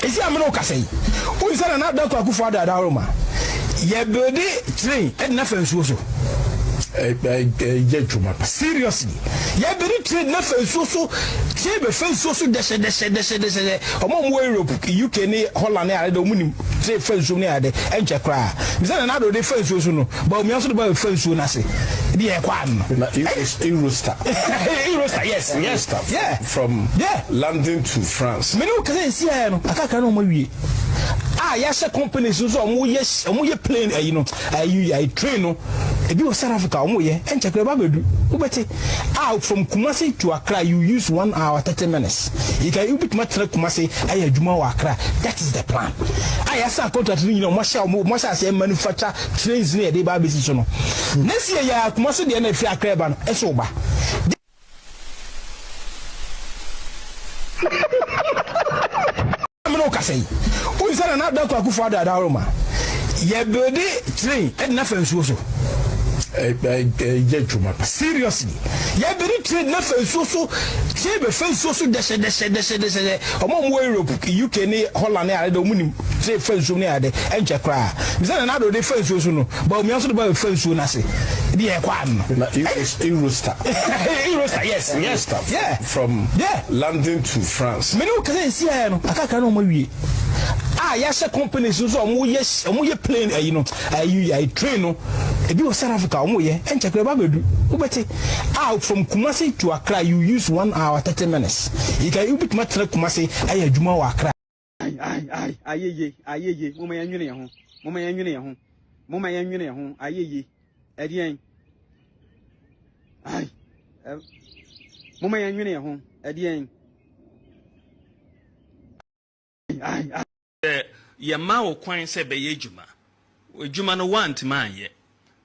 Esi ameno kase. Who is na da kwa kufa da Roma. Ye build train e na fansuo so. Seriously. Ye build train na fansuo so. Tie be fansuo so de. Omo mo Europe, UK ni Holland ni ade do munim. Train fansuo ni ade enche kra. Mi say na do de fansuo so no. But mi also do ba fansuo na se. Di e kwa no. Eurostar. Eurostar, yes. Yeah. From London to France. Me no kase si ya no. Akaka no ma wie. Yes, companies so omo plane you know I train no e bi South Africa omo ye enche kra ba bedu ubeti from Kumasi to Accra you use 1 hour 30 minutes you can you bit matra Kumasi ayi adwuma wa Accra that is the plan yes contract you know mo sha say manufacture trains ne dey ba besi so no next year ya Kumasi de na fi Accra ba no e so ba Say, who is na da kwa kufa da Roma. Ye build train e na fansuo so. Seriously. Ye build train na fansuo so. Tie be fansuo so de. Omo mo Europe, UK ni Holland ni ade do munim. Train fansuo ni ade enche kra. Mi say na do de fansuo so no. But mi also do ba fansuo na se. Di e kwa no. Eurostar. Eurostar, yes. Yeah. From London to France. Me no kase si ya no. Akaka no ma wie. Yes, companies so omo plane you know I train no e bi South Africa omo ye enche kra ba bedu ubeti from Kumasi to Accra you use 1 hour 30 minutes you can you bit matra Kumasi ayi adwuma wa Accra ayeye mo ma yanwene ye ho ayeye edien mo ma yanwene ye ho edien Yama wo kwan se be yejuma ejuma no want man ye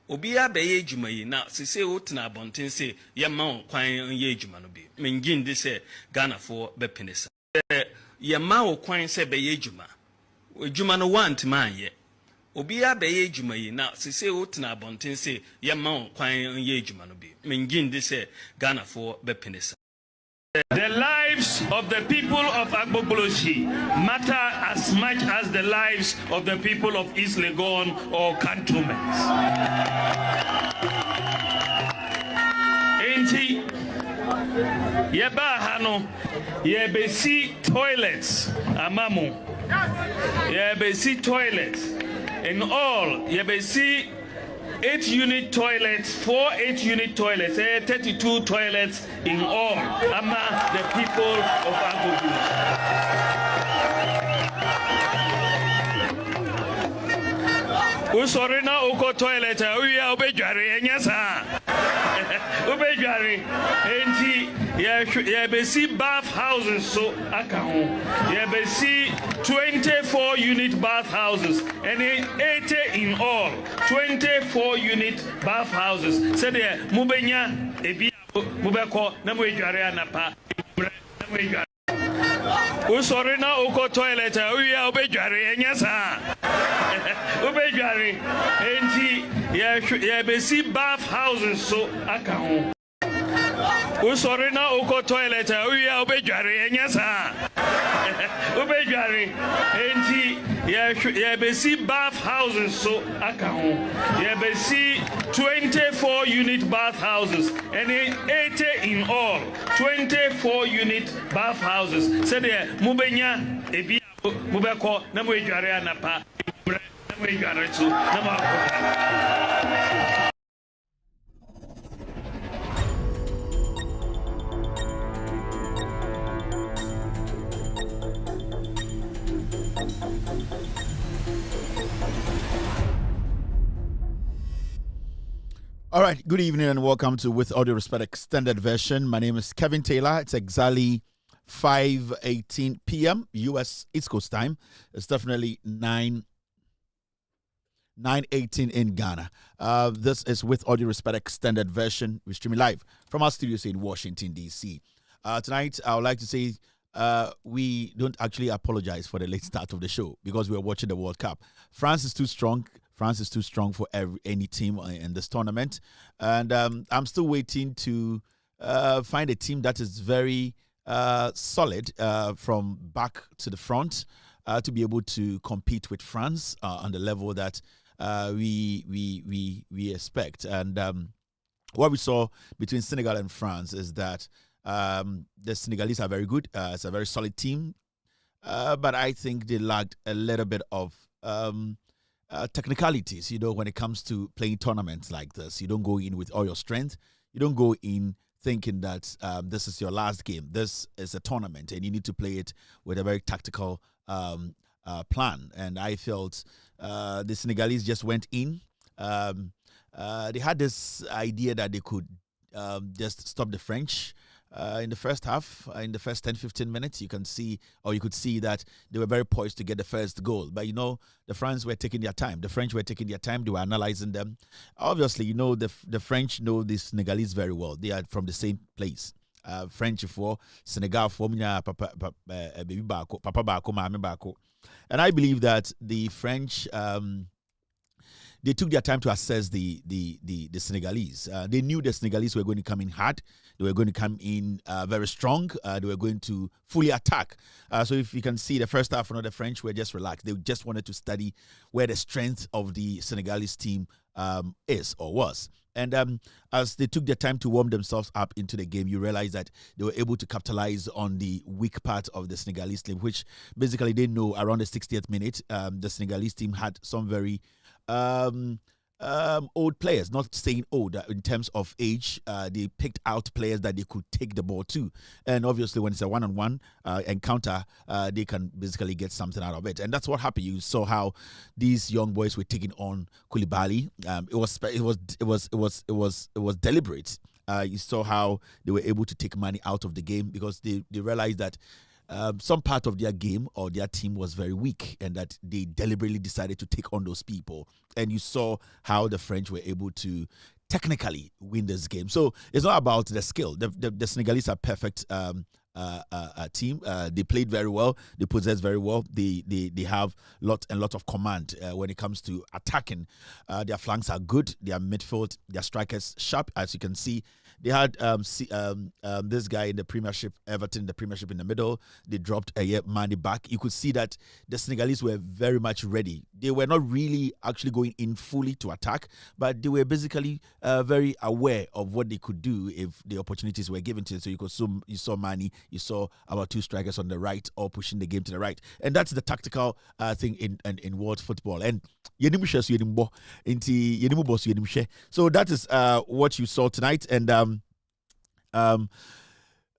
obi ya be yejuma yi na sese wo tena abonten se yama wo kwan ye ejuma no bi mengin de se Ghana for be penisa yama wo kwan se be yejuma ejuma no want man ye obi ya be yejuma yi na sese wo tena abonten se yama wo kwan ye ejuma no bi mengin de se Ghana for be penisa. The lives of the people of Agbogboloshi matter as much as the lives of the people of East Legon or cantonments. Enti yeba hano yebesi toilets amamu yebesi toilets in all yebesi 8-unit toilets, 4 8-unit toilets, 32 toilets in all. Ama the people of Agbogboloshi. Usorina uko toilet, uya ubejari enyasa. Ubejari enti yebesi bath houses so akaho. Yebesi 24-unit bath houses and 80 in all. 24-unit bath houses. Said there mubenya ebi mubeko na mujare anapa. Usorina uko toilet, uya ubejari enyasa. Ubejari enti yebesi bath houses so akaho. Usorina uko toilet, uya ubejari enyasa. Ubejari enti yebesi bath houses so akaho. Yebesi 24-unit bath houses and 80 in all. 24-unit bath houses. Said there mubenya ebi mubeko na mujare anapa. Na mujare so na ma. All right, good evening and welcome to With Audio Respect Extended Version. My name is Kevin Taylor. It's exactly 5:18 p.m. U.S. East Coast time. It's definitely 9:18 in Ghana. This is With Audio Respect Extended Version. We're streaming live from our studios in Washington, D.C. Tonight, I would like to say we don't actually apologize for the late start of the show because we're watching the World Cup. France is too strong. France is too strong for any team in this tournament. And I'm still waiting to find a team that is very solid from back to the front. to be able to compete with France on the level that we expect. And what we saw between Senegal and France is that the Senegalese are very good. It's a very solid team. But I think they lacked a little bit of technicalities, when it comes to playing tournaments like this. You don't go in with all your strength. You don't go in thinking that this is your last game. This is a tournament, and you need to play it with a very tactical plan. And I felt the Senegalese just went in. They had this idea that they could just stop the French in the first half, in the first 10-15 minutes. You could see that they were very poised to get the first goal. But the French were taking their time. The French were taking their time. They were analyzing them. Obviously, the French know the Senegalese very well. They are from the same place. French for Senegal for papa bako, mami bako. And I believe that the French they took their time to assess the Senegalese. They knew the Senegalese were going to come in hard. They were going to come in very strong. They were going to fully attack. So if you can see the first half, the French were just relaxed. They just wanted to study where the strength of the Senegalese team is or was. And as they took their time to warm themselves up into the game, you realize that they were able to capitalize on the weak part of the Senegalese team, which basically they know around the 60th minute, the Senegalese team had some very old players, not saying old in terms of age. They picked out players that they could take the ball to, and obviously when it's a one-on-one encounter, they can basically get something out of it. And that's what happened. You saw how these young boys were taking on Koulibaly. It was deliberate. You saw how they were able to take money out of the game because they realized that some part of their game or their team was very weak, and that they deliberately decided to take on those people. And you saw how the French were able to technically win this game. So it's not about the skill. The Senegalese are perfect team. They played very well. They possessed very well. They have lot of command when it comes to attacking. Their flanks are good. Their midfield, their strikers sharp. As you can see, they had this guy in the Premiership, Everton, the Premiership in the middle. They dropped Mane back. You could see that the Senegalese were very much ready. They were not really actually going in fully to attack, but they were basically very aware of what they could do if the opportunities were given to them. So you saw Mane, you saw our two strikers on the right, all pushing the game to the right, and that's the tactical thing in world football. And so that is what you saw tonight. And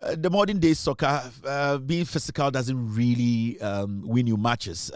the modern day soccer, being physical doesn't really win you matches.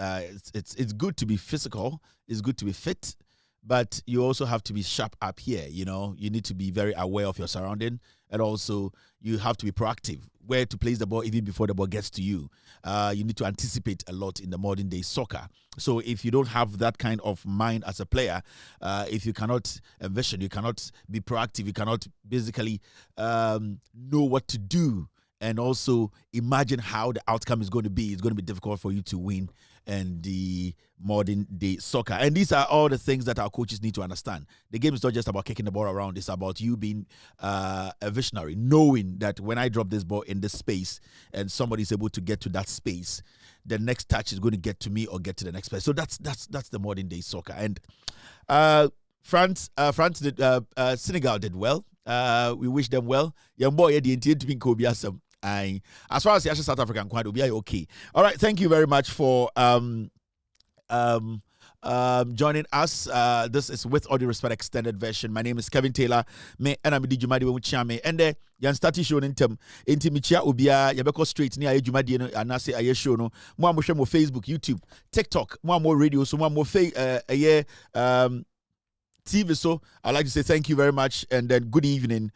It's good to be physical. It's good to be fit, but you also have to be sharp up here. You need to be very aware of your surrounding, and also you have to be proactive. Where to place the ball even before the ball gets to you. You need to anticipate a lot in the modern day soccer. So if you don't have that kind of mind as a player, if you cannot envision, you cannot be proactive, you cannot basically know what to do and also imagine how the outcome is going to be, it's going to be difficult for you to win in the modern day soccer. And these are all the things that our coaches need to understand. The game is not just about kicking the ball around. It's about you being a visionary, knowing that when I drop this ball in this space and somebody is able to get to that space, the next touch is going to get to me or get to the next place. So that's the modern day soccer. And Senegal did well. We wish them well. Young boy, as far as the South African quad will be okay. All right, thank you very much for joining us. This is With All Due Respect extended version. My name is Kevin Taylor. Me and I'm the Jumadi when we chame. And then yan start show intem. Inti michia ubia yabeko straight ni aye Jumadi no anase aye show no. Mo amhwe mo Facebook, YouTube, TikTok, mo amhwe radio so mo amhwe TV. So I'd like to say thank you very much and then good evening.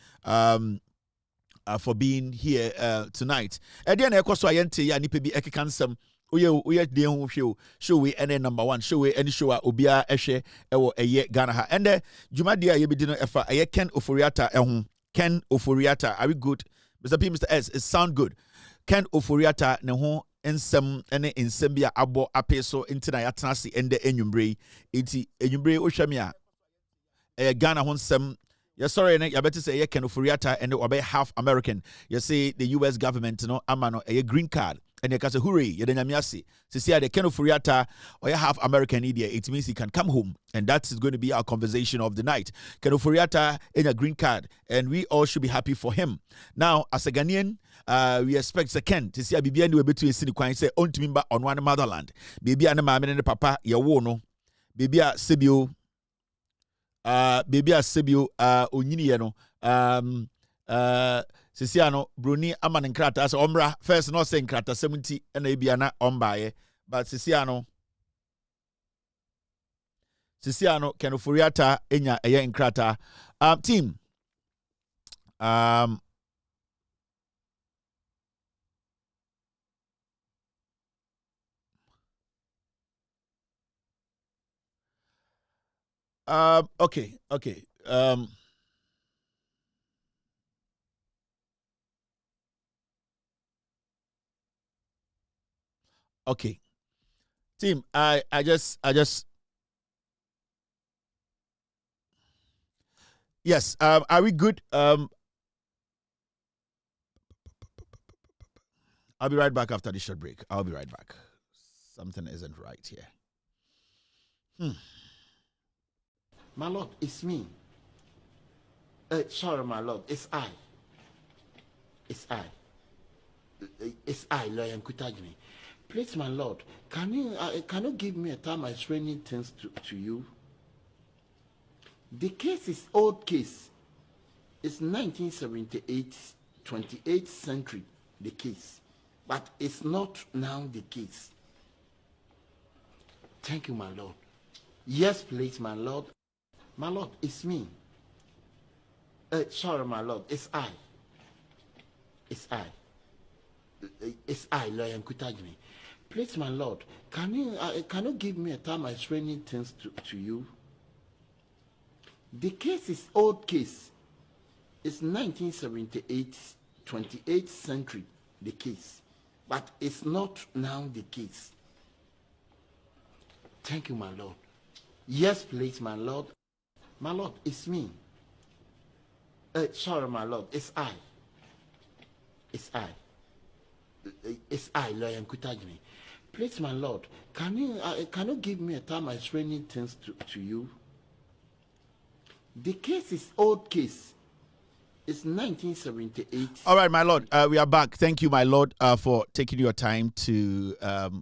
For being here tonight. And then I so ayente ya nipa bi ekekansam oye de ho hwe show we number 1 show we any show obia ehwe ewo eye Ghana ha. And the Jumadi aye bi di no efa aye Ken Oforiata ehun. Ken Oforiata, are we good? Mr. P, Mr. S, it sound good. Ken Oforiata ne ho ensem ene ensem bia abo apeso intina ya transi ende enwumbre enti enwumbre ohwamia Ghana ho nsem. Yes, sorry, you better say Ken Oforiata and be half American. You say the US government, amano a green card. and you can say hooray, you nyamiase. See the Ken Ofori-Atta or you half American idiot, it means he can come home. And that is going to be our conversation of the night. Ken Ofori-Atta in a green card, and we all should be happy for him. Now, as a Ghanaian, we expect Ken to see a baby anywhere between Sini Kwan say on to member on one motherland. Baby and mama and papa, ya wono. Baby a Sibio, Onyini Sisiano Bruni Aman and Kratas Ombra first not saying Krata 70 and Abiana Ombaye, but Sisiano Ken Ofori-Atta Enya Aya in Krata team. Okay. Okay. Team, I just yes, are we good? I'll be right back after the short break. I'll be right back. Something isn't right here. My Lord, it's me. Sorry, my Lord, it's I. It's I, Lawyer Kutajini. Please, my Lord, can you give me a time I explaining things to you? The case is old case. It's 1978, 28th century, the case. But it's not now the case. Thank you, my Lord. Yes, please, my Lord. My Lord, it's me. Sorry, my Lord, it's I. It's I, Lawyer Kutajini. Please, my Lord, can you give me a time I explaining things to you? The case is old case. It's 1978, 28th century, the case. But it's not now the case. Thank you, my Lord. Yes, please, my Lord. My Lord, it's me. Sorry, my Lord, it's I. It's I, Lawyer Kutajini. Please, my Lord, can you give me a time I explaining things to you? The case is old case. It's 1978. All right, my Lord, we are back. Thank you, my Lord, for taking your time to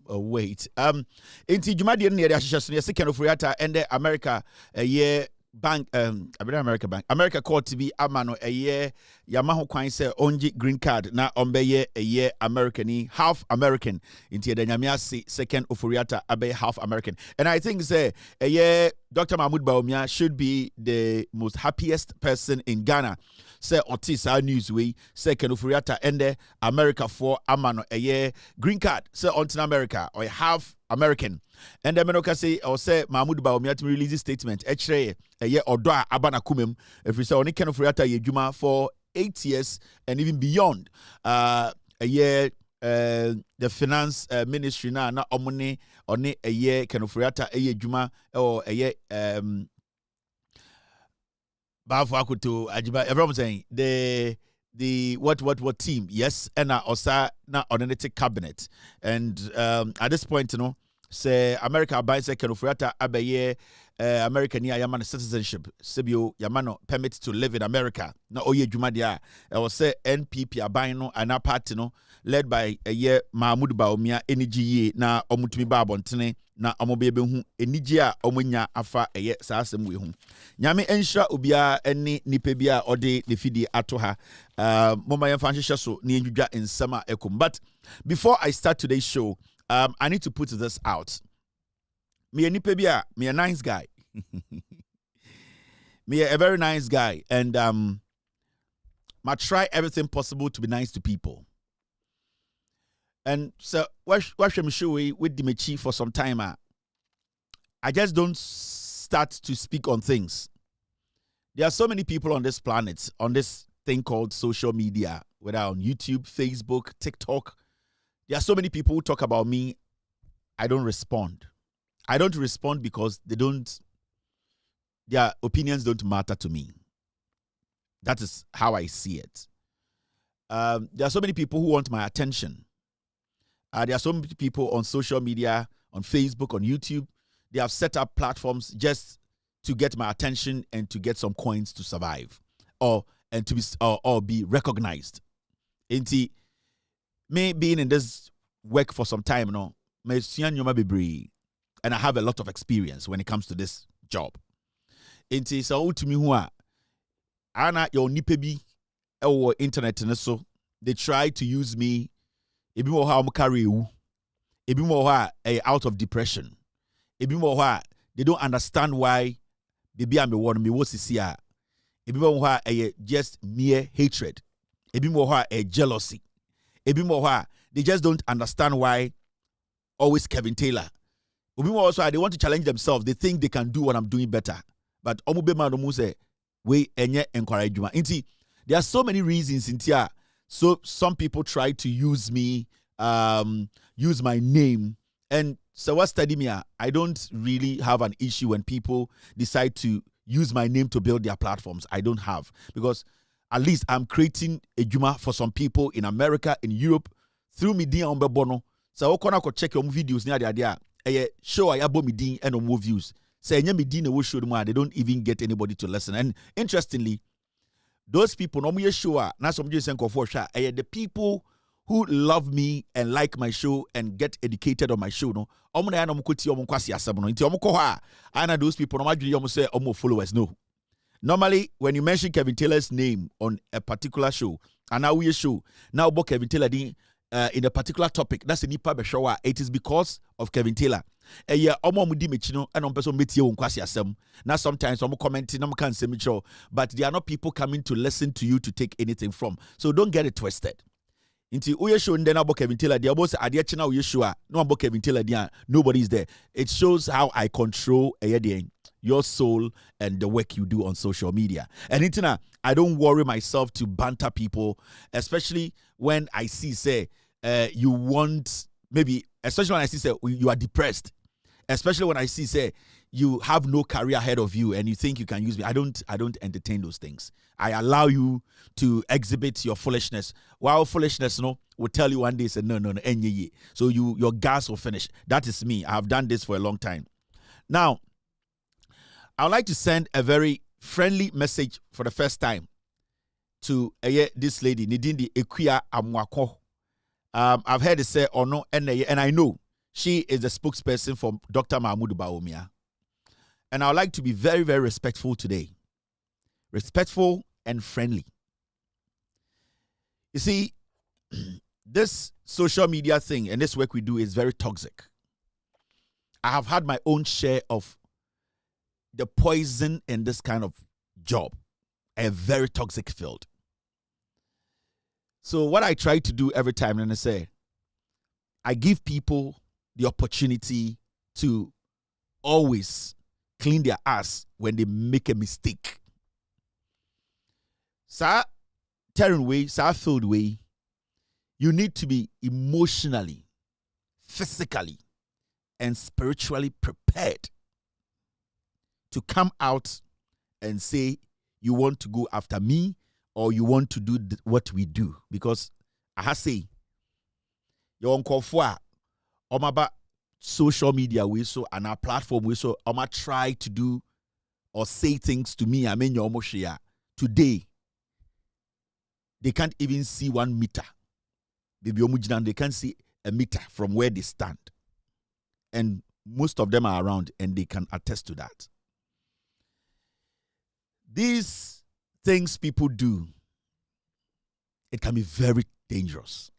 wait. Inti Jumadi near the Association, Ken Ofori-Atta and the America a year. Bank America court to be amano a year Yamaho Quine say onji green card na ombeye a year American half American into the Nyamiasi second Ofori-Atta abe half American. And I think say a year Dr. Mahmoud Bawumia should be the most happiest person in Ghana. Say Otis our newsway second Ofori-Atta and the America for amano a year green card say on America or half American. And then I say or say Mahmoud Bawumia to release a statement a year or doa abana kumem if we say only Ken Ofori-Atta yejuma for 8 years and even beyond a year the finance ministry na omune one a year Ken Ofori-Atta yejuma or a year Bafu Akuto Ajiba everyone saying the what team yes and osa na ordinary cabinet and at this point you know say America buys Ken Ofori-Atta abaye American yaman citizenship Sibio Yamano permit to live in America na oye Jumadia I was say NPP abino and a party no led by a year Mahmoud Bawumia NGE na omutumi ba abontene na omobebe hu eniji a omunya afa eye saasem we hu nyame enhra obia ene nipa bia ode ne fidi ato ha moma yemfa nhehye so ne enjudwa ensama ekom. But before I start today's show I need to put this out. Me a nipa bia me a nice guy. Me a very nice guy and I try everything possible to be nice to people. And so watch me show with the Mechi for some time. I just don't start to speak on things. There are so many people on this planet, on this thing called social media, whether on YouTube, Facebook, TikTok. There are so many people who talk about me. I don't respond. I don't respond because their opinions don't matter to me. That is how I see it. There are so many people who want my attention. There are some people on social media, on Facebook, on YouTube. They have set up platforms just to get my attention and to get some coins to survive, or be recognized. Inti, me being in this work for some time, and I have a lot of experience when it comes to this job. Inti, so to me who are ana your nipebi or internet and so they try to use me. Ebi mo ha carry you. Ebi mo ha out of depression. Ebi mo ha they don't understand why baby I'm one me was here. Ebi mo ha just mere hatred. Ebi mo ha jealousy. Ebi mo ha they just don't understand why always Kevin Taylor. Ebi mo also they want to challenge themselves. They think they can do what I'm doing better. But omu be man omu say we enye encouragement. Inti there are so many reasons in here. So some people try to use me, use my name. And so what study me, I don't really have an issue when people decide to use my name to build their platforms. I don't have. Because at least I'm creating a juma for some people in America, in Europe, through media on Bono. So I can check your videos near the idea. Show I abo media and no more views. Say media will show them they don't even get anybody to listen. And interestingly, those people, no more sure, not some just for the people who love me and like my show and get educated on my show. No, those people, no say followers. No, normally when you mention Kevin Taylor's name on a particular show, and now we show now about Kevin Taylor in a particular topic, that's a nipa show. It is because of Kevin Taylor. Now sometimes I'm commenting, I'm can't say but there are not people coming to listen to you to take anything from. So don't get it twisted. Into Uye show and then about Kevin Taylor, the boss at the channel Yeshua, no about Kevin Taylor, nobody's there. It shows how I control your soul and the work you do on social media. And Itina, I don't worry myself to banter people, especially when I see say you want maybe, especially when I see say you are depressed. Especially when I see, say, you have no career ahead of you and you think you can use me. I don't entertain those things. I allow you to exhibit your foolishness. While foolishness, will tell you one day, say, no. So your gas will finish. That is me. I have done this for a long time. Now, I would like to send a very friendly message for the first time to this lady, Nidindi Ekuya Amwako. I've heard it say, or no, and I know she is the spokesperson for Dr. Mahmoud Bawumia. And I would like to be very, very respectful today. Respectful and friendly. You see, this social media thing and this work we do is very toxic. I have had my own share of the poison in this kind of job. A very toxic field. So what I try to do every time, and I say, I give people the opportunity to always clean their ass when they make a mistake. Sir, turn way, sir, filled way, you need to be emotionally, physically, and spiritually prepared to come out and say you want to go after me or you want to do what we do. Because I say, your uncle for about social media we so and our platform we so try to do or say things to me. I mean your share today. They can't even see 1 meter. Baby they can't see a meter from where they stand. And most of them are around and they can attest to that. These things people do, it can be very dangerous.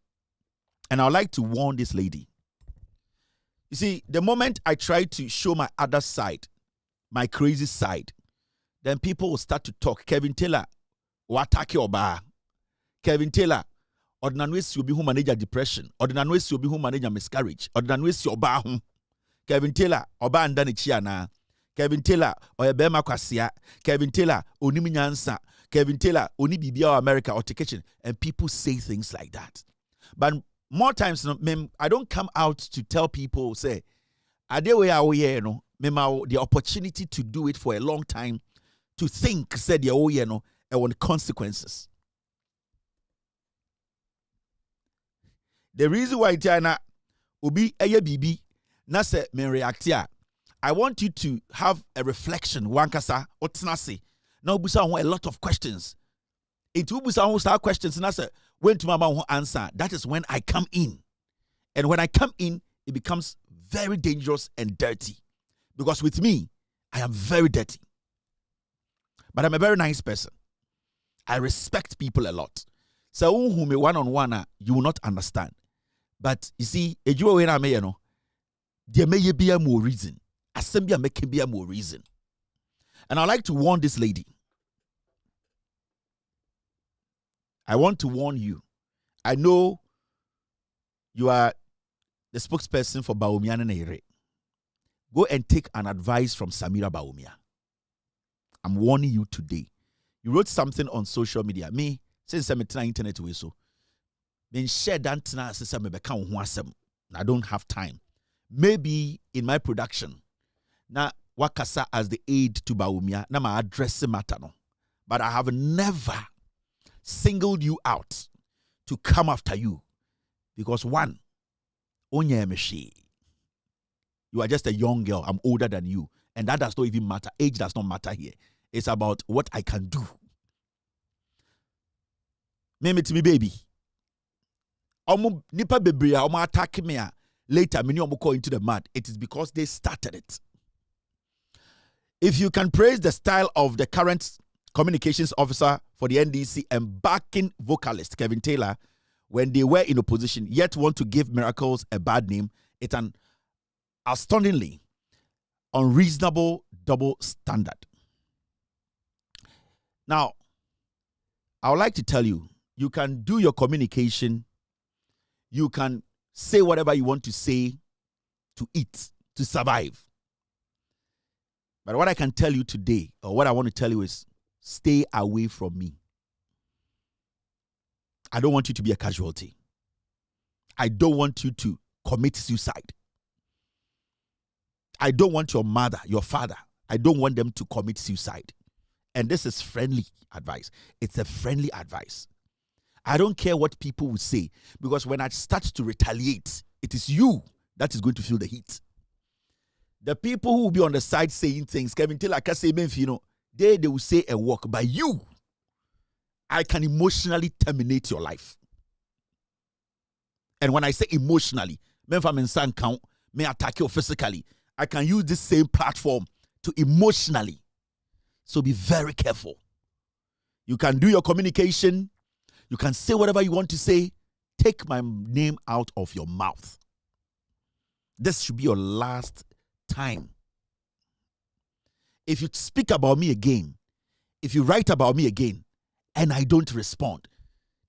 And I would like to warn this lady. You see, the moment I try to show my other side, my crazy side, then people will start to talk. Kevin Taylor, watake oba. Kevin Taylor, ordinanwesi obi who manage depression, ordinanwesi obi who manage miscarriage, ordinanwesi oba hu. Kevin Taylor, oba andani chiana. Kevin Taylor, oyebema kwasia. Kevin Taylor, onimi nyansa. Kevin Taylor, oni bibia America or kitchen. And people say things like that. But more times, I don't come out to tell people, say, the opportunity to do it for a long time, to think, said, and consequences. The reason why China, obi eye bibi na se me react a, I want you to have a reflection wankasa otnase na obusa ho a lot of questions. It obusa ho start questions na se when to mama ho answer. That is when I come in. And when I come in, it becomes very dangerous and dirty. Because with me, I am very dirty. But I'm a very nice person. I respect people a lot. So who me one-on-one, you will not understand. But you see, there may be a more reason. Assembly making be a more reason. And I'd like to warn this lady. I want to warn you. I know you are the spokesperson for Bawumia Nere. Go and take an advice from Samira Bawumia. I'm warning you today. You wrote something on social media. Me, since I'm on internet way so. Then share that since I'm I don't have time. Maybe in my production, na wakasa as the aide to Bawumia, na ma address matter no. But I have never singled you out to come after you. Because one, you are just a young girl. I'm older than you. And that does not even matter. Age does not matter here. It's about what I can do. Meme to me, baby. Nipa bebria, omo attack me later, many omo go into the mud. It is because they started it. If you can praise the style of the current communications officer for the NDC and backing vocalist Kevin Taylor when they were in opposition, yet want to give Miracles a bad name, it's an astoundingly unreasonable double standard. Now, I would like to tell you, you can do your communication, you can say whatever you want to say to eat, to survive. But what I can tell you today, or what I want to tell you is, stay away from me. I don't want you to be a casualty. I don't want you to commit suicide. I don't want your mother, your father, I don't want them to commit suicide. And this is friendly advice. It's a friendly advice. I don't care what people will say, because when I start to retaliate, it is you that is going to feel the heat. The people who will be on the side saying things, Kevin Taylor, can say, they will say a work, but you, I can emotionally terminate your life. And when I say emotionally, may attack you physically, I can use this same platform to emotionally. So be very careful. You can do your communication. You can say whatever you want to say. Take my name out of your mouth. This should be your last time. If you speak about me again, if you write about me again, and I don't respond,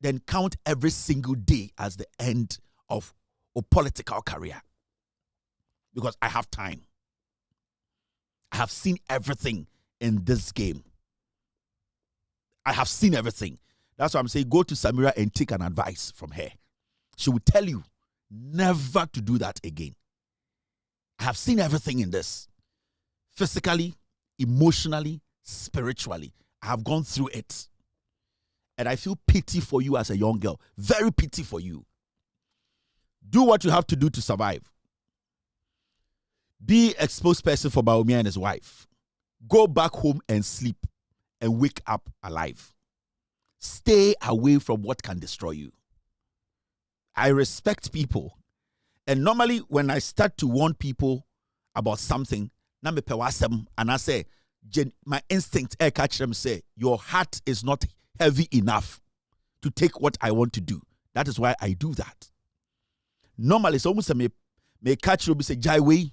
then count every single day as the end of a political career. Because I have time. I have seen everything in this game. I have seen everything. That's why I'm saying go to Samira and take an advice from her. She will tell you never to do that again. I have seen everything in this. Physically, emotionally, spiritually. I have gone through it. And I feel pity for you as a young girl. Very pity for you. Do what you have to do to survive. Be a spokesperson for Bawumia and his wife. Go back home and sleep and wake up alive. Stay away from what can destroy you. I respect people. And normally when I start to warn people about something, and I say, my instinct, I catch them say, your heart is not heavy enough to take what I want to do. That is why I do that. Normally, it's almost a me catch you, say, Jai way,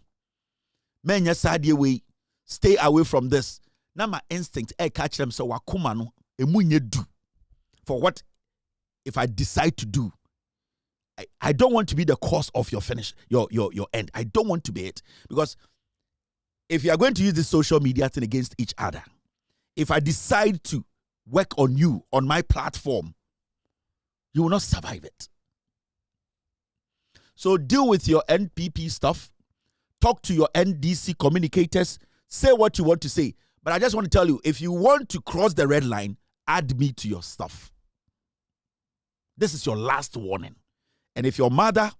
men side way, stay away from this. Now my instinct, I catch them, so wakumano, emunye do. For what if I decide to do? I don't want to be the cause of your finish, your end. I don't want to be it. Because if you are going to use this social media thing against each other, if I decide to work on you, on my platform, you will not survive it. So deal with your NPP stuff. Talk to your NDC communicators. Say what you want to say. But I just want to tell you, if you want to cross the red line, add me to your stuff. This is your last warning. And if your mother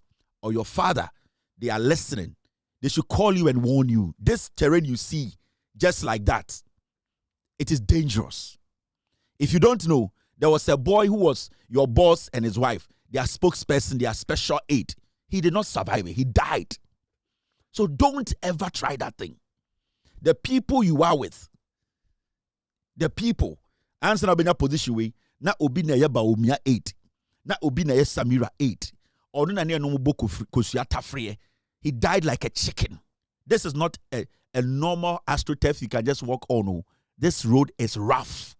or your father They are listening. They should call you and warn you. This terrain you see, just like that, it is dangerous. If you don't know, there was a boy who was your boss and his wife, their spokesperson, their special aide. He did not survive it. He died. So don't ever try that thing. The people you are with, the people, answer na position way, na obi na ye Baomia 8, na obi na ye Samira 8, or na ne no boko kosuata free. He died like a chicken. This is not a normal astroturf you can just walk on. No. This road is rough.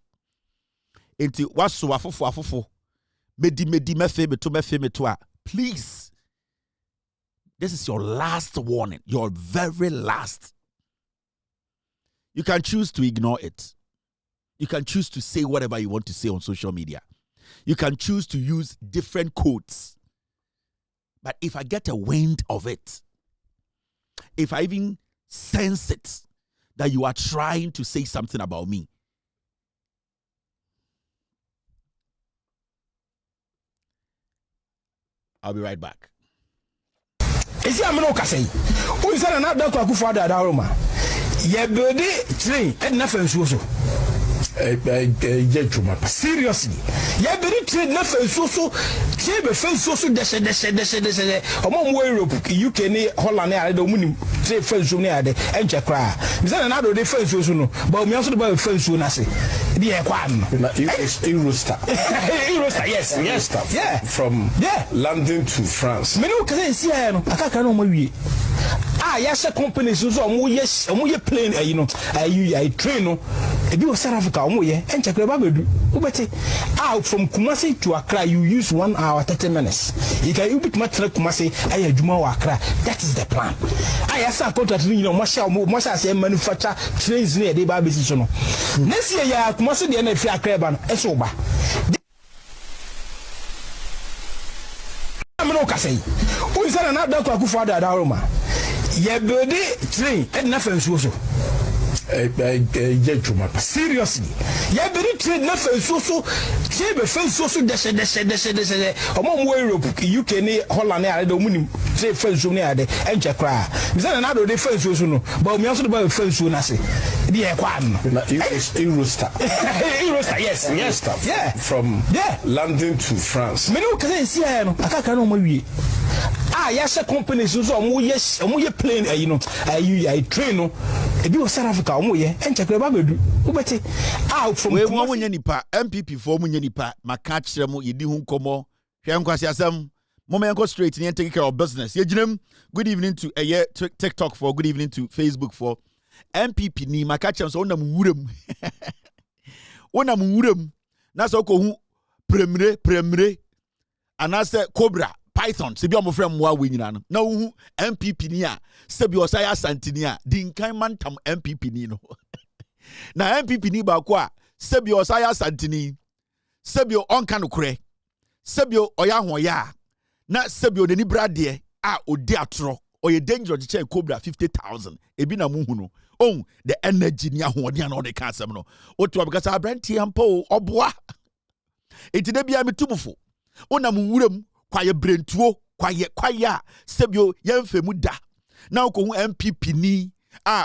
Into waso afofo. Medi mefe meto. Please. This is your last warning. Your very last. You can choose to ignore it. You can choose to say whatever you want to say on social media. You can choose to use different codes. But if I get a wind of it, if I even sense it, that you are trying to say something about me, I'll be right back. Is I'm no say. Who is that another Father Aroma? Ye body train and nothing so. Seriously, yeah, very trade nothing so. Table fence so de. Among Europe, UK, Holland, I don't mean trade fence on there, and Chakra. Is that another defense also? But we also about fence soon. I say, the Eurostar. Eurostar, yes, yeah. From London to France. Me no can see I can't know my yes, a company so yes, and we plane, you know, I train no. If you South Africa, and check out from Kumasi to Accra, you use 1 hour 30 minutes. You can bit much like Kumasi, I Juma Accra. That is the plan. I asked a contract, you know, Masha say manufacture trains near the Baby Sono. Next year, Kumasi the NFL Craban, Esoba. I'm no Casey. Who is that another Father Aroma? Ye body train and nothing so. Seriously, yeah, very trade nothing so. Table fence so de. Among Europe, UK, Holland, I don't mean trade fence on there, and Chakra. Is that another defense also? But we also about fence soon. I say, the Eurostar. Eurostar, yes, yeah. From London to France. Me no can see I can't know my yes, a company so yes, and we plane, you know, I train no. If you South Africa, and check the Baby out from nipa MPP for Munipa, my catch them, you do come, Yankwasiasam, Momenko straight and take care of business. Good evening to a TikTok for good evening to Facebook for MPP ni my catch them so on them wooden. That's okay, Premiere, and I said Cobra. Python, se bi o mo frem wa wenyina no na hu MPP ni a se bi osaya santini a dinkan mantam MPP ni no na MPP ni ba ko a se bi osaya santini se bi onka no kure se bi oya hoya na se bi odeni brade a odi atro oye dangerous che Cobra 50,000 ebi na mu hu no oh the energy ni ahoɔden na ɔde ka asɛm no otu abekasa abranti ampo ɔboa etide bia metubufo ona mu wuram kwaye brentuo kwaye sebio yemfemu da na okohu MPP ni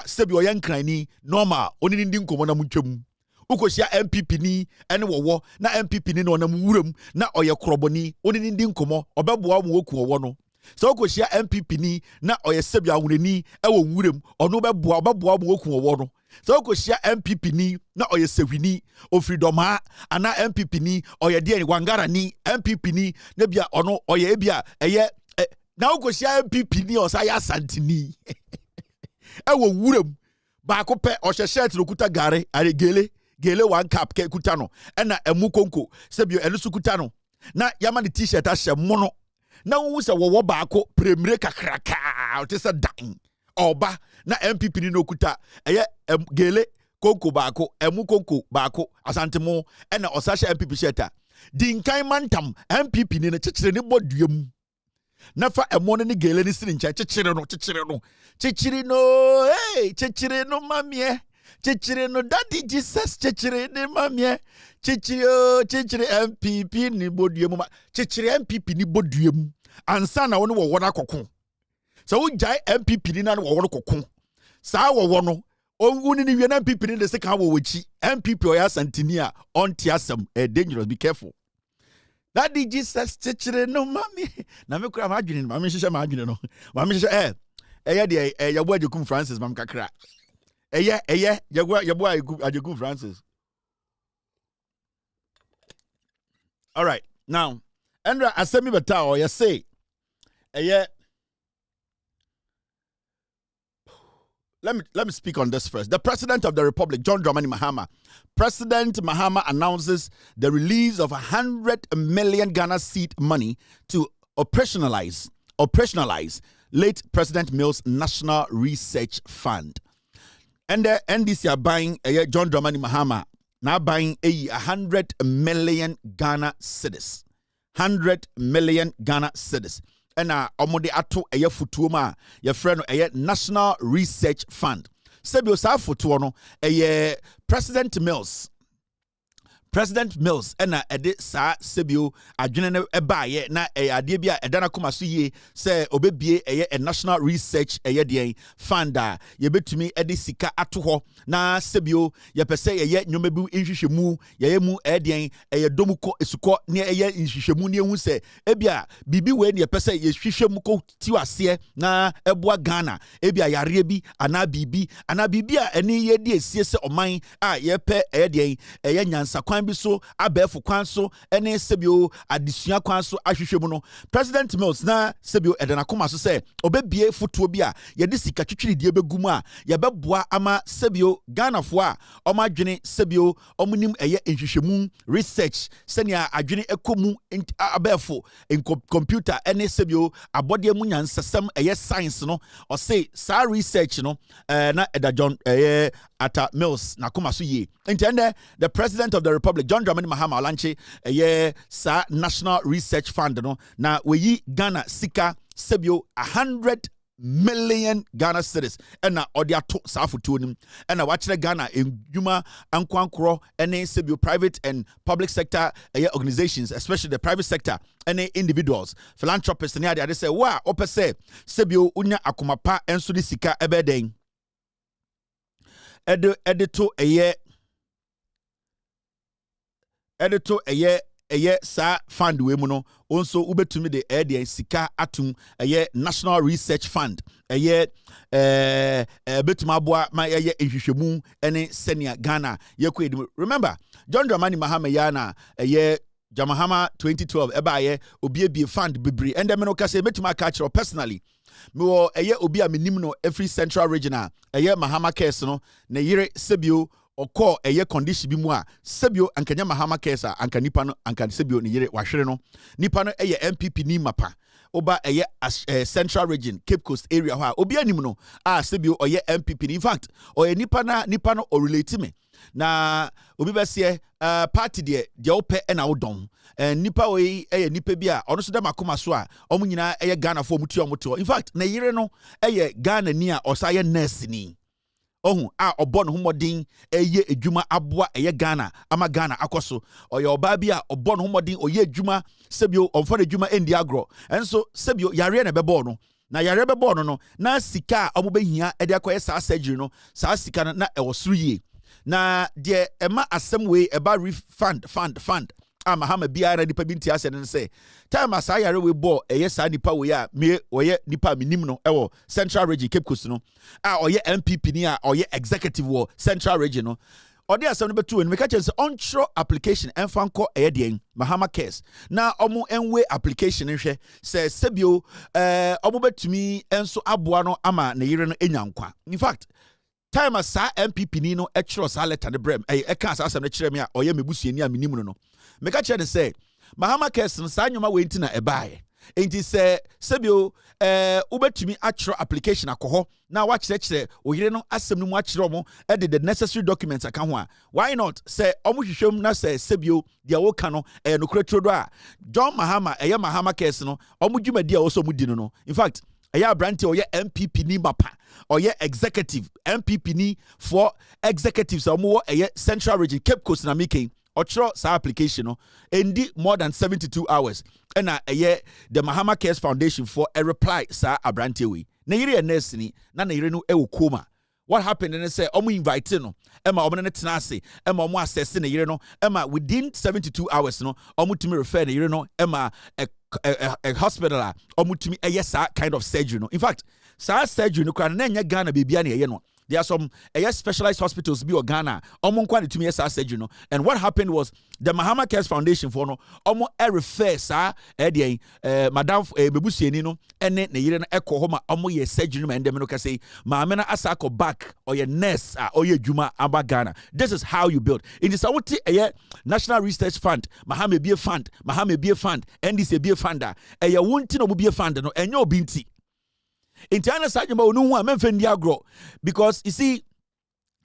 sebio yenkrani normal oni ndi nkomo na mutwam ukohia MPP ni ene wowo na MPP ni na onam wuram na oye kroboni oni ndi nkomo obeboa mu oku wowo no so ukohia MPP ni na oye sebio awunani ewo wuram ono obeboa mu oku wowo no so ukohia MPP ni na oye sewini ofridoma ana MPP ni oye de ni wangara ni MPP ni na bia ono oye bia eye na ukohia MPP ni osaya santini ewo wuram ba ko pe ohye shirt no kuta gare are gele one cap ke kuta no na emu konko sebio enu su kuta no na yama ni t-shirt ahye mono na wu se wo ba ko premiere kakraka o te se dan oba na MPP ni no kuta eye gele konko baako emu konko baako asantemo na osasha MPP sheta dinkan mantam MPP ni na chechire ni boduam na fa emo ne gele ni siri ncha chechire no hey chechire no mamie chechire no daddy Jesus chechire ni mamie chechire MPP ni boduam chechire MPP ni boduam ansa na woni wo wona kokon So we jai MPP ni na wo kokon. Saa wo no. Uni ni wiena MPP ni de se kan wo wechi. MPP oya Santinia on tiasem. Dangerous, be careful. That the Jesus teacher no mami. Na me kura ma adwene no. Mami hye ma adwene no. Mami hye de yabo Ajekum Francis mam kakra. Yabo Ajekum Francis. All right. Now, Andra asemi beta or you say Let me speak on this first. The President of the Republic, John Dramani Mahama. President Mahama announces the release of 100 million Ghana seed money to operationalize late President Mills National Research Fund. And the NDC are buying John Dramani Mahama now buying 100 million Ghana cedis. 100 million Ghana cedis. And omode ato eye futuo ma ye frɛ no eye National Research Fund. Sebio sa futuo no eye President Mills ena ede sa sebio adwene ne eba ye na ade bia edana koma so ye se obebie eye a National Research eye de fund a ye betumi ede sika ato ho na sebio ye pese eye nyomebu nhwehwemu ye mu ede eye domuko esuko ne eye nhwehwemu ne ehu se ebia bibi we ne pese ye hwehwemu ko tiwase na eboa Ghana ebia yare bi ana bibi a eni ye de esie se oman a ye pe eye de eye nyansa kwan bi so abefo kwan so ene sebio adesua kwan so ahwehwemu no President Mills na sebio edana koma so se obebie futuo bi a ye de sika twitwiri die begum a ye beboa ama sebio Ghana fo a omadwene sebio omunim eye nhwehwemu research senia adwene ekomu abefo in computer ene sebio abode mu nyansasam eye science no o say sa research no na eda John ata Mills na koma so ye ntende the President of the Republic John Dramani Mahama lanche sa National Research Fund no na we Ghana sika sebio 100 million Ghana cedis ena odi ato sa futuo nim ena wachire Ghana enjuma ankwankro ene sebio private and public sector organizations, especially the private sector ene individuals philanthropists ne ade say wa opese sebio unya akomapa enso di sika ebeden edito eye sa fund we mu no onso ubetumi de ede sika atum National Research Fund betuma boa ma eye ehwehwemu ene senia Ghana yekoedim. Remember John Dramani Mahama yana Jamahama 2012 eba obiebie fund bebre and me no kase betuma catch personally me wo obi a menim no every central regional Mahama case no na yire sebio oko condition bi mu a sebio ankanya Mahama case a anka nipa no anka sebio ne yire wahwere no nipa no MPP ni mapa oba central region Cape Coast area ho a obi anim no a sebio MPP in fact nipa no o relate me na obi besie party de ope na wodon nipa we nipa bi a ono so da makoma so a omo nyina Ghana fo mutu omoto in fact na yire no Ghana ni a osaye nurse ni ohun a obon homodin edwuma aboa Ghana ama Ghana akoso oba bi a obon homodin edwuma sebio omfa edwuma endi agro enso sebio yare na bebo no na yare bebo no na sika omo behia ede akoye sa surgery no sa sika na ewosuru ye na de ema asem we eba refund fund Mahama biara na nipa binti ase ne say time asa yare we bo sa nipa we a me nipa minim no ewo central region Cape Coast no MPP ni a executive wo central region no odi asem no betu we make chance onshore application enfanko den Mahama case na omo enwe application nhwe say sebio omo betumi enso aboa no ama na yire no enyankwa in fact time asa MPP ni no etro sa letter ne brem eka asem no kire me a mebusuani a minimu no meka kire de say Mahama case no sa nyoma we ntina ebae enti se sebio ubetumi atro application akoho na wa kire oyire no asem no mu akire omo the necessary documents aka ho a why not say omo hwehwem na say sebio dia wo ka no no kretro do a John Mahama Mahama case no omo dwumadi a wo so mu di no in fact branti MPP ni mapa executive MPP ni for executives omo central region Cape Coast na making ochro sa application no endi more than 72 hours and the Mahama Cares Foundation for a reply sa abrante we na yire nurse ni na yire no e wo koma. What happened and say omo invite no ema omo na tena ase ema omo assess na yire no ema within 72 hours no omo timi refer na yire no ema a hospital omo timi sa kind of surgery no. In fact sa surgery no kran na nya Ghana bebia na ye no. There are some specialized hospitals be Ghana. Surgery, no? And what happened was the Mahama Cares Foundation for no refer Madam Bebusieni no and then the echo homa ye surgery and them no say Mamena Asako back or your nurse or your Juma Aba Ghana. This is how you build. In the National Research Fund, Mahame be a fund, NDC be a funder, a won't be a funder no and your binti. In China, because you see,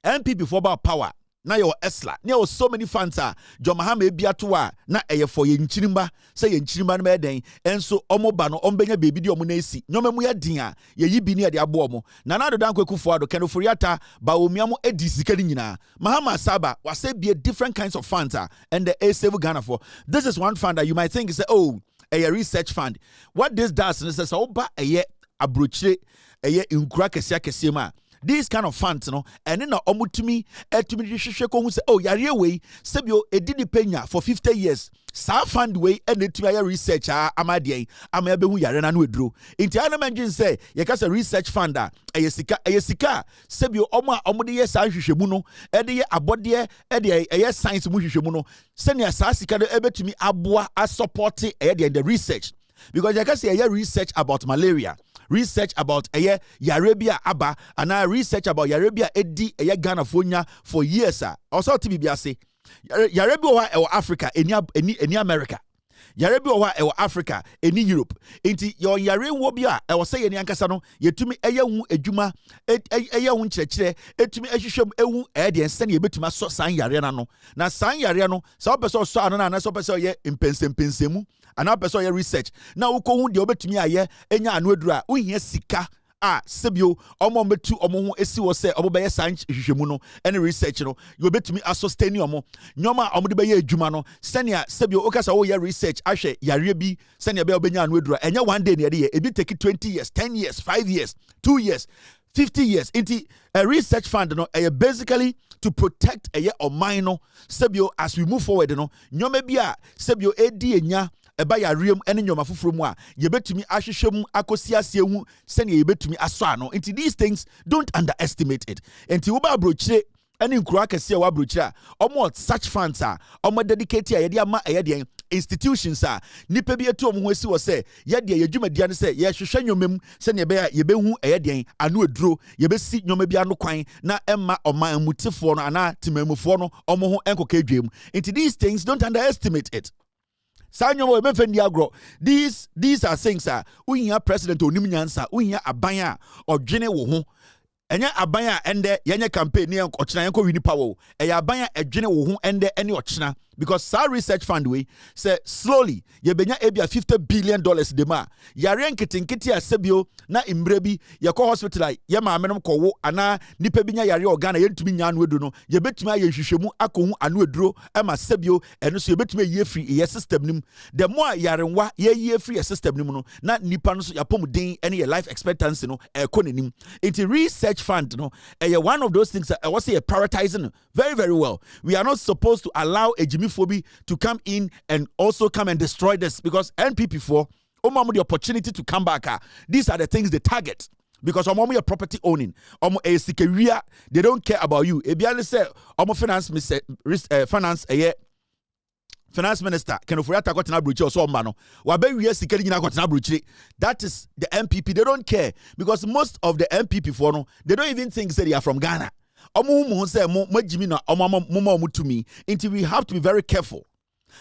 MP before about power. Now you're Esla. Now so many fans are John Mahame Biatua. Na for yin chinimba, say yin chinimba meden, and so omobano ombenya baby di omunesi. Nyome muya dinga, ye yibini ya diabomo. Nana do danko kufuado, kenofuriata, ba umiamo edisikadina. Mahama Saba was say be a different kinds of funds and the A7 Ghana for. This is one fund that you might think is oh a research fund. What this does is says oba a abrochire inkura kese ma these kind of funds no and na omutumi etumi hwehwe ko hu say oh yare we sebio edini penya for 50 years sa fund we and etumi ya research amade ama be hu yare na no eduro inti ana manjin say ye ka say research fund ayesika sebio omode ye sa hwehwemu no ede ye abode ede science mu hwehwemu no senia sa sika no ebetumi aboa a support the research. Because you can say a research about malaria, research about Arabia Abba, and I research about Arabia Edi Ghana for years. Also, to say Arabia or Africa, any America. Arabia or Africa, any Europe. Inti your Yare wobia, I was saying Yankasano, ye to me ejuma, church, to me eshum edi and send you bit to my so sign Yariano. Now sign Yariano, so person so and so person ye in pensemu. And our person research. Now we go the obet me aye enya anwedura we here sika sebio omo metu omo ho esi wo se omo be science hwehwemu no any research no you obet me sustain omo nyoma omo de be adwuma no senia sebio okasa wo ye research ahwe yare bi senia be obenya anwedura enya one day na de ebi take 20 years 10 years 5 years 2 years 50 years into a research fund no basically to protect or minor sebio as we move forward no nyoma bia sebio edi enya eba ya riem ene nyoma foforo mu a yebetumi ahwehwem akosiasie hu sene yebetumi aso ano into these things don't underestimate it into wo ba brochire ene nkura kase wa brochire omo such funds omo dedicate a yede ama yede institutions nipa bi etu omo ho esi wo se yede yedwumadia ne se ye hwehwe nyomam sene yebehu yede anu eduro yebesi nyoma bi ano kwan na emma oman mutifo no ana timamufo no omo ho enkoka dwem into these things don't underestimate it. These are things we hear president onim nyansa we hear abanya odwene wo ho enya abanya ende yenye campaign ne ochina yenko wini power eya abanya edwene wo ho ende ene ochina because sa research fund we say slowly ye benya ebia $50 billion dema yare nketinketi asebio na imrebi ye ko hospital ye ma amenom ko wo ana nipa binya yare organa ye ntumi nya anu edu no ye betumi aye hwehwemu akohu anu eduro ema sebio eno so ye betumi ye free ye system nim the more yare nwa ye free system nim no na nipa no so yapom den ene ye life expectancy no ekonenim it research fund no one of those things I was say prioritizing very very well. We are not supposed to allow a Phobia to come in and also come and destroy this because NPP4 the opportunity to come back. These are the things they target because your property owning, they don't care about you. Finance minister can offer also that is the MPP. They don't care because most of the MPP4 they don't even think that they are from Ghana. Until we have to be very careful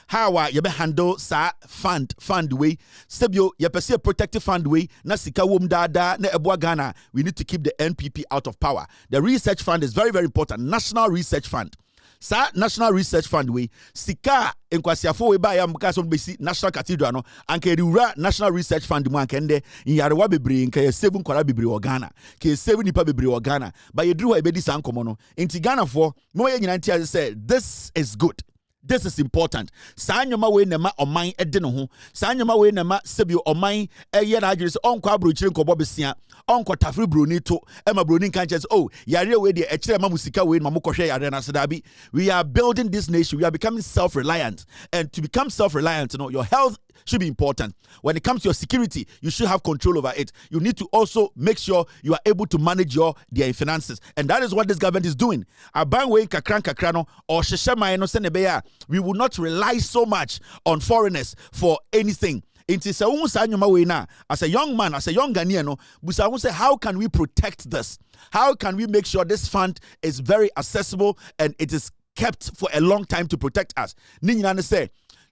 how you handle sa fund way sebio you pursue protective fund way na sika wom dada na eboa Ghana. We need to keep the NPP out of power. The research fund is very very important. National Research Fund. Sa National Research Fund we sika enkwasiafo we ba ya mka so be National Cathedral no anka ediwura National Research Fund mu anka nde yarewa bebre nka ye 7 kwara bebre o Ghana ke 7 nipa bebre o Ghana ba yeduru ha ebedi san komo no enti Ghana for mo ye nyina ntia say this is good. This is important. Sanyoma we nema oman edino ho. Sanyoma we nema sebio oman eye na adwere se onko abrochire nko bobesia. Onko tafri broni to ema broni kan chese oh yare we de ekire ma musika we ma mokohwe yare na sedabi. We are building this nation. We are becoming self-reliant. And to become self-reliant, your health should be important. When it comes to your security, you should have control over it. You need to also make sure you are able to manage their finances. And that is what this government is doing. Abangwe kakran kakrano or sheshema no senebeya. We will not rely so much on foreigners for anything. As a young man, as a young Ghanaian, we say, how can we protect this? How can we make sure this fund is very accessible and it is kept for a long time to protect us? Ninyana say,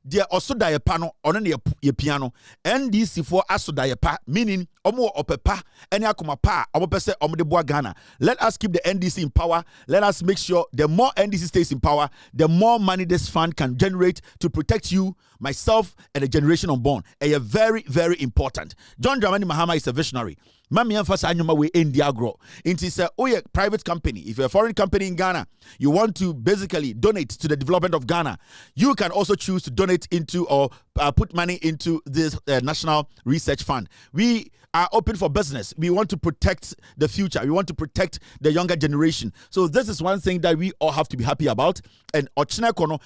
dear also die pano on ye piano NDC for aso die pa meaning omo opepa any akuma pa omo pese omo de boa Ghana. Let us keep the NDC in power. Let us make sure the more NDC stays in power, the more money this fund can generate to protect you, myself, and the generation unborn. A very, very important. John Dramani Mahama is a visionary. Mami emphasize anyoma we India grow. It is a private company. If you're a foreign company in Ghana, you want to basically donate to the development of Ghana, you can also choose to donate into or put money into this National Research Fund. We are open for business. We want to protect the future. We want to protect the younger generation. So this is one thing that we all have to be happy about. And the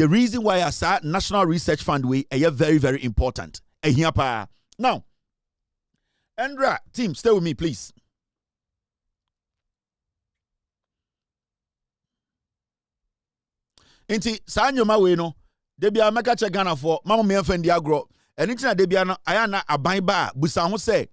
reason why I say National Research Fund we are very, very important. Now, Andra, team, stay with me, please. Inti Sanyoma we no, debia meka che Ghana for mama me afendi agro. Anything na debia no aya na aban ba busa ho say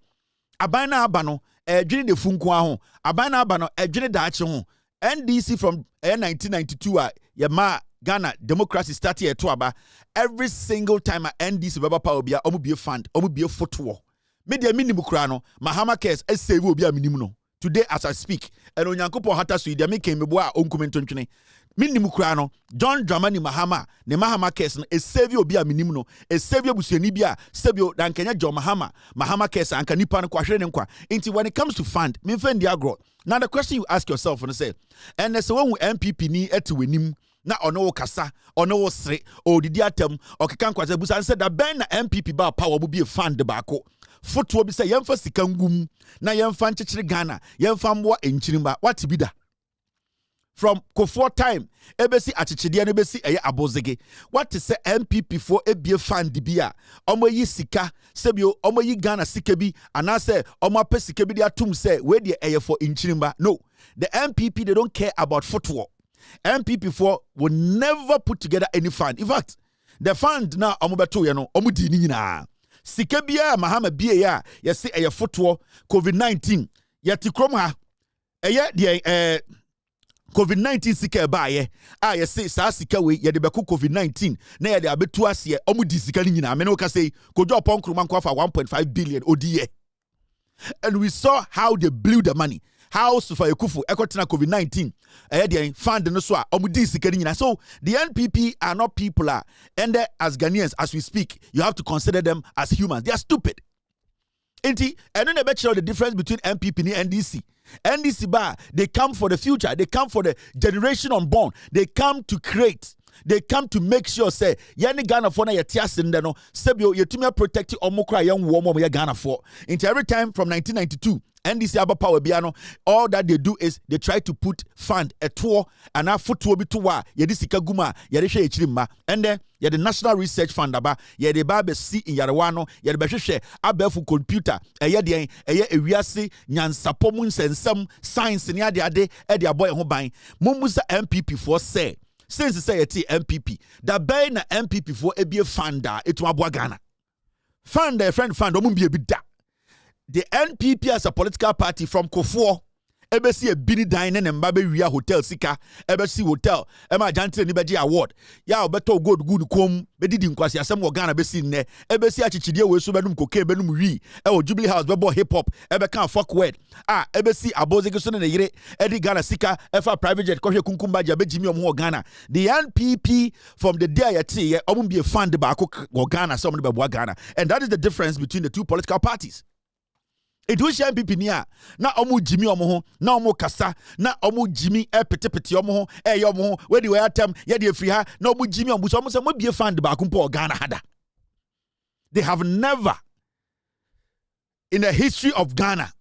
aban na aba no edwene de funku ho aban na aba no edwene da ache ho. NDC from 1992 ya ma Ghana democracy started at Tuaba. Every single time a NDC baba power be omu be fund, omu be footwo. Media minimum krano, Mahama case save will be a minimum. Today as I speak, and on Yankopo Hata Sweden, me came boa unkumentontune. Minimum krano, John Dramani Mahama, ne Mahama case, a savior be a minimum, a savior busenibia, sabio dan Kenya John Mahama case, and Kanipan Quashenqua. Into when it comes to fund, me friend agro. Now the question you ask yourself and say, and there's one MPP ni etu winim. Na ono kasa ono sre o didi atem o kekan kwaze busa said that ben na MPP ba power will be a fund baako foto bi say yemfa sika ngum na yemfa nchechire Ghana yemfa mwa enchirimba what be da from Kofo time ebesi achichide na ebesi eye abozege what say MPP for ebie fund bia omo yi sika sebio omo yi Ghana sika bi anase omo apɛ sika bi dia tum say we de eye for enchirimba. No, the MPP, they don't care about football. MPP4 will never put together any fund. In fact, the fund now omubeto you know omudi ni nyina. Sika bia Mahama bia ya yesi eye football COVID-19 yati krom ha eye de COVID-19 sika ba ye yesi sa sika we ye de beko COVID-19 na ye de abetu ase omudi sika ni nyina. Me no ka say kojo opon kroma nkwa fa 1.5 billion odiye. And we saw how they blew the money. How for Ekufu Ekotina COVID-19 fund no so omudi sikani nyina. So the NPP are not people and as Ghanaians as we speak, you have to consider them as humans. They are stupid. Enti and then they show the difference between MPP and NDC. NDC bar, they come for the future, they come for the generation unborn, they come to create. They come to make sure say yani Ghana for na yetiase ndeno sebio yetumi protect omokra yan wo mo Ghana for. Into every time from 1992 NDC aba power biano, all that they do is they try to put fund a tour and a footwo bi to wa yedi sika guma yedi hwe echirimma and then the National Research Fund aba yedi ba be si in yarewano yedi be hwehwe abafu computer eye de eye ewiase nyansapom nsensem science ni ade e de aboy ho ban mummusa MPP for say since say yeti MPP that bay na MPP for ebie funda etu aboa Ghana fund a friend fund omu bi da. The NPP as a political party from Kofo, ebesi a bini dine and Mbabe Ria Hotel Sika, ebesi Hotel, Emma Jantel Nibeji Award. Ya beto good come, bedid in Quasia, some Ghana besin ne, ebesi achichidia we subedum coke benum re, Jubilee House, bebo hip hop, ebe can fuck word. Ebesi Abozegson and Yere, Eddie Ghana Sika, Efa private jet, Koshe Kunkumba, Jabejimi or Ghana. The NPP from the day at tea, won't be a fund by Ghana, somebody by Ghana. And that is the difference between the two political parties. It was NPP niya. Na omu Jimmy omo na omu kasa, na omu Jimmy pete omo yomo where the way atem ye de free ha na omu Jimmy omu so omu se mo be fan de ba kumpo Ghana hada. They have never in the history of Ghana.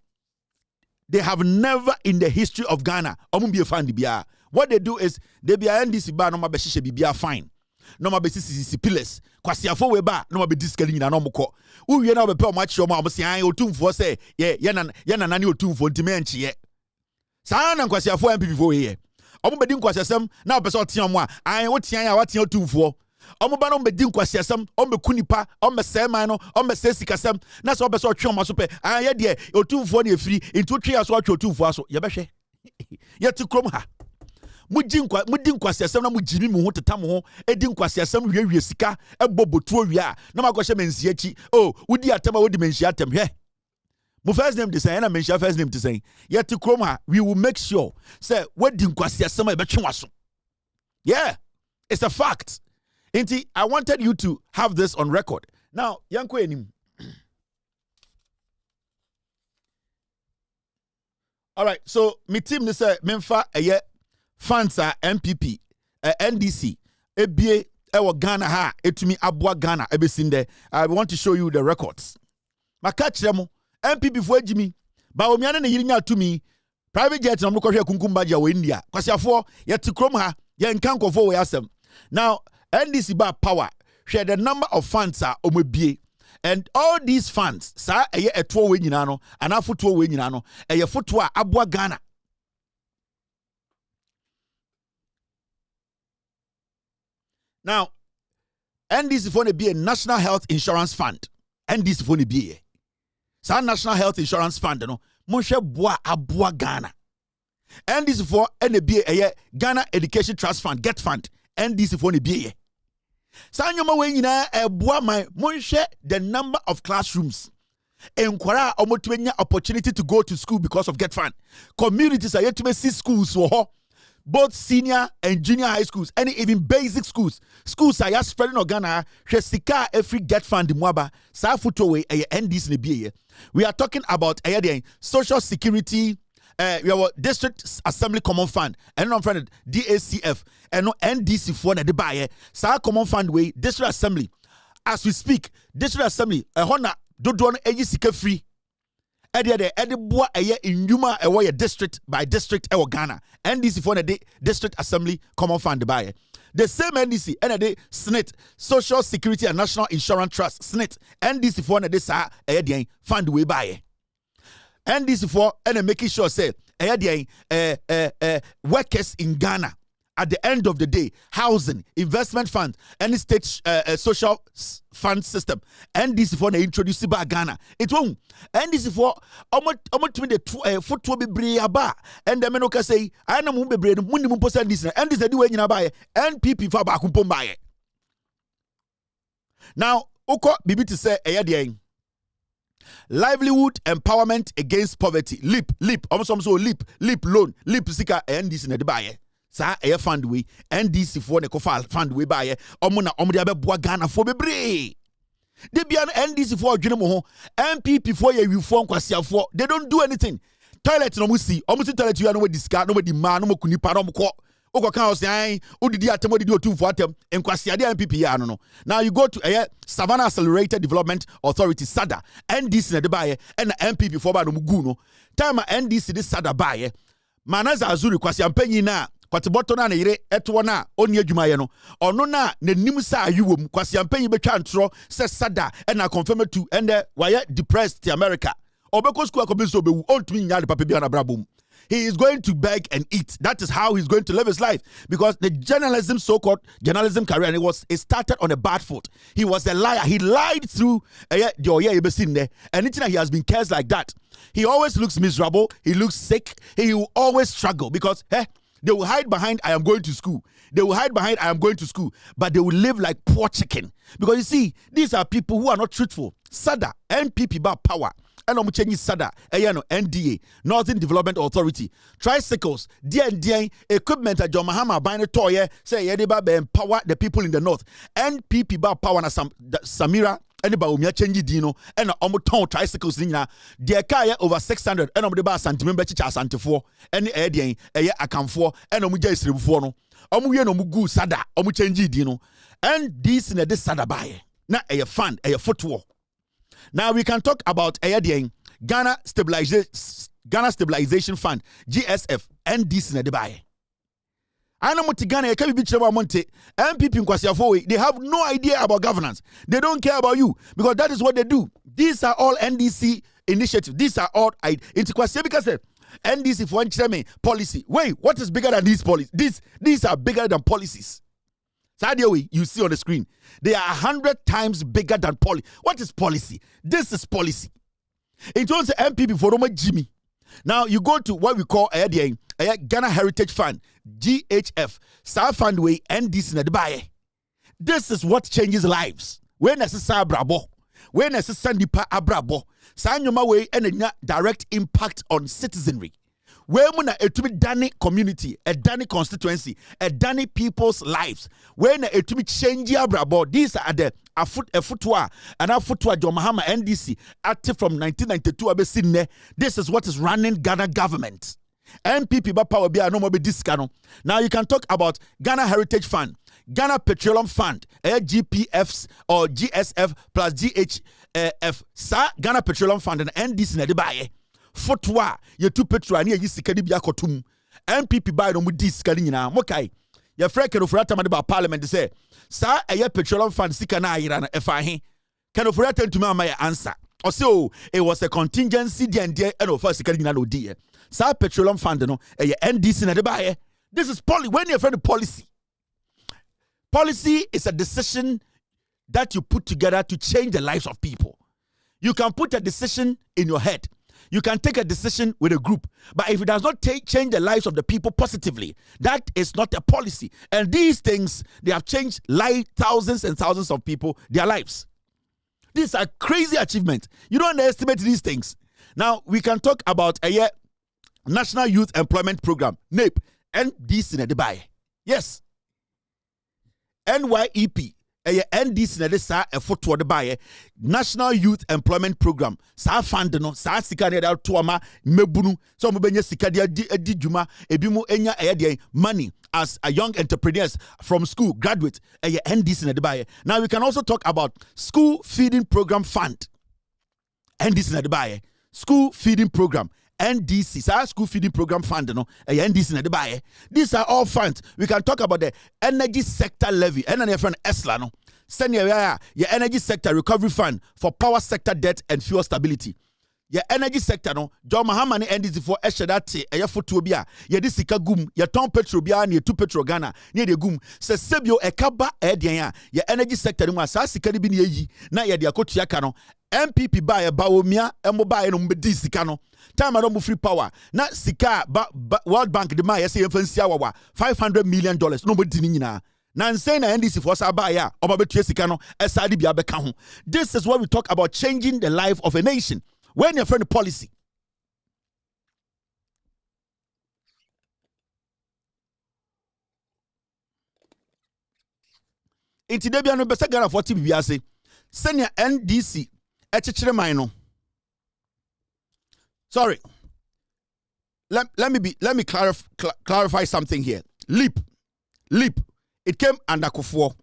They have never in the history of Ghana omu be fan de bia. What they do is they be NDC ba no ma be hye bibia fine. No ma be sisi pillars. Kwasiafo we ba no ma be diskali nyina no mko. Uwie na obepe omachi omo amse an otumfo se ye na nani otumfo ntime enchie. Saa na kwasiafo MPP fo ye. Omo be di nkwasiasem na opese otia omo a an wotia ya watia otumfo. Omo ba no be di nkwasiasem, omo kunipa, omo seman no, omo se sikasem na so opese otwe omo so pe. An ye de otumfo na efiri nti otwe aso atwe otumfo aso. Ye behwe. Ye ti krom ha. Mudi nkwasiasem na mujimi mu ho teta mu ho edi nkwasiasem wiawie sika ebobotuo wia na makɔhye mensi achi oh wudi atema wodi mensi atem hwe mu first name design na mensi first name design yet krom ha we will make sure say wodi nkwasiasem e betwe waso. Yeah, it's a fact. Inti I wanted you to have this on record. Now yanko enim. All right, so me team ni say memfa eye Fansa MPP NDC ebie ewo Ghana ha etumi aboa Ghana ebesinde. I want to show you the records. Maka kiremo MPP fo agimi ba omiane ne yirinya tumi private jet na mkɔhwe kunkumba ja wo India kwasiafo yeti krom ha ye nkankofo we asem. Now NDC ba power share the number of funds are omebie and all these funds sa eye eto we nyina no anafoto we nyina no eye foto a aboa Ghana. Now, NDC for be a National Health Insurance Fund. NDC for be a National Health Insurance Fund. No, Monshe boa abua Ghana. NDC for be a Ghana Education Trust Fund. Get fund. NDC for be a. Sanyoma we nyina e boa my Monshe the number of classrooms. Enkwara omotumenya opportunity to go to school because of get fund. Communities are yet to see schools so both senior and junior high schools, and even basic schools. Schools are spreading in Ghana. Sika every get fund mwaba. Sa futowe NDC. We are talking about social security. We have district assembly common fund, and non friend DACF, and no NDC for the buyer. Sa common fund way district assembly. As we speak, district assembly. Hona do don sika free. Edi boa in Yuma a district by district ewo Ghana. NDC for the district assembly common fund buy. The same NDC and the SNIT Social Security and National Insurance Trust SNIT NDC for the sa fund we buy. NDC for and making sure say workers in Ghana at the end of the day, housing, investment fund, any state social fund system, NDC for the introduce by Ghana. It won't. NDC for almost the foot will be brave and the menoka say, I know mumbe bread, munimum percent this, and this do when you buy NPP for bakumpom buy. Now, Oko Bibi to say livelihood empowerment against poverty. Leap, almost leap loan, leap sika NDC na de buy. Sa air fund we NDC for the fund we buy omuna omde abeboa Ghana for bebre de bia NDC for adwene mo ho MPP for ye wifo nkwasiafo they don't do anything. Toilet no musi omusi toilet you no we discard no we di ma no mo kunipa no mo ko okoka house an odidi atem odidi otumfo atem nkwasiade MPP ya no. Now you go to Savannah Accelerated Development Authority SADA NDC na de buy and MPP for ba no mugu no time NDC this SADA buy Manaza Azuri kwasiampanyi na kwateboto na yire eto na oni adwuma ye no ono na nanim sa ayuwom kwasiampanyi betwa ntro se sada na confirm to and why depressed to America obeko school akobeso bewu ontumi nya de papa bia na brabom. He is going to beg and eat. That is how he's going to live his life. Because the journalism, so-called journalism career, and it started on a bad foot. He was a liar. He lied through the and anything he has been cursed like that. He always looks miserable. He looks sick. He will always struggle because they will hide behind, I am going to school. They will hide behind, I am going to school. But they will live like poor chicken. Because you see, these are people who are not truthful. SADA, NPP, about power. And I'm changing SADA, NDA, Northern Development Authority, tricycles, DND, equipment at John Mahama buying a toy, say, empower the people in the north. NPP, about power, Samira, anybody umia change dino and omo ton tricycles nina de car over 600 and omo de ba santimem be chicha asantefo and edien eye akamfo and omo ja isrebufo no omo wie no mugu sada omo change dino and this in this sada bae na eye fund eye footwall. Now we can talk about edien Ghana Stabilization Fund GSF and this in the bae. I know Ghana can be Monte MPP in Kwasiafo. They have no idea about governance. They don't care about you because that is what they do. These are all NDC initiatives. These are all into Kwasiafo because NDC for one policy. Wait, what is bigger than these policies? These are bigger than policies. So you see on the screen, they are 100 times bigger than policy. What is policy? This is policy. In terms of MPP for Roma Jimmy. Now you go to what we call Ghana Heritage Fund, GHF, Star Fund Way, NDC na Dubai. This is what changes lives. When necessary brabo, when necessary pa abrabo, Sanyoma way and a direct impact on citizenry. Where muna etumi dani community, a dani constituency, a dani people's lives. When etumi change abrabo, these are the a footwa John Mahama NDC active from 1992 This is what is running Ghana government. MPP ba power be no more be discano. Now you can talk about Ghana Heritage Fund, Ghana Petroleum Fund, GPFs or GSF plus GHF. Ghana Petroleum Fund and NDC na de baye. Footwa ye two petrol and ye sikadi bia kotum. MPP buy no mu discani nyina. Mokai. Ye freke no furata ma de ba parliament say, "Sa eye Petroleum Fund sika na ayira na efa he." Can of furata ntumi ma ye answer. Also, it was a contingency and first sikadi nyina no die. Sa Petroleum Fund no NDC na de baye. This is when you're afraid of policy. Policy is a decision that you put together to change the lives of people. You can put a decision in your head. You can take a decision with a group. But if it does not change the lives of the people positively, that is not a policy. And these things, they have changed thousands and thousands of people, their lives. These are crazy achievements. You don't underestimate these things. Now, we can talk about a National Youth Employment Program, NAPE, and this in Dubai. Yes. NYEP, NDC na sa effort to Dubai, National Youth Employment Program. Sa fund no, sa sika na to ama mebunu. So mo benye sika dia di juma, ebimu enya money as a young entrepreneurs from school, graduate, NDC na Dubai. Now we can also talk about School Feeding Program Fund. NDC na Dubai. School Feeding Program. NDC, School Feeding Program Fund, NDC na Dubai. These are all funds. We can talk about the energy sector levy. And then friend ESLA, no. Send your energy sector recovery fund for power sector debt and fuel stability. Your energy sector, no. John Mahama NDC for Eshadati, a Yafutubia, Yadisika gum, your Tom Petrobia, near two Petro Ghana, near the gum, says Sebio Ekaba Edian, your energy sector, Sasika Bini, na Yadiakotiakano. MPP buy a Baomia, and mobile no Medicano. Time I don't free power. Not Sika, World Bank, the Maya say $500 million. Nobody nina. Nansena NDC for Sabaya, or Babetriesicano, SID Biabekahon. This is what we talk about changing the life of a nation. When you're friend policy. In today, no better Ghana 40 BBA senior NDC. Sorry. Let me clarify something here. Leap. It came under Kufuor.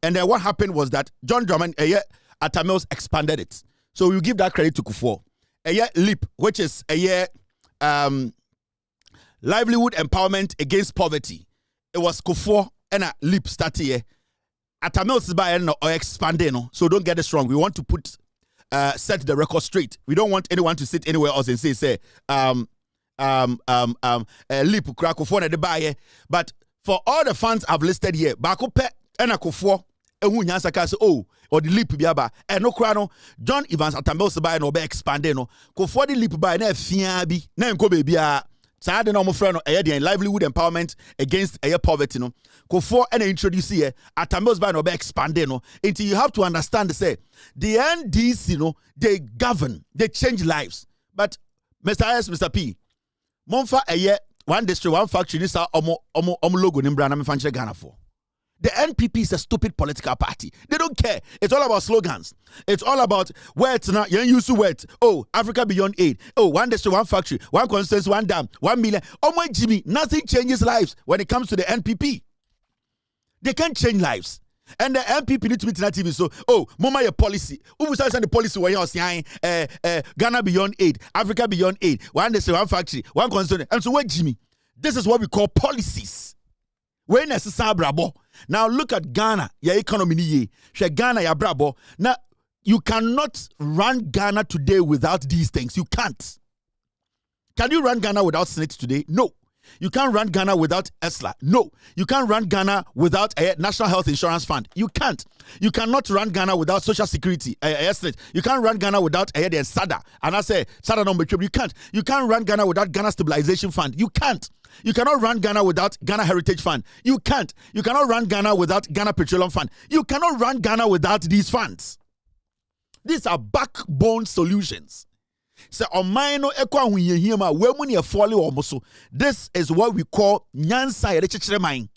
And then what happened was that John Drummond Atamils expanded it. So we give that credit to Kufuor. Leap, which is livelihood empowerment against poverty. It was Kufuor and a Leap started here. Atamils is by or expanding. So don't get this wrong. We want to set the record straight. We don't want anyone to sit anywhere else and say Leap Kufuor and the buyer. But for all the funds I've listed here, Bakope and Kufuor, or the Leap biaba, and no crano, John Evans Atamils by no be expanding. Kufuor the Leap by ne fiabi, ne ko baby. Sad and normal friend livelihood empowerment against poverty. No, Kufuor and introduce here Atamils by no be expanding. No, until you have to understand say the NDC, they govern, they change lives. But Mr. S, Mr. P, Monfa one district, one factory, this omo logo nimbrana me fanche Ghana for. The NPP is a stupid political party. They don't care. It's all about slogans. It's all about words now. You use the words. Oh, Africa beyond aid. Oh, one district, one factory, one constituency, one dam, 1 million. Oh my Jimmy, nothing changes lives when it comes to the NPP. They can't change lives. And the NPP need to be in TV. So, oh, mama your policy. Who will start the policy where you're saying Ghana beyond aid, Africa beyond aid, one district, one factory, one constituency. And so what Jimmy? This is what we call policies. When necessary brabo. Now look at Ghana, your economy ye. Ghana ya brabo. Now you cannot run Ghana today without these things. You can't. Can you run Ghana without Senate today? No. You can't run Ghana without ESLA. No. You can't run Ghana without a National Health Insurance Fund. You can't. You cannot run Ghana without Social Security. You can't run Ghana without the SADA. And I say SADA number 2. You can't. You can't run Ghana without Ghana Stabilization Fund. You can't. You cannot run Ghana without Ghana Heritage Fund. You can't. You cannot run Ghana without Ghana Petroleum Fund. You cannot run Ghana without these funds. These are backbone solutions. So this is what we call nyansa.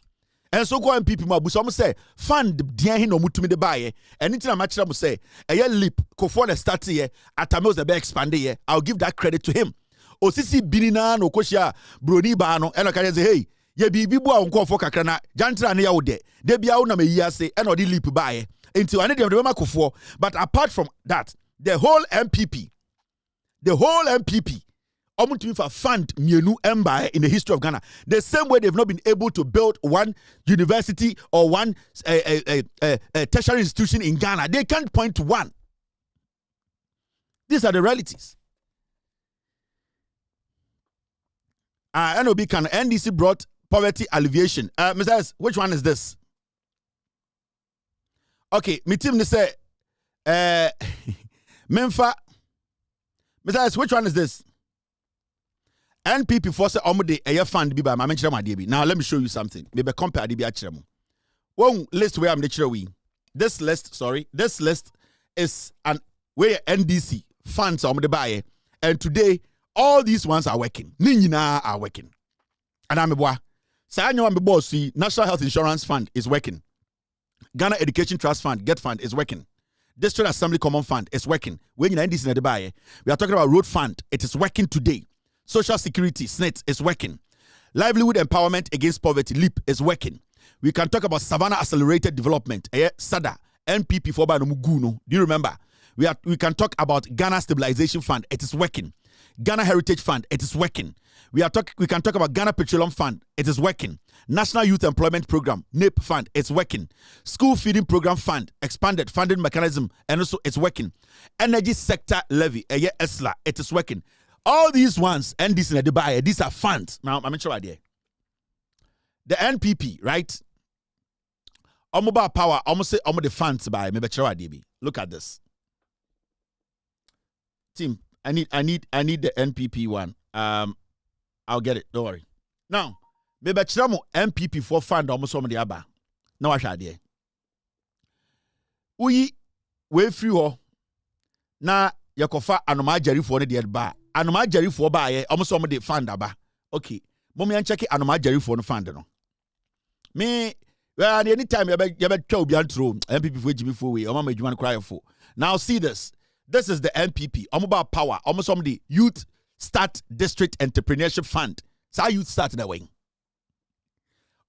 And so go people ma buso say fund dia hin no mutumi de baye anything am akira mo say eye leap ko for the start here atamos the be expand here. I'll give that credit to him. Osisi binina no koshia broni ba no eno ka say hey ye bibi bu a nko for kakra na jantra na ya wo de bia wo na me yi ase eno de leap baye until ane de ma kofo. But apart from that, the whole MPP Omutumi for fund mienu embaye in the history of Ghana. The same way they've not been able to build one university or one tertiary institution in Ghana. They can't point to one. These are the realities. NOB can NDC brought poverty alleviation. Mr. S, which one is this? Okay, my team they say Memfa. Mr. S, which one is this? NPP for say omode eye fund bi ba ma menchire made bi. Now let me show you something. Maybe compare the bi akire mo. One list where I'm the chire we. This list is an where NDC funds omode buy, and today all these ones are working. Ni nyina are working. And I'm boy. Say anyo am boss see National Health Insurance Fund is working. Ghana Education Trust Fund, Get Fund is working. District Assembly Common Fund is working. When you NDC na de buy, we are talking about Road Fund. It is working today. Social Security, SNET, is working. Livelihood Empowerment Against Poverty, LEAP, is working. We can talk about Savannah Accelerated Development, SADA, NPP for Muguno. Do you remember? We can talk about Ghana Stabilization Fund, it is working. Ghana Heritage Fund, it is working. We can talk about Ghana Petroleum Fund, it is working. National Youth Employment Program, NAP Fund, it's working. School Feeding Program Fund, expanded funding mechanism, and also it's working. Energy Sector Levy, ESLA, it is working. All these ones, and this in the buyer, these are funds. Now, I'm sure idea. The NPP, right? Mobile power, almost say the funds by maybe idea. Look at this. Team, I need the NPP one. I'll get it. Don't worry. Now, maybe NPP for fund almost some of the other. Now I shall idea. We free ho. Na yakofa anoma jari for the ba. Anoma jari for ba almost some of the fund aba. Okay. Mommy and check it anoma jari for the fund no. Me well anytime you be tell be antro MPP for Jimmy for we or mama you want cry for. Now see this. This is the NPP. Mobile power. Almost some of the Youth Start District Entrepreneurship Fund. So youth start that way.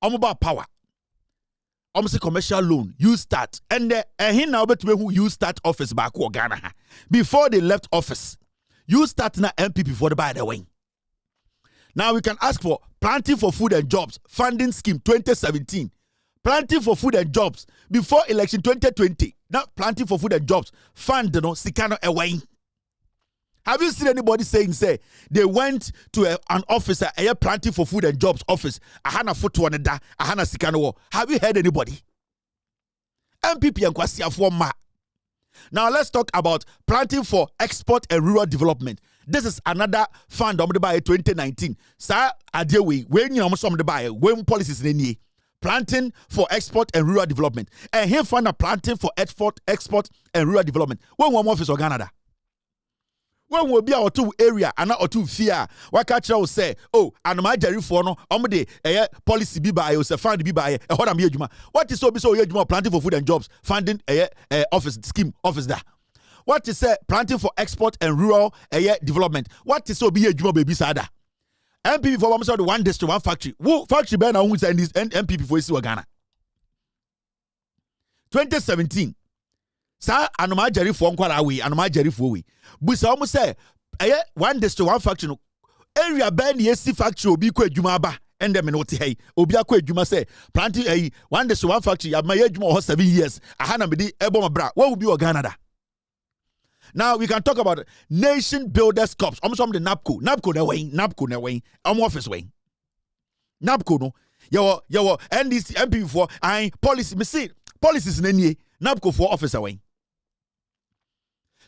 Mobile power. Almost a commercial loan. You start. And he now bet who you start office back or Ghana. Before they left office. You start na MPP for the by the way. Now we can ask for Planting for Food and Jobs Funding Scheme 2017. Planting for Food and Jobs before election 2020. Now Planting for Food and Jobs fund no sikano away. Have you seen anybody saying say they went to an officer Planting for Food and Jobs office? Ahana foto da ahana sikano. Have you heard anybody? MPP and Kwasia for ma. Now let's talk about Planting for Export and Rural Development. This is another fund on the by 2019. Sir, adewe when you almost on the buy when policies in any Planting for Export and Rural Development. And here fund a Planting for Export and Rural Development. When one office or Canada. when will be our two area and not two fear. Why catch you say, oh, and my Jerry for no, omde policy be by us, fund be by a what am yejuma. What is so yejuma planting for food and jobs, funding office scheme office there. What is planting for export and rural development? What is so be yejuma baby sada? MPP for the one district, one factory. Who factory banner who send this MPP for Isi Ghana? 2017. Sa anoma Jerry for nkwara we anoma Jerry for we. Busa almost say one district one factory no area ban the AC factory obi ko adwuma ba ende me no te hey obi akọ adwuma say planting one district one factory ya ma adwuma ho 7 years aha na me di ebo mabra what will be Ghana. Now we can talk about Nation Builders Corps. Almost from the NAPCO na way office way NAPCO no yo NDC MP for I policy me see policies na NAPCO for officer way.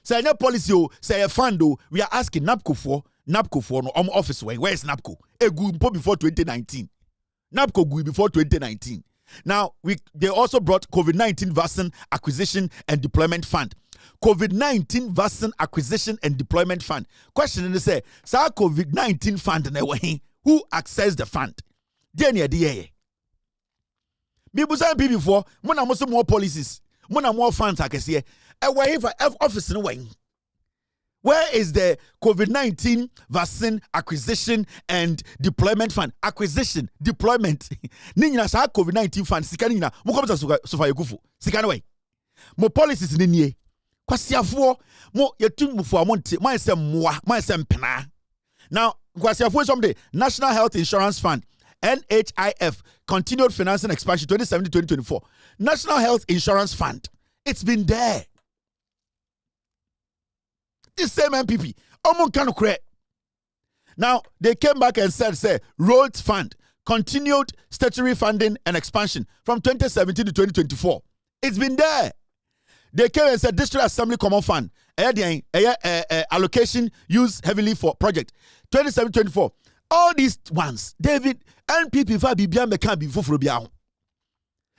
Say no policy say a fund we are asking NAPCO for no office way. Where is NAPCO? Egu before 2019. NAPCO grew before 2019. Now they also brought COVID-19 vaccine acquisition and deployment fund. COVID-19 vaccine acquisition and deployment fund. Question is say, sa COVID-19 fund na way who accessed the fund? Denia die. Me busa before mona mo more policies. Mona more funds akese. Where office no way. Where is the COVID-19 vaccine acquisition and deployment fund? Acquisition, deployment. Ninyina sa COVID-19 fund sika ninyina mo komsa sofa yekufu. Sika no way. Mo policies ni nie. Kwasiafo mo yetumufo amonte man se moa man se mpena. Now kwasiafo is from the National Health Insurance Fund NHIF continued financing expansion 2017-2024. National Health Insurance Fund, it's been there. This same MPP omon kanu kre. Now they came back and said say roads fund continued statutory funding and expansion from 2017 to 2024. It's been there. They came and said District Assembly Common Fund allocation used heavily for project 27-24. All these ones, David, NPP for Bibia Meka before Frobia.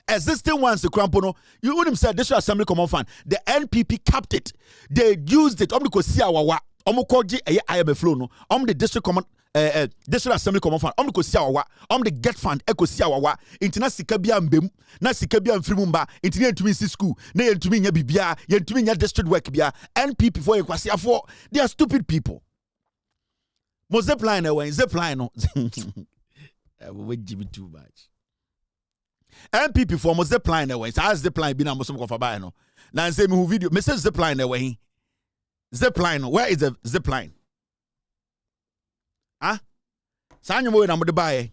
Existing ones, the Crampono, you wouldn't say District Assembly Common Fund. The NPP capped it. They used it. Omni Kosia Wawa, Omokoji, IMF flow, no, the District Common. District Assembly Common Fund, the Kosia Wawa, the Get Fund, Ekosia Wawa, Interna Sikabia Mbem, na Sikabia Mfrimumba, Internet to me school, Nay to me Bibia, Yen to me district work Bia, NPP for Equasia for. They are stupid people. Mo zipline away, zipline no. We give it too much. NPP for mo zipline away. So as zipline been a Muslim of a no. Now say me video, me say zipline away. Zipline, where is the zipline? Ah? Sanyo mo na mo de bae.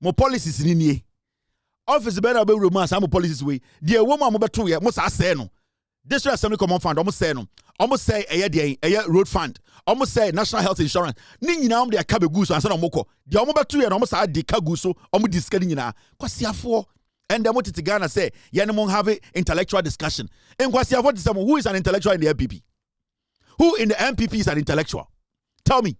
Mo policies ni nie. Office better be romance am policies we. The woman mo beto ye mo sa say no. District Assembly Common Fund almost say no. Almost say road fund. Almost say National Health Insurance. Ni nyina de aka begu so ansa na mo ko. De omo beto ye no mo sa de ka gu so omo discuss nyina. Kwasiafo and the moti Ghana say ye no have intellectual discussion. And kwasiafo to someone who is an intellectual in the MPP? Who in the MPP is an intellectual? Tell me.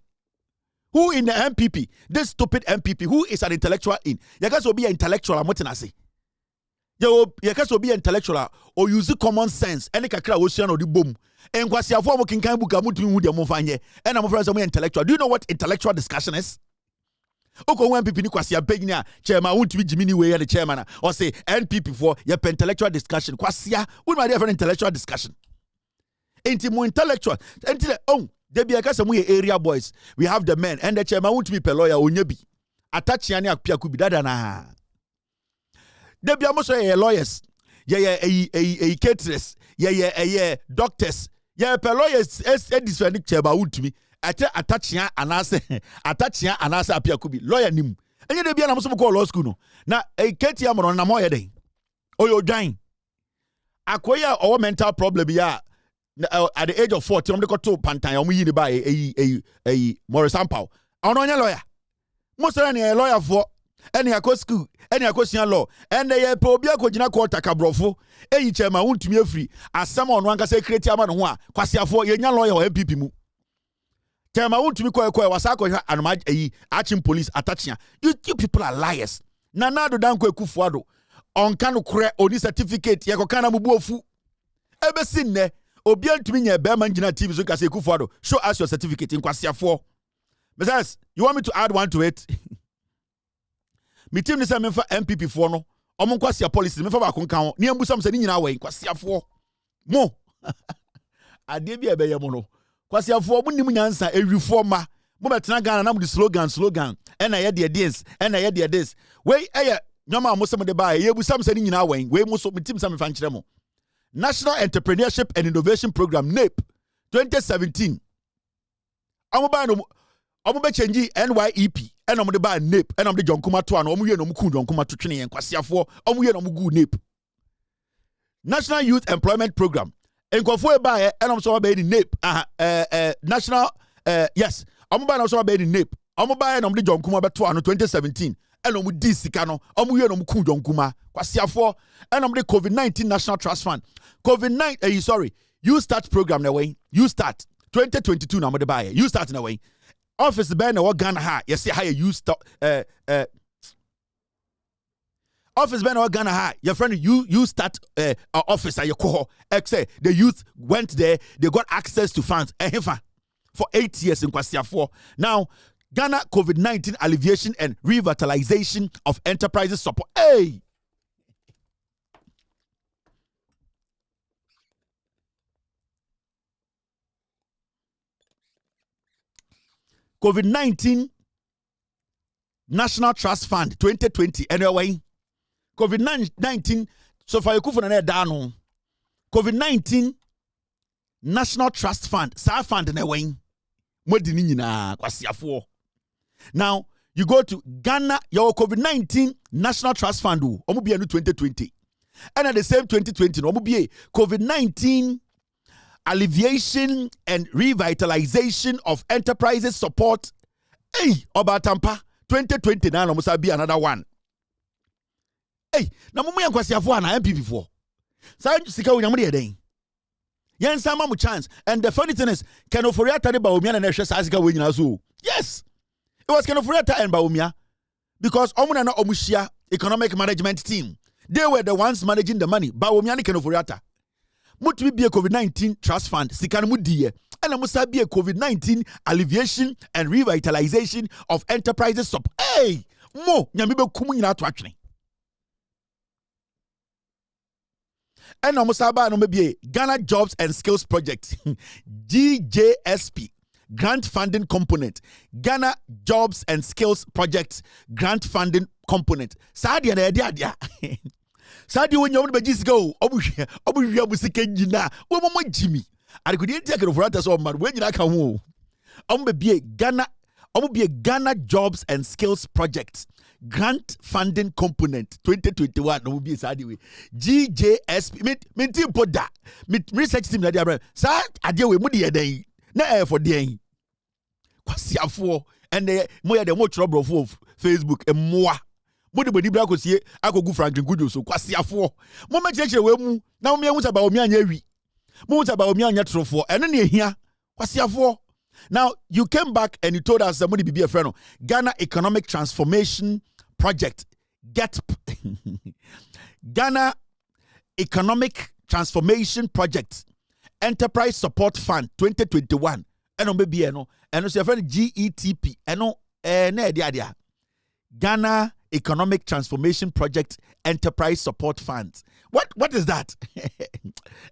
Who in the MPP? This stupid MPP. Who is an intellectual in? You guys will be an intellectual. I'm what I say. You guys will be an intellectual or use common sense. Any kakra ocean or the boom. And kwasi afo mo kinkan buka mutu hu de mo fanye. And I'm friends intellectual. Do you know what intellectual discussion is? Oko MPP ni kwasi abegnia chairman won't be Jimmy way the chairman or say NPP for your intellectual discussion. Kwasi we might have an intellectual discussion. Ain't more intellectual. Until there be a some area boys. We have the men and the chairman won't be per lawyer onyebi. Atachiani akpia kubi dada na. There be almost lawyers. Yeah, caterers. Yeah, doctors. Yeah, per lawyers. This one chairman won't me. Atachia anase apia kubi lawyer nim. And you there be an almost call law school no. Na Katie amon na moye day. Oyo join. Akoya our mental problem ya. At the age of 40, I'm going to Pantan. I'm going to buy a Morris Ampao. I'm not a lawyer. Most of any lawyer for any school, any law, and they are probably a Kojina Quarter Cabrofo. A chairman won't me free. As someone one can say, create a man who are Quasia for a young lawyer or MPP mu. Chairman won't me quite was and my arching police attaching. You people are liars. Nanado Danko Kufuado. On canu cre on this certificate, Yakokana Mubofu. Ever seen there? Obian to me, Berman Gina TV, so Kase Kufuado, show us your certificate in Kwasia 4. Besides, you want me to add one to it? Me team this time for MPP 4 no. Omo Kwasia policy, me for back on count. Ni ambu sam se ni nyina way Kwasia 4. Mo. Ade bi ebe ye mo no. Kwasia 4 mo nim nyansa ewi ma. Mo betena Ghana na mo di slogan. And I hear the dance, and I hear the this. We nyama mo sem de ba ye bu sam se ni nyina way. We mo so me team sam fa nkyere mo. National Entrepreneurship and Innovation Program NAPE 2017. Omo ba no omo be change NYEP and omo de ba NAPE and omo de jonkuma to an omo ye no mu ku jonkuma to twene yen kwasiafo omo ye no mu gu NAPE. National Youth Employment Program enkofo e ba ye and omo so ba di NAPE national yes omo ba no so ba di NAPE omo ba ye no omo de jonkuma be to an 2017 and omo di sika no omo ye no mu ku jonkuma kwasiafo and omo de COVID-19 National Trust Fund COVID-19 You Start program na way You Start 2022 na omo de ba ye You Start na way office ben na Ghana ha yes how you start office ben na Ghana ha your friend you start office at your call say the youth went there, they got access to funds for 8 years in Kwasia 4. Now Ghana COVID-19 alleviation and revitalization of enterprises support. Hey, COVID-19 National Trust Fund 2020 anyway. COVID-19 so far you could na down. COVID-19 National Trust Fund sa fund anyway. Modini nyina kwasiafo. Now you go to Ghana your COVID-19 National Trust Fund omo bia no 2020. And at the same 2020 no omo bia COVID-19 Alleviation and Revitalization of Enterprises Support. Hey, Obatampa 2020 na no musa be another one. Hey, na mumu yankwasiafo na MPP 4. Sa sika wonyam de den. Yen sama mu chance. And the funny thing is, Kenoforiata tade ba omia na hwe sa sika we nyina so. Yes. It was Kenoforiata and Baumia because omuna na omushia economic management team. They were the ones managing the money. Baumia ni Kenoforiata. Mutu be a COVID-19 trust fund, Sikan Mudie, and a Musa be a COVID-19 alleviation and revitalization of enterprises. Hey, mo, Yamibo Kumina to actually. And a Musaba no maybe Ghana Jobs and Skills Project, GJSP, grant funding component, Ghana Jobs and Skills Project, grant funding component. Sadia na dia. Sadi when you want go, obu musika njina, wo mo Jimmy. I could take it for us all man when you can wo. Be a Ghana Jobs and Skills Project grant funding component 2021 no be sadi we. GJSP me poda. Me research team na dia sa ade we mu de den. Na for den. Kwasiafo and mo ya de mo trouble for Facebook e moa. Modi bodi bra kosie akogu Franklin Gudu so kwasiafo mo ma cheche we mu na mo mehu taba omi anya wi mo taba omi anya trofo eno ne ehia kwasiafo. Now you came back and you told us somebody be a friend Ghana Economic Transformation Project Ghana Economic Transformation Project Enterprise Support Fund 2021 eno be be eno so your friend GETP eno na dia Ghana Economic Transformation Project Enterprise Support Funds. What is that?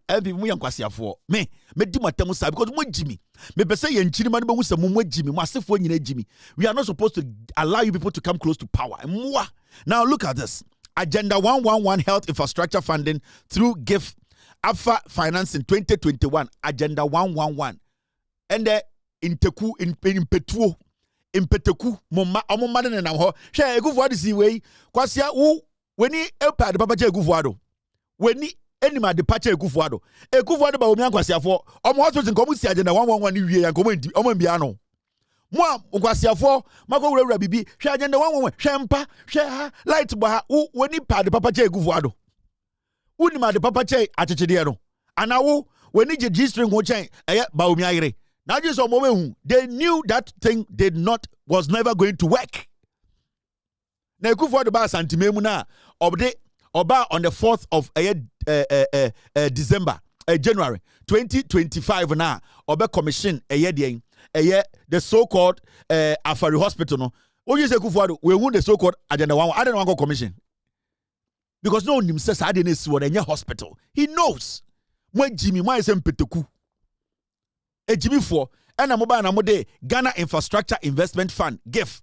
Every me yankwasiafo. Me di matemu sa because mo Jimmy. Me be say yenchiri man be wu samu mo Jimmy. Mo asefo nyina Jimmy. We are not supposed to allow you people to come close to power. Now look at this. Agenda 111 Health Infrastructure Funding through GIF AFA Financing 2021. Agenda 111. And inteku in petuo. Impeteku moma omoma ne nam ho hwe egufuado si wei kwasia wo weni epa de papa cha egufuado weni enima de pacha egufuado ba omi akwasiafo omo hospital nko mu si agenda 111 ni wie yanko omo mbia no mo akwasiafo mako wura bibi hwe agenda 111 hwe mpa hwe ha light bo ha weni pa de papa cha egufuado unima de papa cha achechede no ana wo weni je string ho chen eye ba omi ayire. Now they knew that thing was never going to work. Now for the santimemu na oba on the 4th of December January 2025 na obe commission the so-called Afari Hospital no. Oye se Kufuor we won the so-called agenda 1. I don't want commission. Because no him says I didn't see what any hospital. He knows. When Jimmy why sem peteku. Jimmy for and mobile na mode Ghana Infrastructure Investment Fund GIF.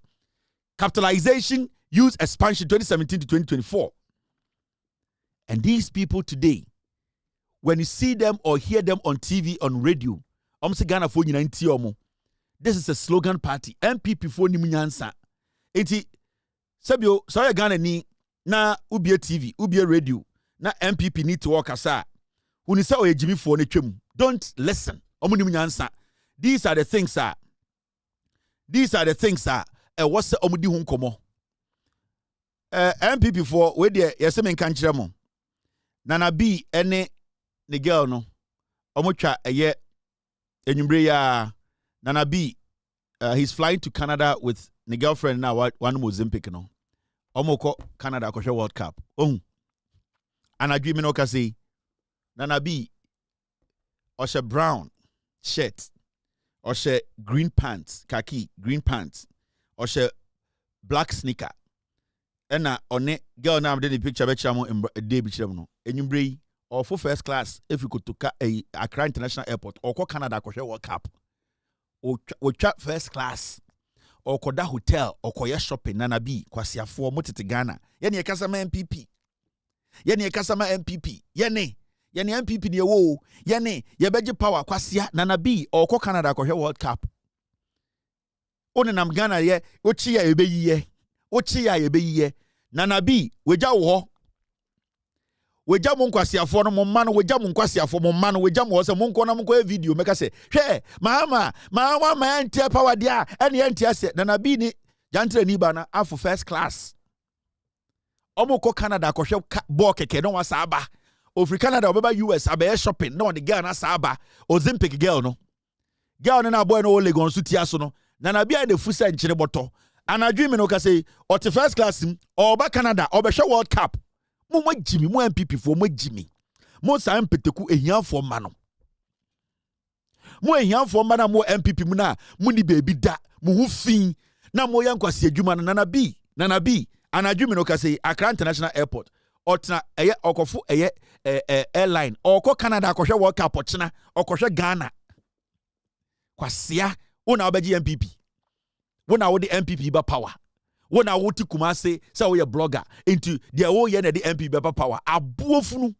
Capitalization Use Expansion 2017 to 2024. And these people today, when you see them or hear them on TV, on radio, Ghana for this is a slogan party. MPP for Nimunyansa. Eti Sabio, sorry Ghana ni na ubie TV, ubie radio, na MPP need to work asa. Unisa o Jimmy for ne. Don't listen. These are the things what's the omudi hunkomo. MPP for we there yeseme nkankyere mo. Nana B ene ne girl no. Omotwa eye enwumbre ya Nana B he's flying to Canada with the girlfriend now one Mozambique no. Omoko Canada akoshe World Cup. Anadwi me no ka say Nana B oshe brown shirt oshe green pants, khaki green pants oshe black sneaker. Ena one girl na the picture be chamo day be chamo no enwumbre or for first class if you could to Accra International Airport or Canada akoshe World Cup or first class or koda hotel or koya shopping Nana B kwasiafo motete Ghana ye ne kasama MPP ye ne MPP ne wo ye ne ye beje power kwasia Nana B or Canada akoshe World Cup one nam Ghana ye ochi ya ebeyiye Nana B weja wo weja mo nkwasiafo no mo ma no weja mo nkwasiafo mo ma no weja mo se mo nko na mo ko video meka se hwe mama ma ntia power dia ene ntia se Nana B ni jantre ni ba na afo first class omo ko Canada akɔhwɛ ball keke no wasa aba ofri Canada obeba US abaye shopping no the girl na sa aba Olympic girl no na boy no Legon so tia so no Nana B na fusa nkyere bɔtɔ anadwi me no ka say ɔte first class or ba Canada obɛhwɛ World Cup mo Jimmy mo MPP for mo Jimmy mo sa mpeteku ehianfo ma no mo ehianfo ma na mo MPP mu na mo ni baby da mo hu fin na mo yankwase adwuma no Nana B anadwi me no ka say Accra International Airport otna eye okofo eye airline okọ Canada akɔhwɛ World Cup ochina okɔhwɛ Ghana kwasia wona obeji MPP wona wo the MPP ba power wona wo ti Kumase say wo ye blogger into dia wo ye na the MPP ba power abuofunu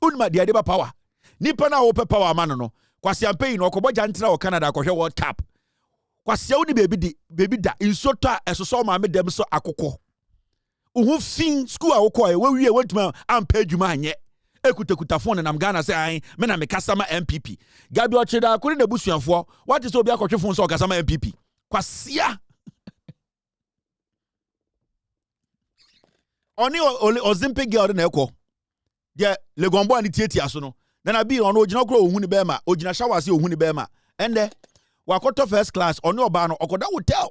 unma dia de ba power nipa na wo pe power man no kwasia pay no okɔbɔ jantra wo Canada akɔhwɛ World Cup kwasia wo ni baby da insoto a esoso ma me dem so akokɔ uhu fin school a wokɔ we wie wantuma ampa adwuma anye ekutakuta phone nam Ghana say ai me na me kasama MPP gabi ochida akuri na busuanfo what is obi akɔtwe phone so kasama MPP kwasia oni Olympic girl na ekɔ de legombo ani tietia so no Nana B ono ogina kro ohun ni be ma ogina shower se ohun ni be ma ende wakoto first class oni oba no okoda hotel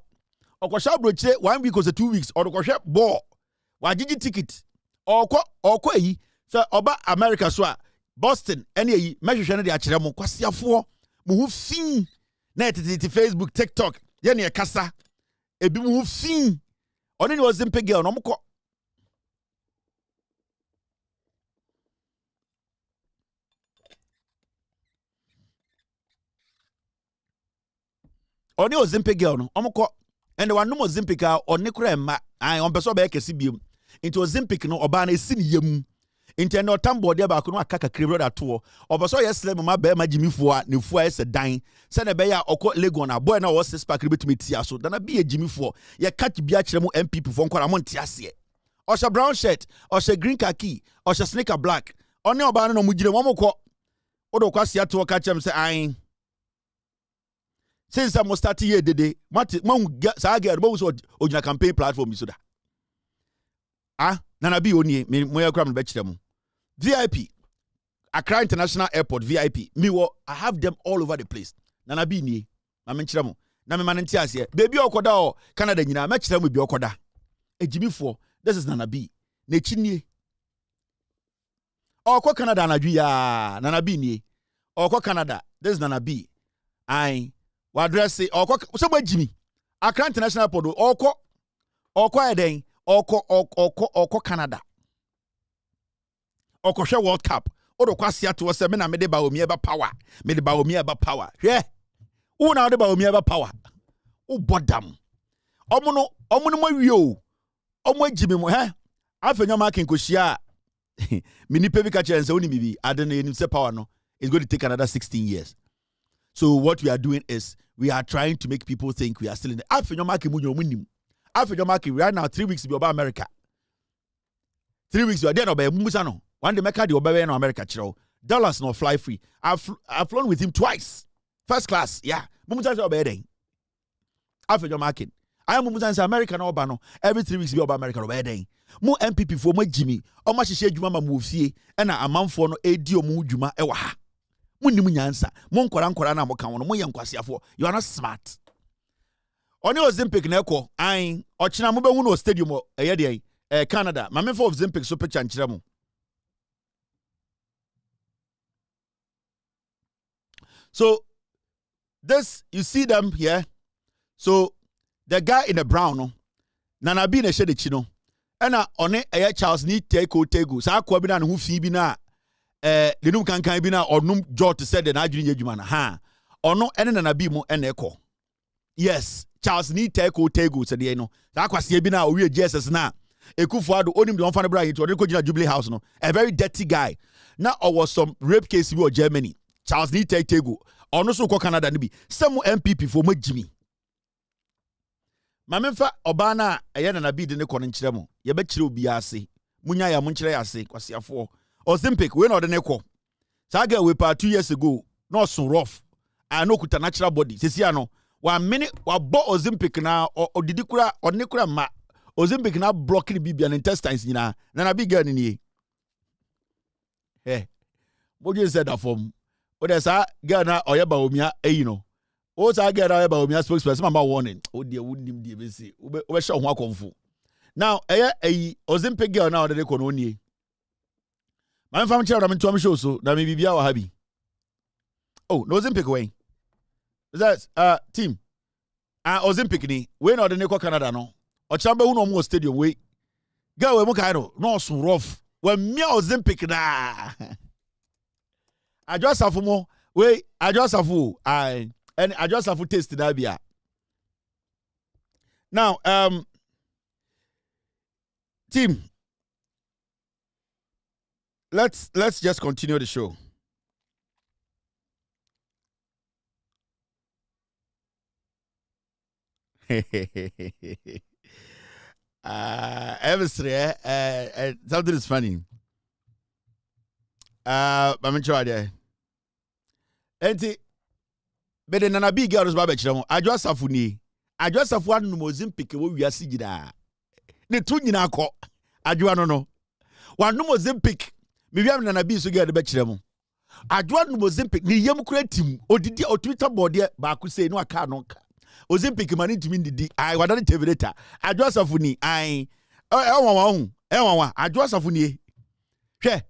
okɔhya brochire 1 week or 2 weeks or okɔhwɛ ball wagigi ticket okɔ eyi so oba America so a Boston ene eyi mehwehwɛ no de akyerɛ mo kwasiafo mo hu fin na etiti Facebook TikTok ye ne kasa ebi mo hu fin oni ne Olympic girl no mokɔ oni Olympic girl no omokɔ and the one no Olympic on Nikra ma on person be kesi biem into Olympic no oba na esi ne yam into no tambo de ba ko no akaka krebro da to oboso yesle ma be ma jimifo a ne fu a ese dan se na be ya okɔ Legon na boy na wo 6 pack betumi tia so na be jimifo ye catch bi a kyerɛ mu MPP fo nkora mo ntia se osha brown shirt osha green khaki osha sneaker black oni oba no mu gire mo mokɔ odo kwase ato ka kyerɛ m se ai since I start here dede sa girl bo so ojina campaign platform so da Nana B oni me mo yakra me be kyerɛ mu VIP Accra International Airport VIP I have them all over the place Nana B nie na me kyerɛ mu na me manenti ase baby okoda o Canada nyina me kyerɛ mu bi okoda ejimifo this is Nana B na chi nie Oko Canada na ya Nana B ni. Oko Canada. This is Nana B. I wa address say oko somebody Jimmy. Accra International Port oko eden oko Canada. Oko hwe World Cup. Odo kwasia to se me na me de ba omi eba power. Me de ba omi eba power. Hwe. Wo na de ba omi eba power. Wo bodam. Omo no mawie o. Omo agime mo he. Afenyo ma ken koshia. Mini pebi ka chere nse oni bibi. Ade na enim se power no. It's going to take another 16 years. So what we are doing is we are trying to make people think we are still in the Afenyo ma ke mu nyomu nim. Afenyo ma ke right now 3 weeks be oba America. 3 weeks you are there no be musa no. One day Mecca the Obama no America chiro. Dollars no fly free. I've flown with him twice. First class. Yeah. Mumusa say obey den. Afenyo market. I am Mumusa say America no Obama no. Every 3 weeks be Obama America obey den. Mo MPP for mo Jimmy. O ma hihye adwuma ma mo fie. E na amanfo no edi o mo dwuma e wa ha. Mo nim nyansa. Mo nkora na mo kan wono mo ye nkwasiafo. You are not smart. Oni Olympic na ekọ. An ochina mo be hu no stadium e ye de Canada. Ma me for Olympic so picture nkyere mo. So, this, you see them here. So, the guy in the brown, no, Nana B na shede chino. Ena one Charles ni tegu. Sa akwa bi na hu fi bi na lenum kankan bi na onum George said na adwini adwuma na ha. Ono ene Nana B mo ene ekọ. Yes, Charles ni tegu said ye no. Sa akwa se bi na owie Jesus na Ekufuado onim de onfa ne bra hito ko gina Jubilee House no. A very dirty guy. Now was some rape case in Germany. Charles ni tegu. Ono so ko Canada ni bi. Some MPP for mo Jimmy. Mamemfa obana eye na bi de ne kono nkyere mo. Ye be kire obi ase. Munya ya mo nkyere ya ase kwasiafo. Olympic we na de ne ko. Saga we pa 2 years ago. No so rough. No kuta natural body. Sesi ano. 1 minute wa bo Olympic na odidi kura odne kura ma. Olympic na blocking bibia and intestines nyina. Na bi girl ni. Eh. What you said that from? O de sa girl na oyeba omia no. O sa girl na oyeba omia spokesperson mama warning. O de wunnim de be say. O be sha ho akonfo. Now Olympic girl na o de ko no nie. My family child am to show so na me bibia wa habi. Oh, no Olympic way. That's team. Olympic ni we na o de ne ko Canada no. O chamba hu no mo stadium we. Girl we mo kai no so rough. We me Olympic na. I just have more. Wait, I just have taste that beer. Now, team, let's just continue the show. Something is funny. I'm try there. Enti bede Nana B girls ba be kire mo adwasafu ni adwasafu anu Mozambique wo wiase gida ne tu nyina akọ adwa no wanu Mozambique me wiam Nana B so girl be kire mo adwa no Mozambique ni yem kura tim odidi o Twitter board ba ku sei no aka no ka Mozambique mani timi didi ai wadane tevelator adwasafu ni ai ewa adwasafu ni hwe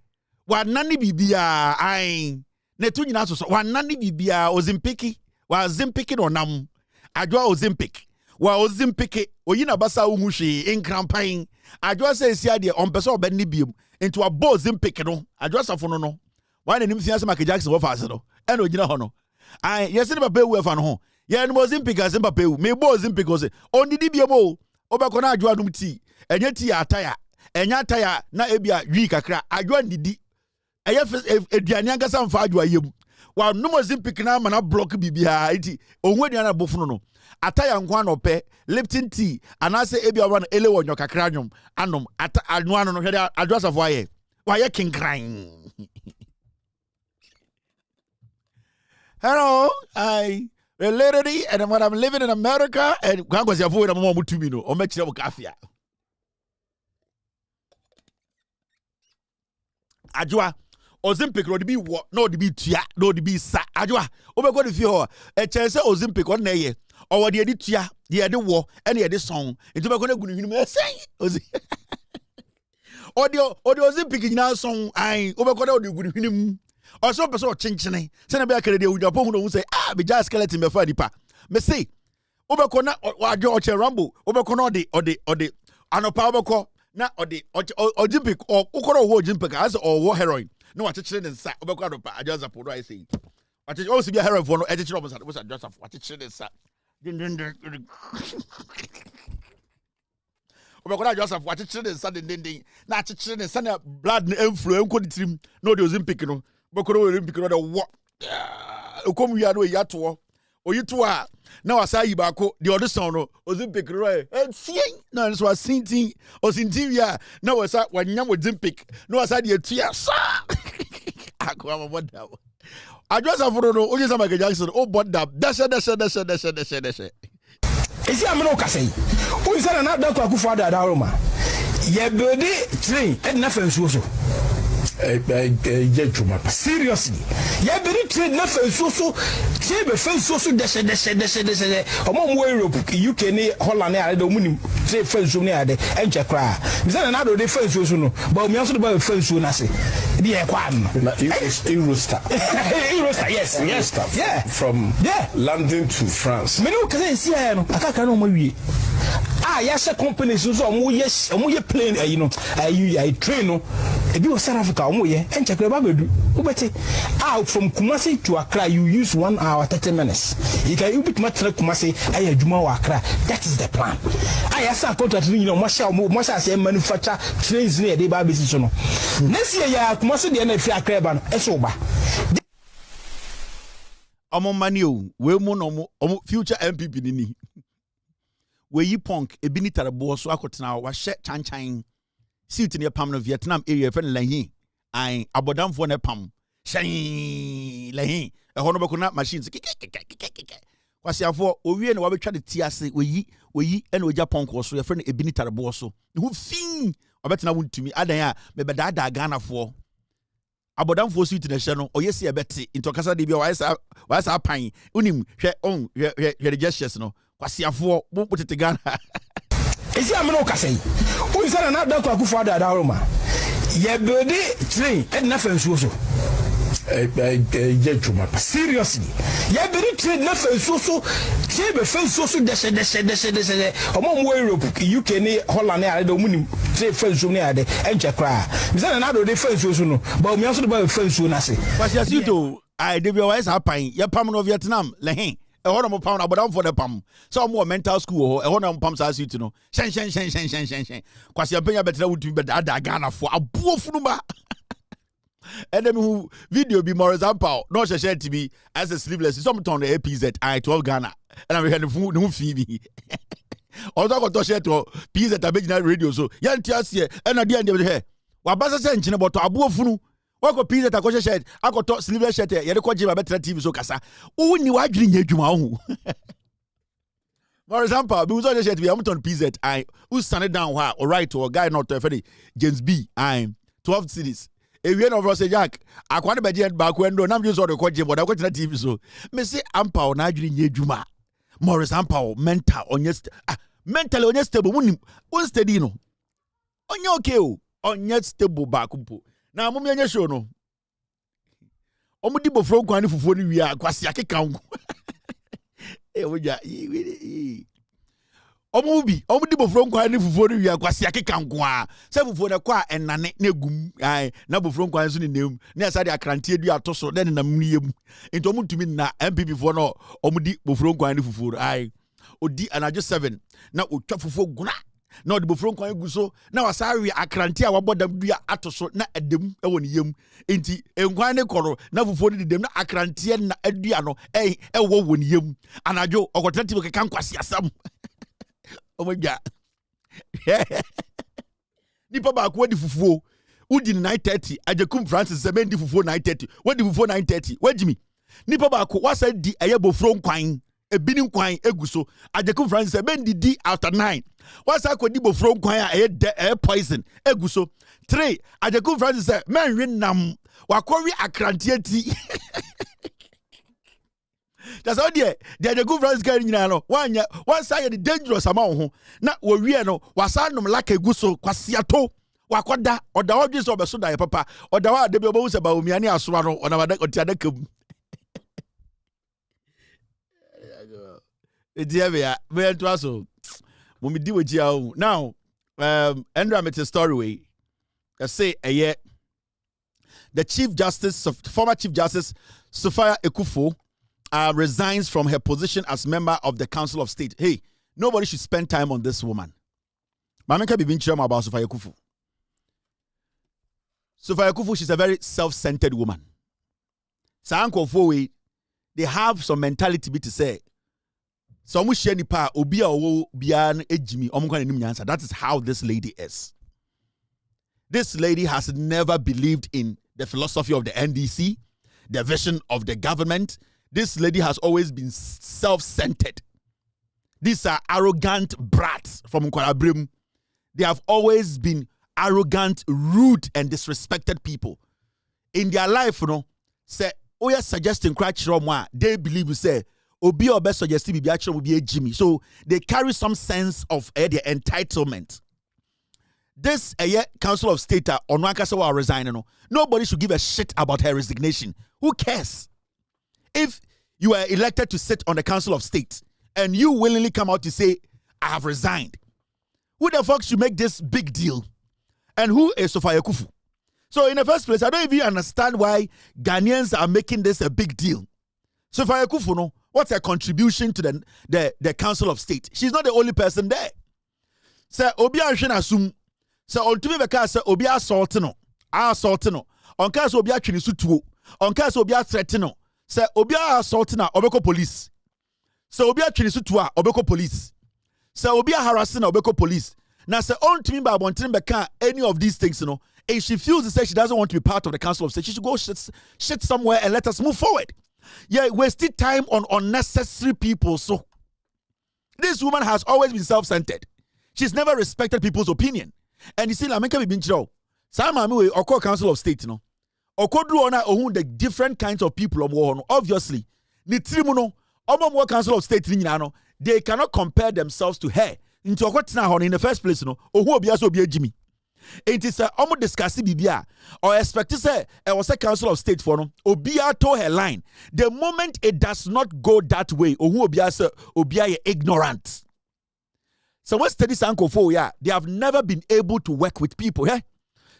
wanani bibia ai netu nyina so wanani bibia Ozempiki no nam adwa Ozempic wa Ozempiki oyina basa unhwe enkrampan adwa se sia de ompese obani biem into a bo Ozempic no adwa safo no wan enim fiase Michael Jackson wo faase no e na ogina ho no ai yesi ne papa ewu efa no ho ye no Ozempic as papa ewu me bo Ozempic o se onidi biem o obekọ na adwa num ti enye ti ataya enya ataya na ebia wi kakra adwa ndidi eduane ankasa mfa adwa yem wa no Olympic na mana block bibia iti onwe eduane abofo no ataya nkwa no pe Lipton tea anase ebia wan ele wonyo kakra nwom anom anwa no hwede adwasafo aye wa ye kinkran. Hello, I lady and when I'm living in America and kwangwa siafo na mama mutumi no o mekire mo kafia adwa Olympic no be what no be tua no be sa adwa obego de fi ho e chense Olympic on na ye o de edi tua de edi wo e na edi son into be ko na gunu hwinu me sen Audio Olympic nyina song ai obekọ na odi hwinim also person chinchine say na be akere de ujapo hu say be just skeleton be fa dipa me say obekọ na wadwe oche rambo obekọ na odi anopa obekọ na odi Olympic okoro ho Olympic as or heroin no wachechire ne nsa obekọ anopa ajaza podo I say wache o si be heroin for no echechire obo sa Joseph wachechire ne nsa Obekona Joseph wachechire ne nsa den na achechire ne nsa na blood na enflow enko ditrim no de Olympic no Obekona Olympic no de wo okom wi no yato oyito a na wasa yi ba ko de audition no Olympic no entien na so asintin osintin wi a na wasa wanyam Olympic na wasa de atua sa akwa moda Joseph no oje sama Michael Jackson o boda dasha esi ameno kasai o isa na da kwa kufu ada Roma ye build train e na fansuo so seriously ye build train na fansuo so tie be fansuo so deshe omo Europe UK ni Holland ya de omuni train fansuo ni ade enche kra bisa na do de fansuo so no ba omi aso de ba fansuo na se de e kwa no Eurostar yes yeah from London to France me no kaze esi ya no akaka no mo wie ya se companies so omo ye plane I train no ebi o South Africa omo ye enche kra ba bedu ubeti from Kumasi to Accra you use 1 hour 30 minutes you can you bit matra Kumasi ayadwuma wa Accra that is the plan sa contract ni mo sha say manufacture trains ni e dey ba besi so no next year ya Kumasi de na fi Accra ba no eso ba omo mani o we mu no omo future MPP ni we yi punk ebi ni tarebo so akotena wa hye chanchan suit ne pam no Vietnam area fe lahin ai abodamfo ne pam shen lahin e hono beko na machines kwasiafo owie ne wa betwa de tiase we yi ene oja punk so ye fe no ebi ni tarebo so hu fin obetena wontumi adan a me bedada Ghana fo abodamfo suit ne hye no oyesi ebete intokasa de bia wa sa pan unim hwe gestures no kwasiafo bo potete Ghana esi ameno kasai o isa na da kwa kufu ada Roma ye build train e na fansuo so seriously ye build train na fansuo so tie be fansuo so deshe omo Europe UK ni Holland ya de omuni train fansuo ni ade enche kra bisa na do de fansuo so no ba omi aso de ba fansuo na se kwasiasito ai de bia wa sa pan ye pam no Vietnam lehin e hono mo pam abodam for the pam so mo mental school ho e hono mo pam sa suit no shen kwasi apenya betra wutumi be da Ghana for abuofunu ba enemy who video be more example no share TV as a sleeveless some ton the APZ I 12 Ghana and I'm hearing no fee me also got to share to PZ abegina radio so yanti asie and na dia ndebe he wa basa se nchine boto abuofunu wako PZ akoshe shirt akoto sleeveless shirt ye rekọ jiba betra TV so kasa uni wadwiri nya adwuma ho for example be uzo shirt be am ton PZ I who stand down ha or right to a guy not to James B I 12 cities ewie no Ross Jack akwa ne beje back window na mju so de koje boda ko tina TV so me say ampa na adwiri nya adwuma Morris ampa mental mentally onye stable munim on steady no onye okay o onye stable back mpo na mum yenye show no omudi bofro kwan fufuo ni wi akwase akeka ngu woja omudi bofro kwan fufuo ni wi akwase akeka ngu a se fufuo ne kwa enane na egum ai na bofro kwan so ni nem na asa de akrante adu atoso de na mniyem ento omutumi na MPP fo no omudi bofro kwan fufuo ai odi anajo 7 na otwa fufuo guna na odi bofro kwan guso na wasawe akrante a wabodam dua atoso na edem e woni yem enti enkwan ne koro na fufuo ni dedem na akrante na adua no e wo woni yem anajo okotrati be kan kwase asam omoja nipa ba ko di fufuo udi 9:30 ajekum Francis semendi fufuo 9:30 wodi fufuo 9:30 wajimi nipa ba ko wasa di eye bofro kwan ebini nkwan eguso ajekum Francis semendi di after 9 wasa ko di bofro kwan a eye poison eguso 3 ajekum Francis say menwe nam wakori akrantie ti that's all there the good friends carry nyina no one side the dangerous amount ho na wo wie no wasa nom laka eguso kwasiato wakoda oda odwi so obeso da papa oda wa de be obo se ba omiani asoa no ona wada otiada kam Ediabia me to aso mo di waji a now Andrew met a story way say the former chief justice Sophia Ekufo resigns from her position as member of the Council of State. Hey, nobody should spend time on this woman. Mameka be being about Sophia Ekufo. Sophia Ekufo, she's a very self-centered woman. Sanko Fowe, they have some mentality to say, so much sheni pa obia owo bian ejimi omukwa enim nyansa. That is how this lady is. This lady has never believed in the philosophy of the NDC, the vision of the government. This lady has always been self-centered. These are arrogant brats from Nkwalabrim. They have always been arrogant, rude, and disrespected people. In their life, say, oh, you're suggesting crash Roma, they believe you say, Obi or best suggesting be actually will be a Jimmy. So they carry some sense of their entitlement. This Council of State on Wankasawa resigning. Nobody should give a shit about her resignation. Who cares? If you are elected to sit on the Council of State and you willingly come out to say, I have resigned, who the fuck should make this big deal? And who is Sophia Ekufo? So in the first place, I don't even understand why Ghanaians are making this a big deal. Sophia Ekufo, no, what's her contribution to the Council of State? She's not the only person there. Say Obi Anshin assume. Say on to me beka say Obi assault no. On case Obi atwini sutuo. On case Obi threaten no. Say Obi assault na obeko police. Say Obi atwini sutuo obeko police. Say Obi harass na obeko police. Now say on to me ba bontin beka any of these things, if she feels to say she doesn't want to be part of the Council of State, she should go shit somewhere and let us move forward. Yeah, wasting time on unnecessary people. So this woman has always been self-centered. She's never respected people's opinion. And you see, like, make me be Joe. Some we or Council of State, or could do on the different kinds of people. Obviously, Nitrimuno, or Council of State, they cannot compare themselves to her. Into what's now in the first place, or who be also be a Jimmy. It is almost discussing Bibia or expect to say it was a Council of State for no. Obia told her line. The moment it does not go that way, or who Obia ignorant. So what studies Uncle for they have never been able to work with people.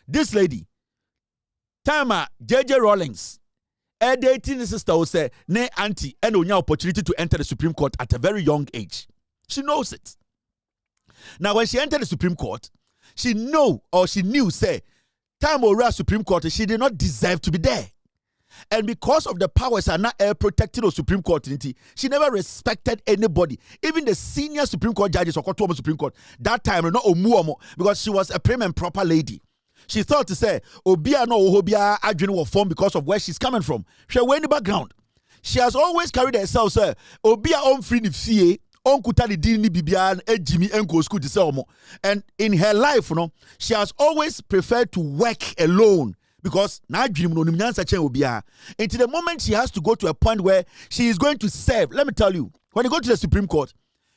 This lady, Tama JJ Rawlings, a dating sister will say, ne auntie, and only opportunity to enter the Supreme Court at a very young age. She knows it. Now, when she entered the Supreme Court, she knew, say, time over Supreme Court, she did not deserve to be there. And because of the powers are not protected of Supreme Court, she never respected anybody. Even the senior Supreme Court judges or Supreme Court, that time, not Omuomo, because she was a prim and proper lady. She thought to say, Obia no Obia Adrian will form because of where she's coming from. She went in the background. She has always carried herself, sir. Obia on free the fee. And in her life, she has always preferred to work alone because until the moment she has to go to a point where she is going to serve. Let me tell you, when you go to the Supreme Court,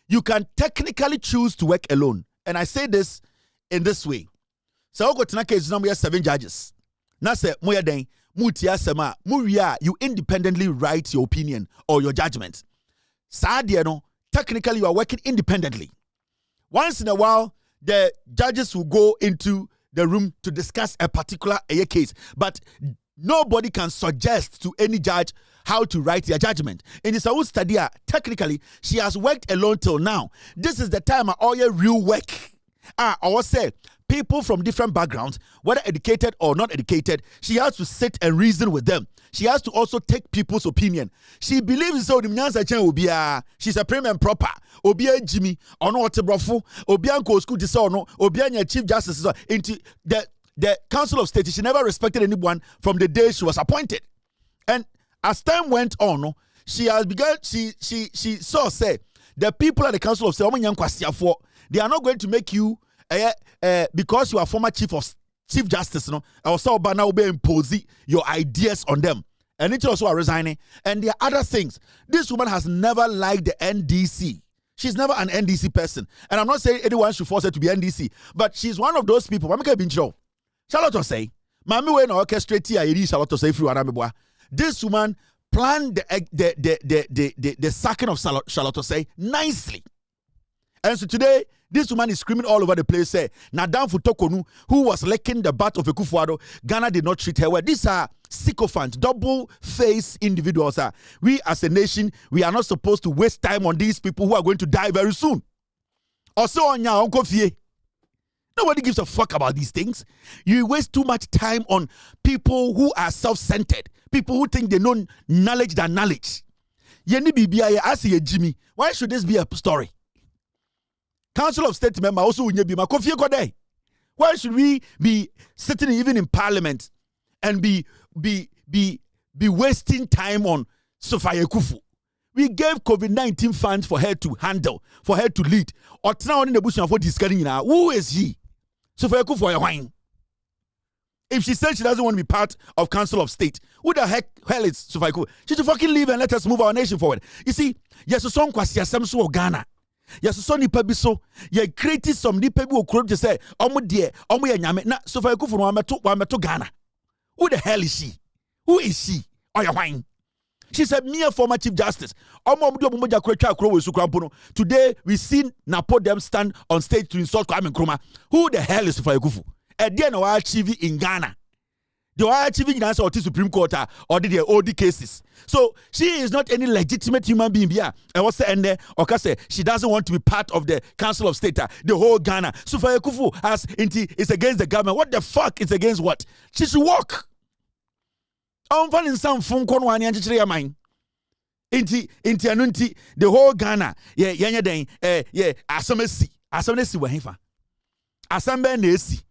you can technically choose to work alone. And I say this in this way. So go to case number 7 judges. Now say you independently write your opinion or your judgment. Technically, you are working independently. Once in a while, the judges will go into the room to discuss a particular case, but nobody can suggest to any judge how to write their judgment. In the Saud study, technically, she has worked alone till now. This is the time all your real work. I always say, people from different backgrounds, whether educated or not educated, she has to sit and reason with them. She has to also take people's opinion. She believes so. She's a prim and proper. Obia Jimmy, or no Brofu, Obianco school disorder, Obiania Chief Justice into the Council of State. She never respected anyone from the day she was appointed. And as time went on, she has begun. She saw say the people at the Council of State, they are not going to make you because you are former Chief Justice, also now be imposing your ideas on them. And it also are resigning. And there are other things. This woman has never liked the NDC. She's never an NDC person. And I'm not saying anyone should force her to be NDC, but she's one of those people. Charlotte Osei, Mami we no orchestrate here iri Charlotte Osei free wana. This woman planned the sacking of Charlotte Osei nicely. And so today, this woman is screaming all over the place, say, Nadam Futokonu, who was licking the butt of Akufo-Addo, Ghana did not treat her well. These are sycophants, double-faced individuals. We as a nation, we are not supposed to waste time on these people who are going to die very soon. Also, nobody gives a fuck about these things. You waste too much time on people who are self-centered, people who think they know knowledge than knowledge. Why should this be a story? Council of State member also why should we be sitting even in parliament and be wasting time on Sophia Kufu? We gave COVID-19 funds for her to handle, for her to lead. Or now in the bush for discussing now. Who is he? Sophia Kufu wine. If she says she doesn't want to be part of Council of State, who the hell is Sophia Kufu? She should fucking leave and let us move our nation forward. You see, yes, a song kwasi asemso o Ghana. Yes, so nipa bi so ye create some nipa bi okro je say omo de omo ye nyame na Sophia Kufu no wameto Ghana. Who the hell is she? Who is she? Oya wine. She's a mere former chief justice. Today we see Napo them stand on stage to insult Kwame Nkrumah. Who the hell is Sophia Kufu? And then we achieve in Ghana. They are achieving in answer to the Supreme Court or the OD cases. So she is not any legitimate human being here. And what's the end there? Okay, she doesn't want to be part of the Council of State, the whole Ghana. Sophia Kufu is against the government. What the fuck is against what? She should walk. The whole Ghana, asamesi wahifa. Asambe nesi.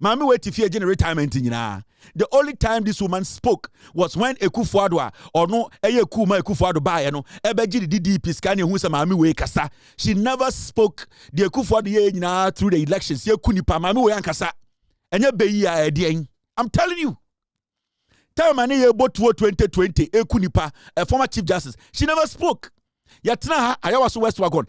Mami wait if you get retirement in the only time this woman spoke was when Akufo-Addo or no Kuma Akufo-Addo ba no ebeji the DDP scan who say mami we kasa. She never spoke the Akufo-Addo through the elections. Ye kunipa mami we ankasa. Enye beyi a edien. I'm telling you. Tell mani ye both 2020 ekunipa a former chief justice. She never spoke. Yatna ayawaso West Wagon.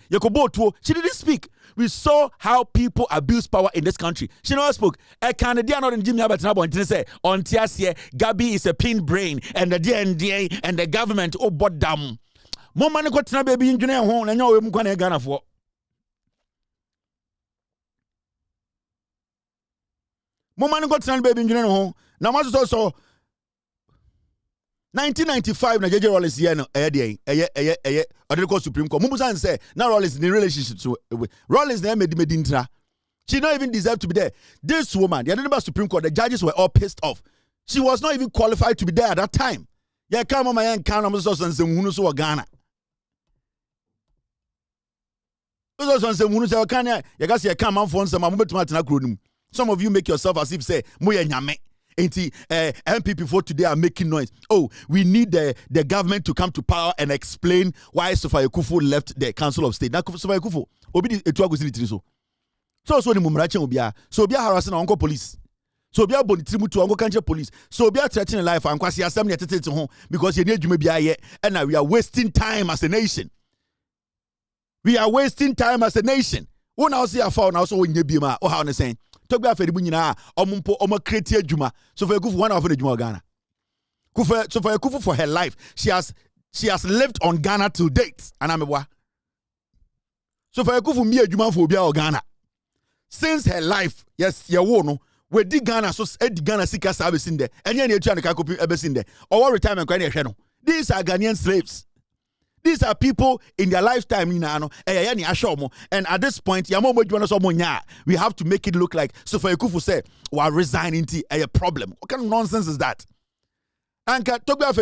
She didn't speak. We saw how people abuse power in this country. She never spoke. A Canadian not in Jimmy Abbott and say on Tiasie, Gabi is a pin brain and the DNDA and the government bought them. More money got to baby engineer home and you're going to Ghana for. More money got to baby engineer home. Now, much also 1995 na JJ Rollins here no or Supreme Court. Mumusan say now Rollins in relationship with Rollins na medintra. She don't even deserve to be there. This woman, the Supreme Court, the judges were all pissed off. She was not even qualified to be there at that time. Yeah, come on, my young can so Ghana. Some of you make yourself as if say moya nyame. MPP for today are making noise. Oh, we need the government to come to power and explain why Sophia Kufu left the Council of State. Now, Sophia Kufu, obidi etuago sini so. So ni mumrache obia. So obia harassing onko police. So obia bonitimu to onko country police. So obia threatening life and kwasi assembly atete to home because you need dwuma bia ye and now we are wasting time as a nation. We are wasting time as a nation. Who now see a foul now so when you be ma or how on saying. Talk about Fedi Bunyina, Omo create Juma. So for Kufu, one of the Juma Ghana. So for Kufu for her life, she has lived on Ghana till date. And I'm a so for Kufu me Juma for Bia Ghana. Since her life, yes, ya wono, we di Ghana so Ghana sika service in there. And you trying to copy in there. Or retirement channel. These are Ghanaian slaves. These are people in their lifetime, and at this point, we have to make it look like Sophia Kufu said, "We're resigning to a problem." What kind of nonsense is that? And talk about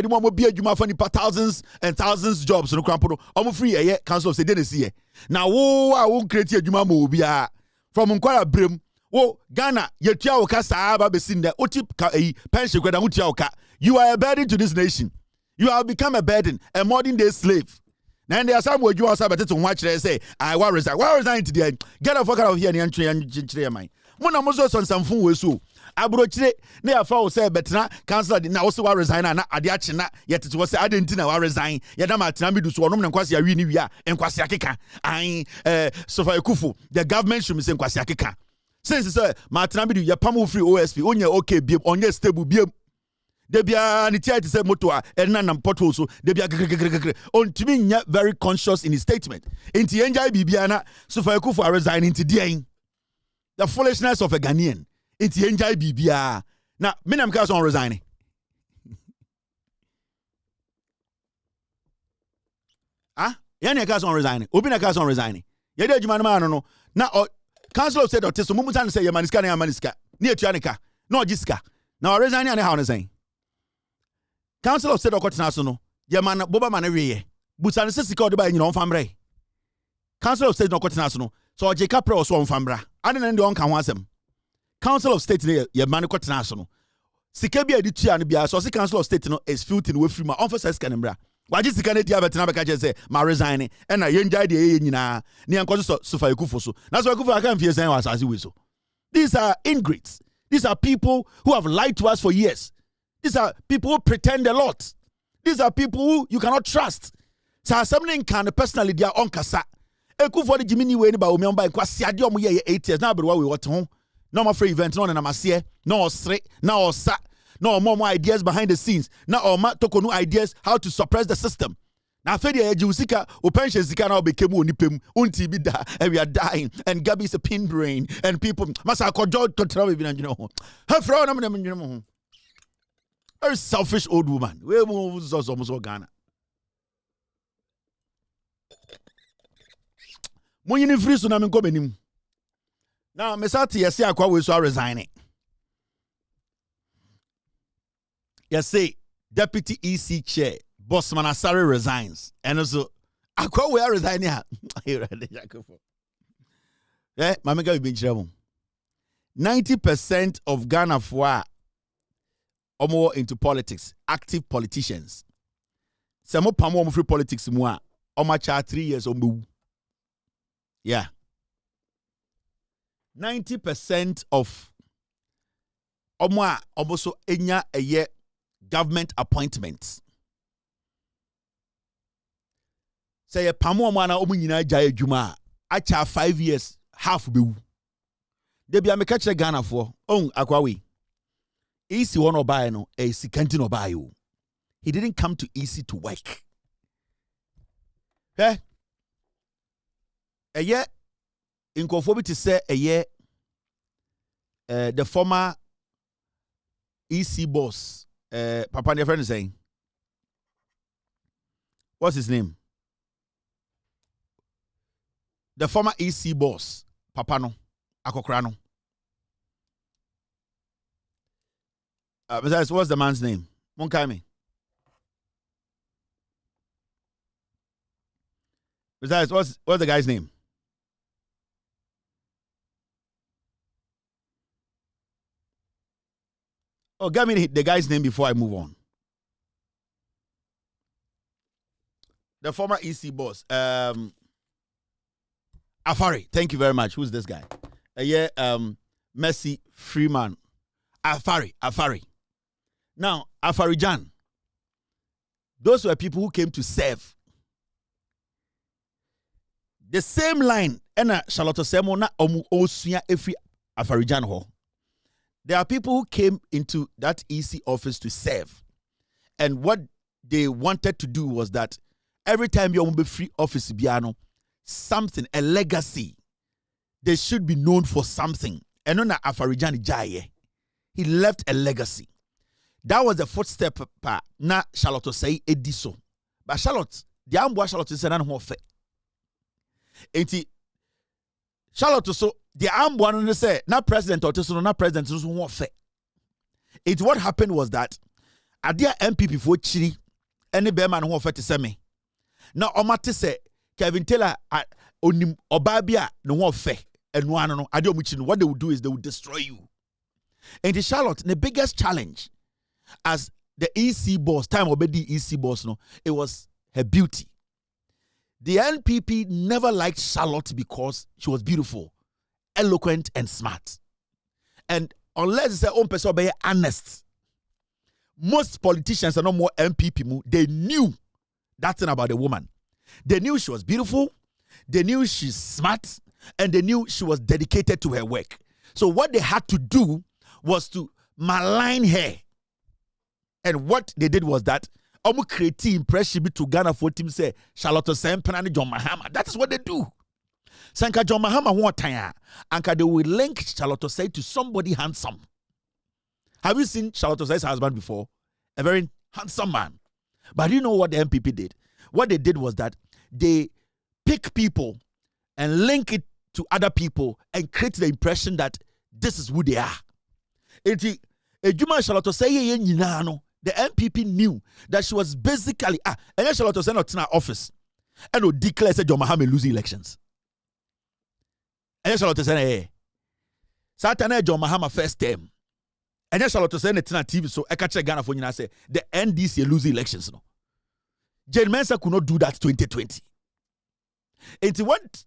thousands and thousands jobs. I'm free a Council of State. Now, I won't create a Juma Mobia from Unquara Brim. Oh, Ghana, Yetiaoka Saba Besinda, Otip pension, you are a burden to this nation. You have become a burden, a modern day slave. And there are some where you are said to watch they say, I will resign. Why resign today? Get a fuck out of here and entry and mine. When I'm also on some fool with so. Abrochre, near fall say, but now, Council did not also resign and Adiachina, yet it was I didn't know I resign. Yadama Tamidu Swanum and Kwasia Winia and Kwasiakika. I Sophia Kufu, the government should be saying Kwasiakika. Since say Martin Abidu ya pamu free OSP onye okay biem onye stable biem. Debia ni tia say moto a na nam pothole so debia ontimi nya very conscious in his statement. Inti enjai bibia na so for Akufo resign into dein. The foolishness of a Ghanaian. Inti enjai bibia. Na me nam ka so on resigning. Ah, yani ka so on resigning. Obi na ka so on resigning. Ye de adwuma no ma no. Na Council of State or so mumutan say Yamaniska na Yamaniska. Ni etuanika. No Jiska. Na resign ani how na saying. Council of State or Court no. Yaman Boba man away. Busan sika de ba nyina on fambre. Council of State no Court no. So Jeka Pro so on fambra. Ani na ndi on kan ho asem. Council of State ne Yaman Court no. Sika bia editua no bia so se Council of State no is filthy we free ma on for sika ne mbra. Waji sika ne dia betina beka je say ma resign e na yenjai de ye nyina ne enko so fa Akufo so na so Akufo aka mfie sen was asase we so. These are ingrates. These are people who have lied to us for years. These are people who pretend a lot. These are people who you cannot trust. So something can personally dia on kasa Akufo de Jimini we ni ba omi on ba kwa siade omo ye 8 years na be we what ho no more free event no na masie no osre na osa no more ideas behind the scenes. Now or toko no ideas how to suppress the system. Now Fedia Jusika or pension sika now became unipim unti bida and we are dying and Gabby is a pin brain and people masa kojo to travel you know. Her friend very selfish old woman. We was almost Ghana. Moyini free so na me kobenim. Now mesati yesi akwa we so resigning. Yes, say Deputy EC Chair Bossman Asare resigns, and also Akwa we are resigning. Yeah, Mamega be 90% of Ghana for are more into politics, active politicians. Some more pamo free politics more. Oma cha 3 years ombu. Yeah. 90% of Oma almost enya a year government appointments. Say a pamo mana omunyina jaya juma acha 5 years half be. They be a catch Ghana for Akwawi. Easy one or buy no a sikanti no buy you. He didn't come to easy to work. Eh? A year in conformity to say a year the former EC boss Papa, your friend is saying, what's his name? The former EC boss, Papano, Akokrano. Besides, what's the man's name? Monkami. Besides, what's the guy's name? Oh, give me the guy's name before I move on. The former EC boss, Afari. Thank you very much. Who's this guy? Messi Freeman. Afari. Now, Afari Jan. Those were people who came to serve. The same line, Ena Charlotte Semo na omu osuya every Afari Jan ho. There are people who came into that EC office to serve. And what they wanted to do was that every time you be free office biano, something, a legacy, they should be known for something. And on Afarijan Jaye, he left a legacy. That was the footstep na Charlotte say ediso. But Charlotte, the ambo Charlotte said no fe. Enti Charlotte so the ambo no say na president or so na president so fe. It what happened was that adia MPP for chiri any bear man who fe to say me. Now omate say Kevin Taylor onim obabia no ho fe enu ano no adia omuchi no what they will do is they will destroy you. And the Charlotte the biggest challenge as the EC boss time obedi EC boss no it was her beauty. The NPP never liked Charlotte because she was beautiful, eloquent and smart. And unless it's her own person be honest, most politicians are no more MPP they knew that thing about the woman. They knew she was beautiful, they knew she's smart, and they knew she was dedicated to her work. So what they had to do was to malign her. And what they did was that almost create impression to Ghana for team say Charlotte Sempen and John Mahama. That is what they do. Sanka John Mahama one time, and they will link Charlotte Say to somebody handsome. Have you seen Charlotte Say's husband before? A very handsome man. But you know what the MPP did? What they did was that they pick people and link it to other people and create the impression that this is who they are. Ejuma Charlotte Say the MPP knew that she was basically and Charlotte Say not in her office and would declare that John Mahama lose elections. And Charlotte Say Saturday John Mahama first term. And Charlotte Say net na TV so I catch Ghana for you say the NDC lose elections no. Jane Mensa could not do that 2020. It's what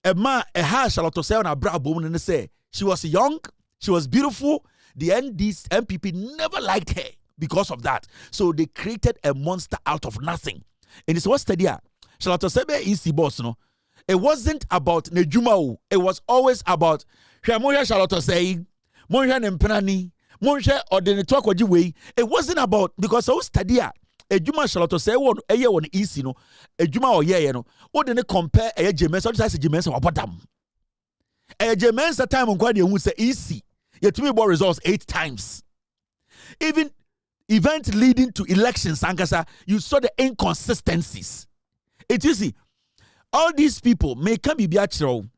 a man a ha Charlotte Say on a bra woman and say she was young, she was beautiful. The NDC MPP never liked her because of that. So they created a monster out of nothing. And it's what study Charlotte Say EC boss no. It wasn't about Nejuma. It was always about Charlotte Say, Monja Nempenani, Monja or the network way. It wasn't about because I was study Ejuma Charlotte Say one a year on easy no, Ejuma or yeah, no. Or then compare a Jemensa, or just Jemensa or bottom. A Jemensa time on quite you say easy. Yet to me about results 8 times. Even event leading to elections, Sankasa, you saw the inconsistencies. It is all these people may come be biachro.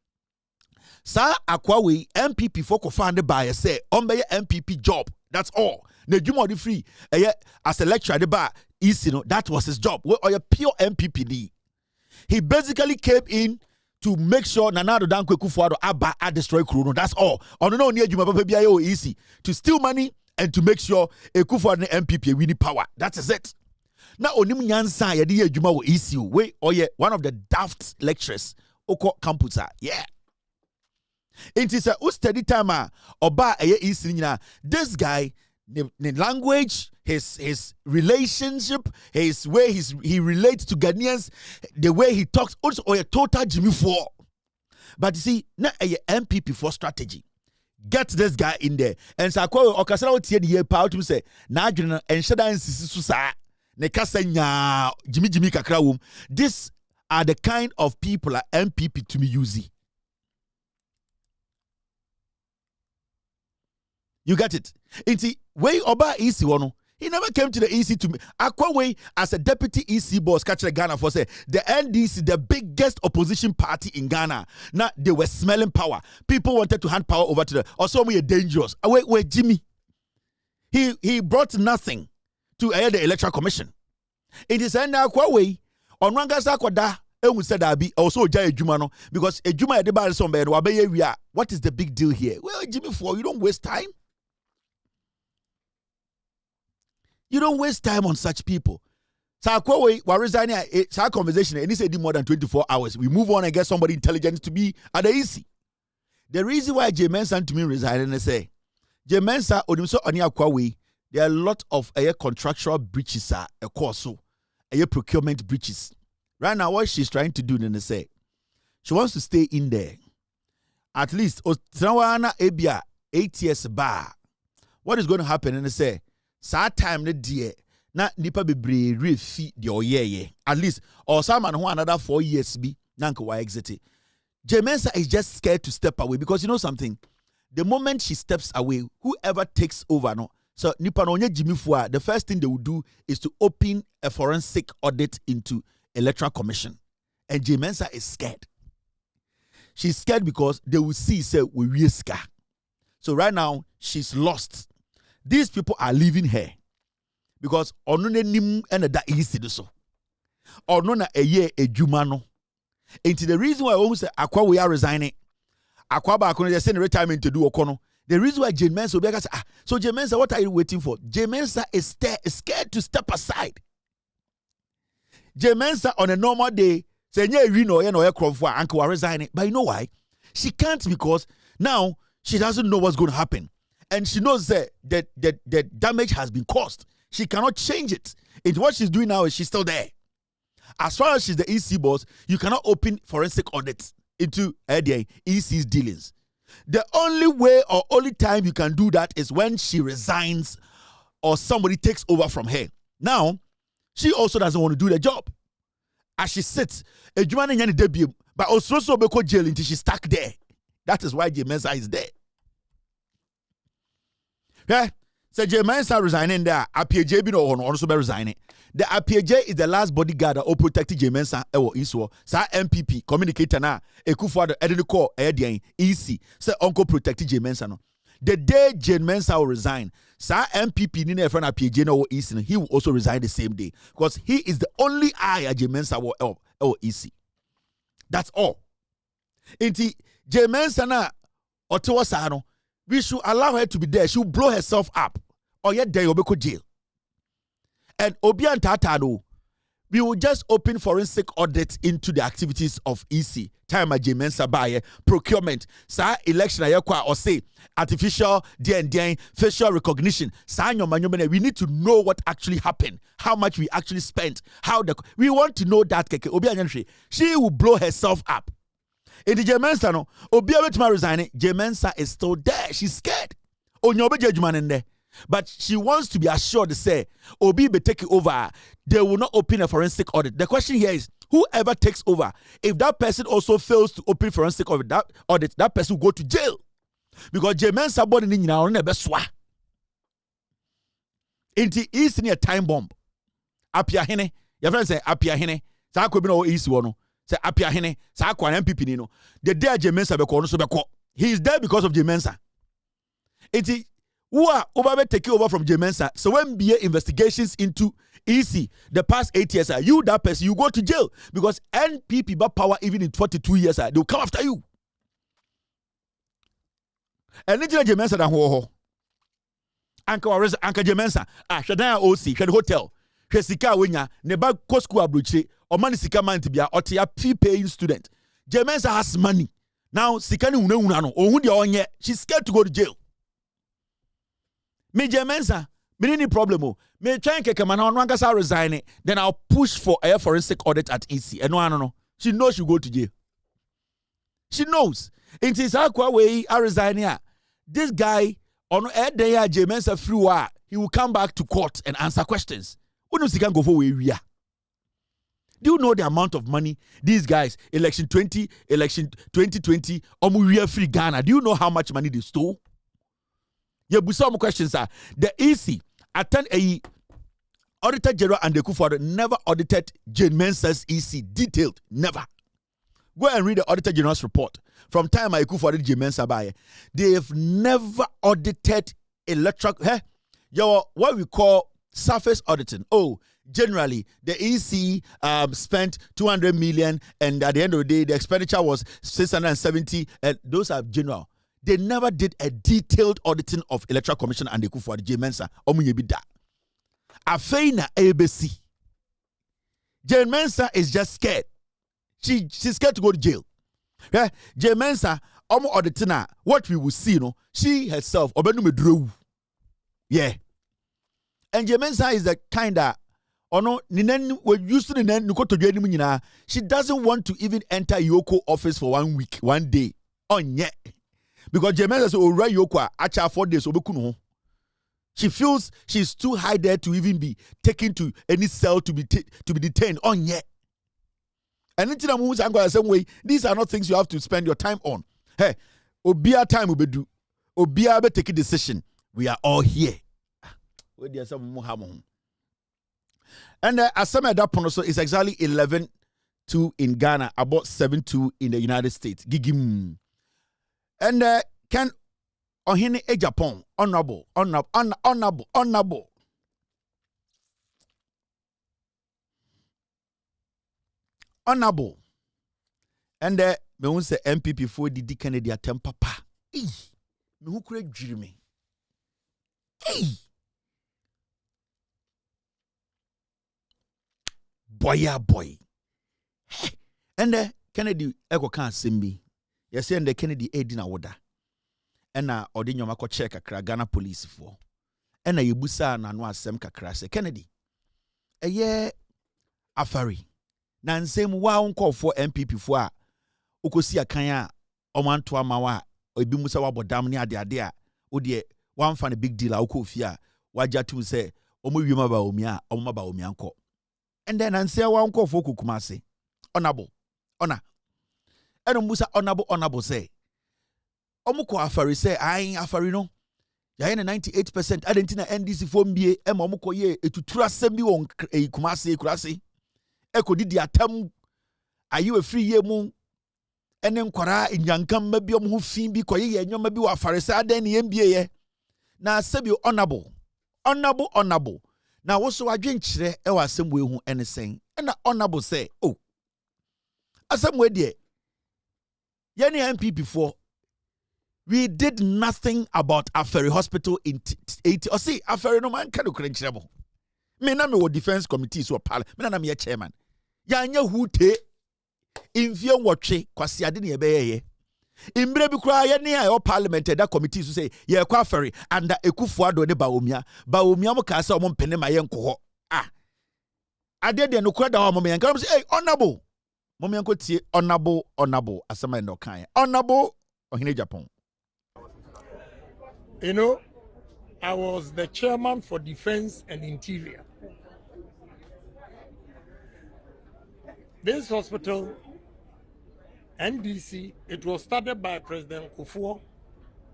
Sa akwawe MPP for co-founded by say ombe MPP job. That's all. The Juma free as a lecturer the bar is that was his job. Or a pure MPPD. He basically came in to make sure Nanado Dan Kwekufuado Abba destroy Kuruno. That's all. On no near Juma BIO easy to steal money and to make sure a Kufuado MPP winning power. That is it. Now onim nyansa ye de adwuma wo ECU we oye one of the daft lecturers oko campus yeah it is a study time oba eye ECU nyina this guy the language his relationship his way he relates to Ghanaians the way he talks also a total Jimmy for but you see na a MPP for strategy get this guy in there and so akwa okasala o tie the pa to say na adwene en hyeda nsisi so saa ne kasa nya jimi kakra wom. These are the kind of people that MPP to me use. You get it? It's way oba EC one. He never came to the EC to me. Akwa as a deputy EC boss catch Ghana for say the NDC, the biggest opposition party in Ghana. Now they were smelling power. People wanted to hand power over to them. Also we are dangerous. Wait, Jimmy. He brought nothing to the electoral commission. It is now quite way on Rangasa Koda. Said I be also Jay Jumano because a Juma de Bar somewhere. What is the big deal here? Well, Jimmy, you don't waste time. You don't waste time on such people. So we're resigning it's our conversation and he said more than 24 hours. We move on and get somebody intelligent to be at the EC. The reason why J Mensa to me resign and say J Mensa Odimso Oni Akwawe. There are a lot of contractual breaches, a course, procurement breaches. Right now, what she's trying to do, then they say, she wants to stay in there. At least, 8 years bar. What is going to happen? And they say, sad time the dear, na nipa be refi the oye. At least, or someone who another 4 years be, nanka wa exit. Jemensa is just scared to step away because you know something? The moment she steps away, whoever takes over, no. So, the first thing they will do is to open a forensic audit into Electoral Commission. And J Mensa is scared. She's scared because they will see, say, we risk her. So right now, she's lost. These people are leaving her. Because onone nim and that easy do so. Onona a year a jumano. And the reason why I always say, Akwa we are resigning. Akwa ba akono send retirement to do okono. The reason why Jane Mensa will be say, so Jane Mensa, what are you waiting for? Jane Mensa is scared to step aside. Jane Mensa on a normal day, say, yeah, you know, uncle are resigning. But you know why? She can't because now she doesn't know what's going to happen. And she knows that the damage has been caused. She cannot change it. It's what she's doing now is she's still there. As far as she's the EC boss, you cannot open forensic audits into the EC's dealings. The only way or only time you can do that is when she resigns or somebody takes over from her. Now, she also doesn't want to do the job. As she sits, a Juman and debut, but also be jail until she's stuck there. That is why J Mensah is there. Yeah, so J Mensah resigning there. APJ be no also be resigning. The APJ is the last bodyguard that will protect J Mensah. Iswo sa MPP communicator na Ekufuado edit call EC. Say uncle protect J Mensah no. The day J Mensah will resign, sa MPP ni na friend APJ no EC, he will also resign the same day because he is the only eye at J Mensah will EC. That's all. Inti J Mensah na otewa sa no. We should allow her to be there. She will blow herself up. Or yet there will be jail. And Obian Tatano, we will just open forensic audits into the activities of EC. Time at J Mensah buy procurement. Sa election ayakwa or say artificial DNA facial recognition. Sa we need to know what actually happened, how much we actually spent, we want to know that keke. Obian she will blow herself up. In the J Mensah no, Obiya to resign. J Mensah is still there. She's scared. Onyobe judgment in there. But she wants to be assured to say, Obi be taking over. They will not open a forensic audit. The question here is, whoever takes over, if that person also fails to open forensic audit, that person will go to jail. Because J Mensah body ni nyina on ebe swa. Inti is near time bomb. Apia hene. Your friend say apia hene. Sa ko bi no is wo no. Say apia hene. Sa ko MPP ni no. The day J Mensah be ko no so be ko. He is there because of J Mensah. Inti who are over taking over from J Mensah. So when BA investigations into EC the past 8 years, you that person, you go to jail because NPP but power even in 42 years, they will come after you. And then J Mensah da ho. Anka J Mensah, Shadan OC, Shed Hotel, Sika Wenya, Neba Kosku Abruchi, or money Sika Mantibia, or Tia fee paying student. J Mensah has money. Now Sikani Unano, or who the she's scared to go to jail. Me J Mensah, me any problem. Me try and keke man on Rankasa resign. Then I'll push for a forensic audit at EC. And no. She knows she'll go to jail. She knows. In this way, I resign here. This guy on air day J Mensah through he will come back to court and answer questions. Who knows he can go for where we are? Do you know the amount of money these guys, election 2020, we are free Ghana? Do you know how much money they stole? Yeah, but some questions are the EC attend a Auditor General and the Kufuor never audited J Mensah's EC detailed, never. Go and read the Auditor General's report. From time I Kufuor J Mensah by, they've never audited what we call surface auditing. Oh, generally the EC spent 200 million, and at the end of the day, the expenditure was 670, and those are general. They never did a detailed auditing of Electoral Commission and the Kufuor J Mensah. Omuyebida. Afeina ABC. J Mensah is just scared. She's scared to go to jail. Yeah? J Mensah, auditing what we will see, she herself, yeah. And J Mensah is the kind of, she doesn't want to even enter Yoko office for 1 week, 1 day. Yeah. Because J Mensah says, Hurrayy Yoko, actually 4 days, she feels she's too high there to even be taken to any cell to be detained. Yeah. And until I'm going the same way, these are not things you have to spend your time on. Hey, Obia time will be do. Obia be take a decision. We are all here. Where there's some Muhammad. And as some of that also is exactly 11-2 in Ghana, about 7-2 in the United States. Gigim. And can Ohene e Japan honorable. And me won say MPP for Didi Kennedy atem papa. Me who could dream me. Boy. And Kennedy ego kan sembi. You say and Kennedy edina woda. And odi nyoma ko check kakra Ghana police for. And yebusa na no asem kakra say Kennedy. Eye afari. Na nsem wa unko for MPP for a ukosi akan a omanto amawa ebi mu se wabodam ne ade a wo de one fan a big deal a wo fie a wagya tum se omo wiema ba omia omo ba omia nko and then anse wa nko fo kokuma ase honorable honor eno musa honorable say omo ko afari say ai afari no ya na 98% adentina NDC fo mbie e ma omo ko ye etuturu asem bi won kumase kurase ekodidi atam ayi we free ye mu ene nkwara nyankam ma bi omo ho fin bi koye ye nyoma bi wa afari say aden ne mbie ye na sebi honorable na wo so adwenkyere e wa asem we hu ene sen na honorable say oh asem we de ye ne MPP for we did nothing about Aferi Hospital in 80. Or see, Aferi no man can do credential. Me na me wo defense committee so pal. Me na me chairman. Ya nya hute invie watche kwasi ade ne be ye. Imbre bi kura ye ne a parliament that committee so say ye kwa Aferi under Ekufuado ne Baomia. Baomia mo ka say o mo mpene ma ye nko ho. Ah. Ade de no kura da ho mo me nka say hey honorable. Mo me nko tie honorable asema no kan. Honorable Ohene Japan. You know, I was the chairman for Defense and Interior. This hospital, NDC, it was started by President Kufuor,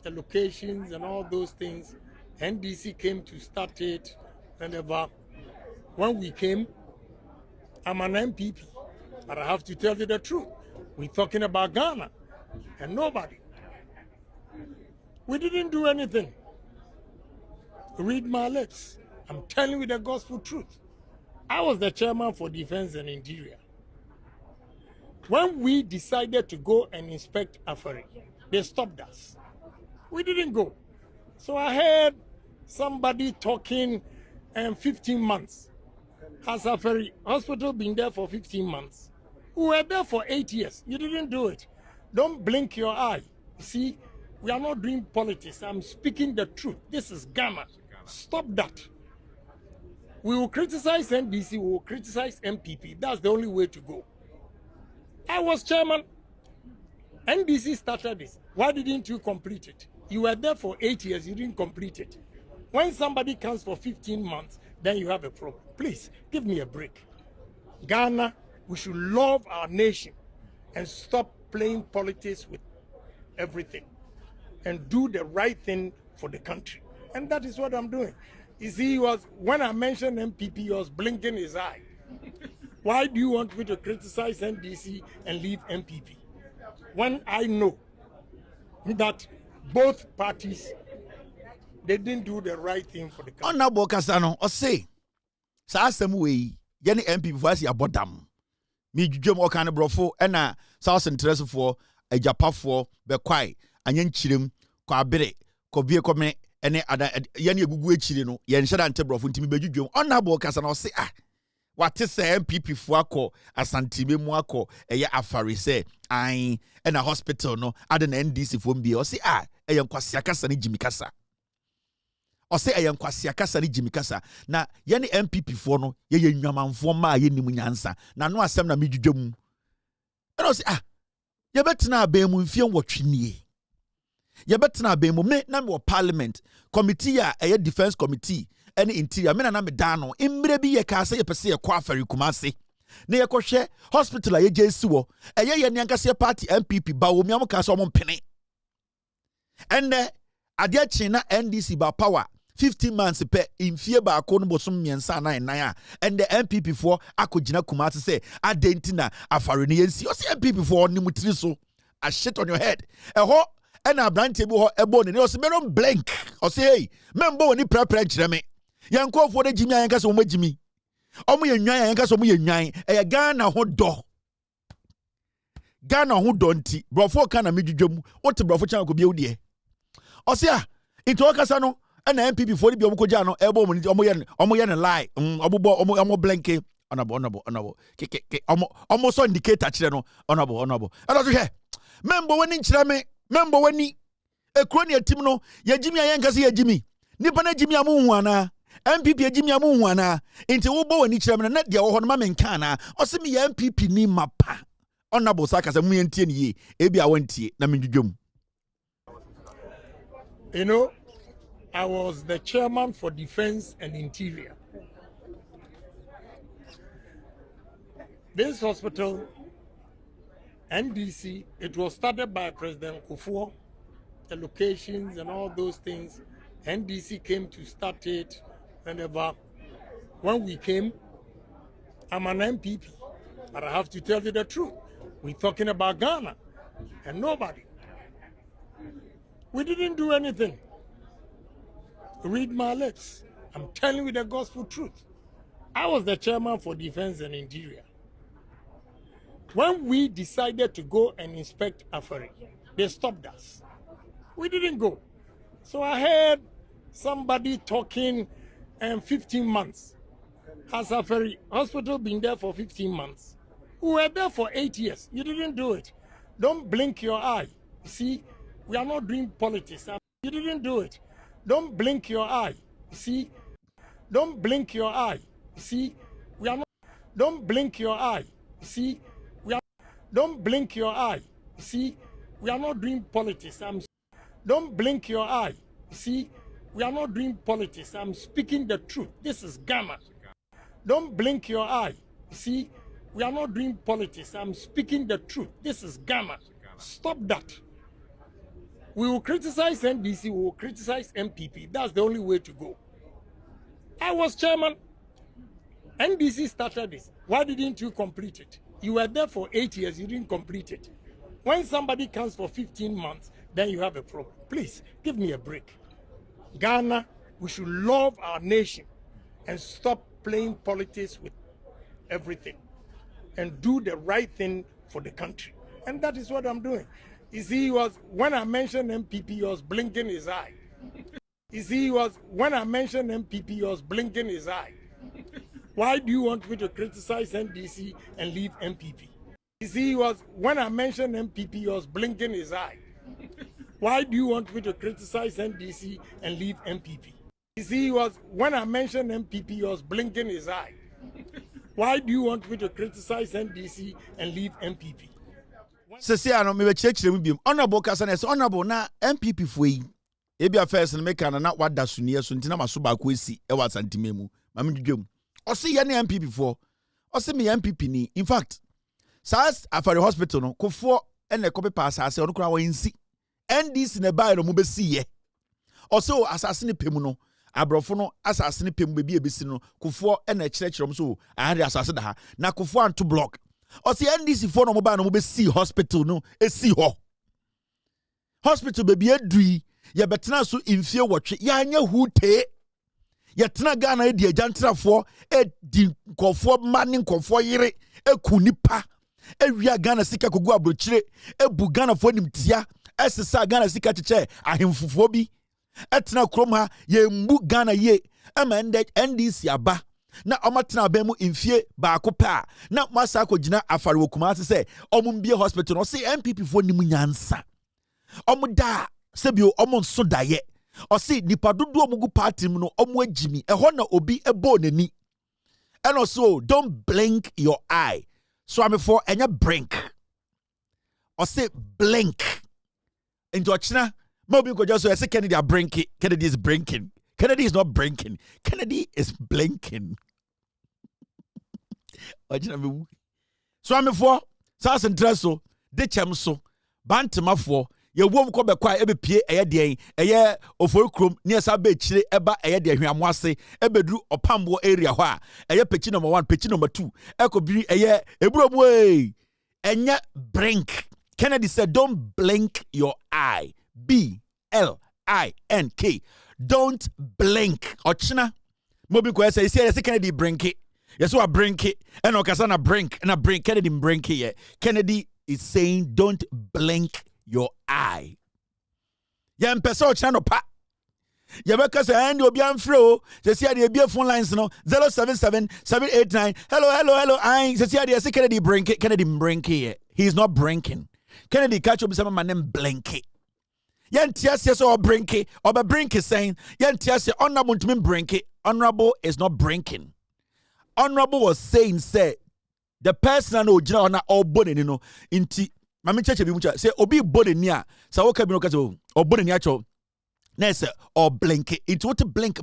the locations and all those things. NDC came to start it whenever. When we came, I'm an MPP, but I have to tell you the truth. We're talking about Ghana and nobody. We didn't do anything. Read my lips. I'm telling you the gospel truth. I was the chairman for Defense and Interior. When we decided to go and inspect Afari, they stopped us. We didn't go. So I heard somebody talking 15 months. Has Afari Hospital been there for 15 months? We were there for 8 years. You didn't do it. Don't blink your eye. See, we are not doing politics. I'm speaking the truth. This is Ghana. Stop that. We will criticize NDC, we will criticize MPP. That's the only way to go. I was chairman. NDC started this. Why didn't you complete it? You were there for 8 years, you didn't complete it. When somebody comes for 15 months, then you have a problem. Please, give me a break. Ghana, we should love our nation and stop playing politics with everything. And do the right thing for the country. And that is what I'm doing. You see, when I mentioned MPP, he was blinking his eye. Why do you want me to criticize NDC and leave MPP? When I know that both parties, they didn't do the right thing for the country. Honorable Kasano, or say, sa asem we, yeni MPP for us abodam. Me judgem o kan brofo, ena South interest for a Japa for be kwai. Anyen chirim kwa abere ko bie ko me ene ada ye ne egugu echire no ye nheda ntebrofo ntimi bedwudwom onabo kasa na se wate se MPP fo akọ asantime mu akọ eye Afari se an ena hospital no ade na NDC fo mbie o se eye nkwase akasa ne Jimmy Kasa o se eye nkwase akasa ne Jimmy Kasa na ye ne MPP fo no ye nwamanfo ma ye nim nyansa na no asem na medwudwom eno o se ye betena abemu mfie nwotwenie ye betena be mo me na me parliament committee a defense committee any interior me na me da no imre bi ye ka se ye pese ye kwa Afari Kumase na ye kohwe hospital a ye jesi wo ye nyankase party MPP ba wo mi am ka so mo mpene enne ade achi na NDC ba power 15 months pe infie ba ko no bosom miensa na a and the MPP for akogina Kumase say adentina Afari ne yensi o say MPP for ni mutiri so a shit on your head ho and a branch table ebony was meron blank or say hey member when you prepare me yanko for the Jimmy and Casso Jimmy omu ye nwan and Casso ye nwan e Ghana ho donti brofo kana medwudwam what brofo chan ko bie de o say into okasa no and MPP for the bi omkoja no ebo omu ye ne lie omu blank honorable ke almost indicator kire no honorable and also here member when nchira me member wani ekroni atim no ye Jimmy ayenkase ye Jimmy nipa na Jimmy amu ana MPP Jimmy amu ana enti wo bo wani kire me na de wo ho no ma menka na o se me ye MPP ni mapa honorable saka se mu yentie ni ye e bia wantie na medwudwom You know, I was the chairman for Defense and Interior. This hospital, NDC, it was started by President Kufuor. The locations and all those things, NDC came to start it whenever. When we came, I'm an MPP, but I have to tell you the truth. We're talking about Ghana and nobody. We didn't do anything. Read my lips. I'm telling you the gospel truth. I was the chairman for Defense and Interior. When we decided to go and inspect Hurrayy, they stopped us. We didn't go. So I heard somebody talking 15 months. Has Hurrayy hospital been there for 15 months? We were there for 8 years. You didn't do it. Don't blink your eye. See, we are not doing politics. You didn't do it. Don't blink your eye. See, don't blink your eye. See, we are not. Don't blink your eye. See, we are. Don't blink your eye. See, we are not doing politics. Don't blink your eye. See, we are not doing politics. I'm speaking the truth. This is Ghana. Don't blink your eye. See, we are not doing politics. I'm speaking the truth. This is Ghana. Stop that. We will criticize NDC, we will criticize MPP. That's the only way to go. I was chairman. NDC started this. Why didn't you complete it? You were there for 8 years, you didn't complete it. When somebody comes for 15 months, then you have a problem. Please, give me a break. Ghana, we should love our nation and stop playing politics with everything and do the right thing for the country. And that is what I'm doing. You see, when I mentioned MPP, he was blinking his eye. You see, when I mentioned MPP, he was blinking his eye. Why do you want me to criticize NDC and leave MPP? You see, when I mentioned MPP, he was blinking his eye. Why do you want me to criticize NDC and leave MPP? You see, when I mentioned MPP, he was blinking his eye. Why do you want me to criticize NDC and leave MPP? Honorable Kasanes, honorable na MPP fui. Ebia first na make na wada sunia so ntina maso ba kwesi e wa santimemu. Mami dwem. Osi ye na MPP for. Osi me MPP ni. In fact, SARS Hurrayy hospital no kofo ene kope pa asase ono kura wa nsi. NDC na ba no mo be si ye. Osi o asase ne pemu no. Abrofo no asase ne pemu be bi ebesi no kofo ene kire mo so ahade asase da ha. Na kofo anto block. Or see NDC for no mobile no be see hospital no e see ho hospital baby edui ye betena so infie wotwe ya anya hute ye tena Ghana e di ajantrafo e di nkofo mane nkofo yire e kunipa e wia Ghana sika kogu abrochire e bu Ghana fo nimtia esesa Ghana sika cheche ahemfufo bi e tena krom ha ye mbu Ghana ye e ma NDC aba na omatena abemu infie baako pa na masa akogina afare wokumase se omumbie hospital no se MPP fo nimu nyansa omuda sebio omonso daye o se nipa dodo omugu party mu no omu agimi eho na obi ebo nani and also don't blink your eye so I'm for enya brink o se blink into china mobi ko just say Kennedy are brinking. Kennedy is brinking. Kennedy is not blinking. Kennedy is blinking. So I'm for Sas and Dresso, de Chamso, Bantama for your womb come back quite every pie a day, a year of Fulcrum near Sabe Chile, Eba a day, Huamwase, Ebedru or Pambo area, wha, a year pitch number 1, pitch number 2, Echo be a year, a way, and yet brink. Kennedy said, don't blink your eye. BLINK. Don't blink. Ochina. Mobi ko say Kennedy brink it. Yes, so I brink it. And Okasana brink. And I brink Kennedy brink it. Kennedy is saying don't blink your eye. Ya mpesa ochina no pa. Ya beka say and obi amfro. Say there be phone lines no 077-789. Hello. I say Kennedy brink it. Kennedy brink it. He's not brinking. Kennedy catch up some man name blink it. Yantiasia so brinky or brinky saying Yantiasia honorable to me brinky. Honorable is not brinking. Honorable was saying say the person no jina na all body no inti mami church bi mucha say obi body nia sa wo ka bi no ka say o body nia cho Nese or blink it what blink.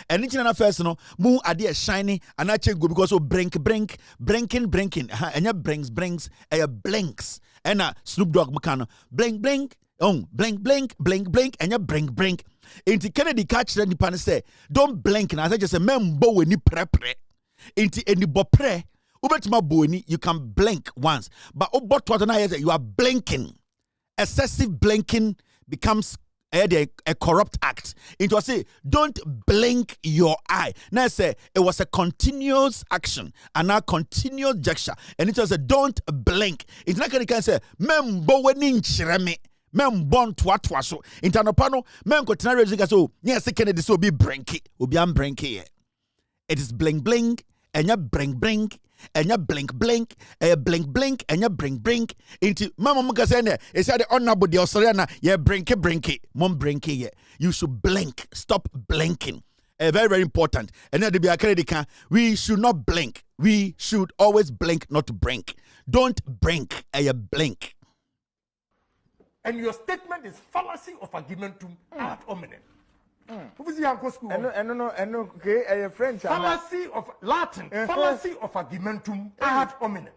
And it's na first no mu ade shiny and I check go because so brinking and ya brings blinks and Snoop Dogg mekano blink and ya blink into Kennedy catch the nipa say don't blink and I just say membo we ni pre into any bopre ubetima boni you can blink once but obot what na you are blinking. Excessive blinking becomes a corrupt act. It was say, don't blink your eye. Now I say it was a continuous action and now continuous gesture. And it was a don't blink. It's not going to say, membo wenin chireme, membon twatwa so. Internopano, mem continue so, yes, Kennedy so be brinky, ubi am brinky. It is blink, and ya blink. And ya blink, and ya blink. Into Mama Mukasene, it's the honorable the Australian, yeah, brinky, mom brinky, yeah. You should blink, stop blinking. Very, very important. And then to be a Canadian, we should not blink. We should always blink, not to blink. Don't blink, blink. And your statement is fallacy of argumentum ad hominem. Who is your uncle school? Okay, French. Fallacy of Latin. Fallacy of argumentum ad hominem.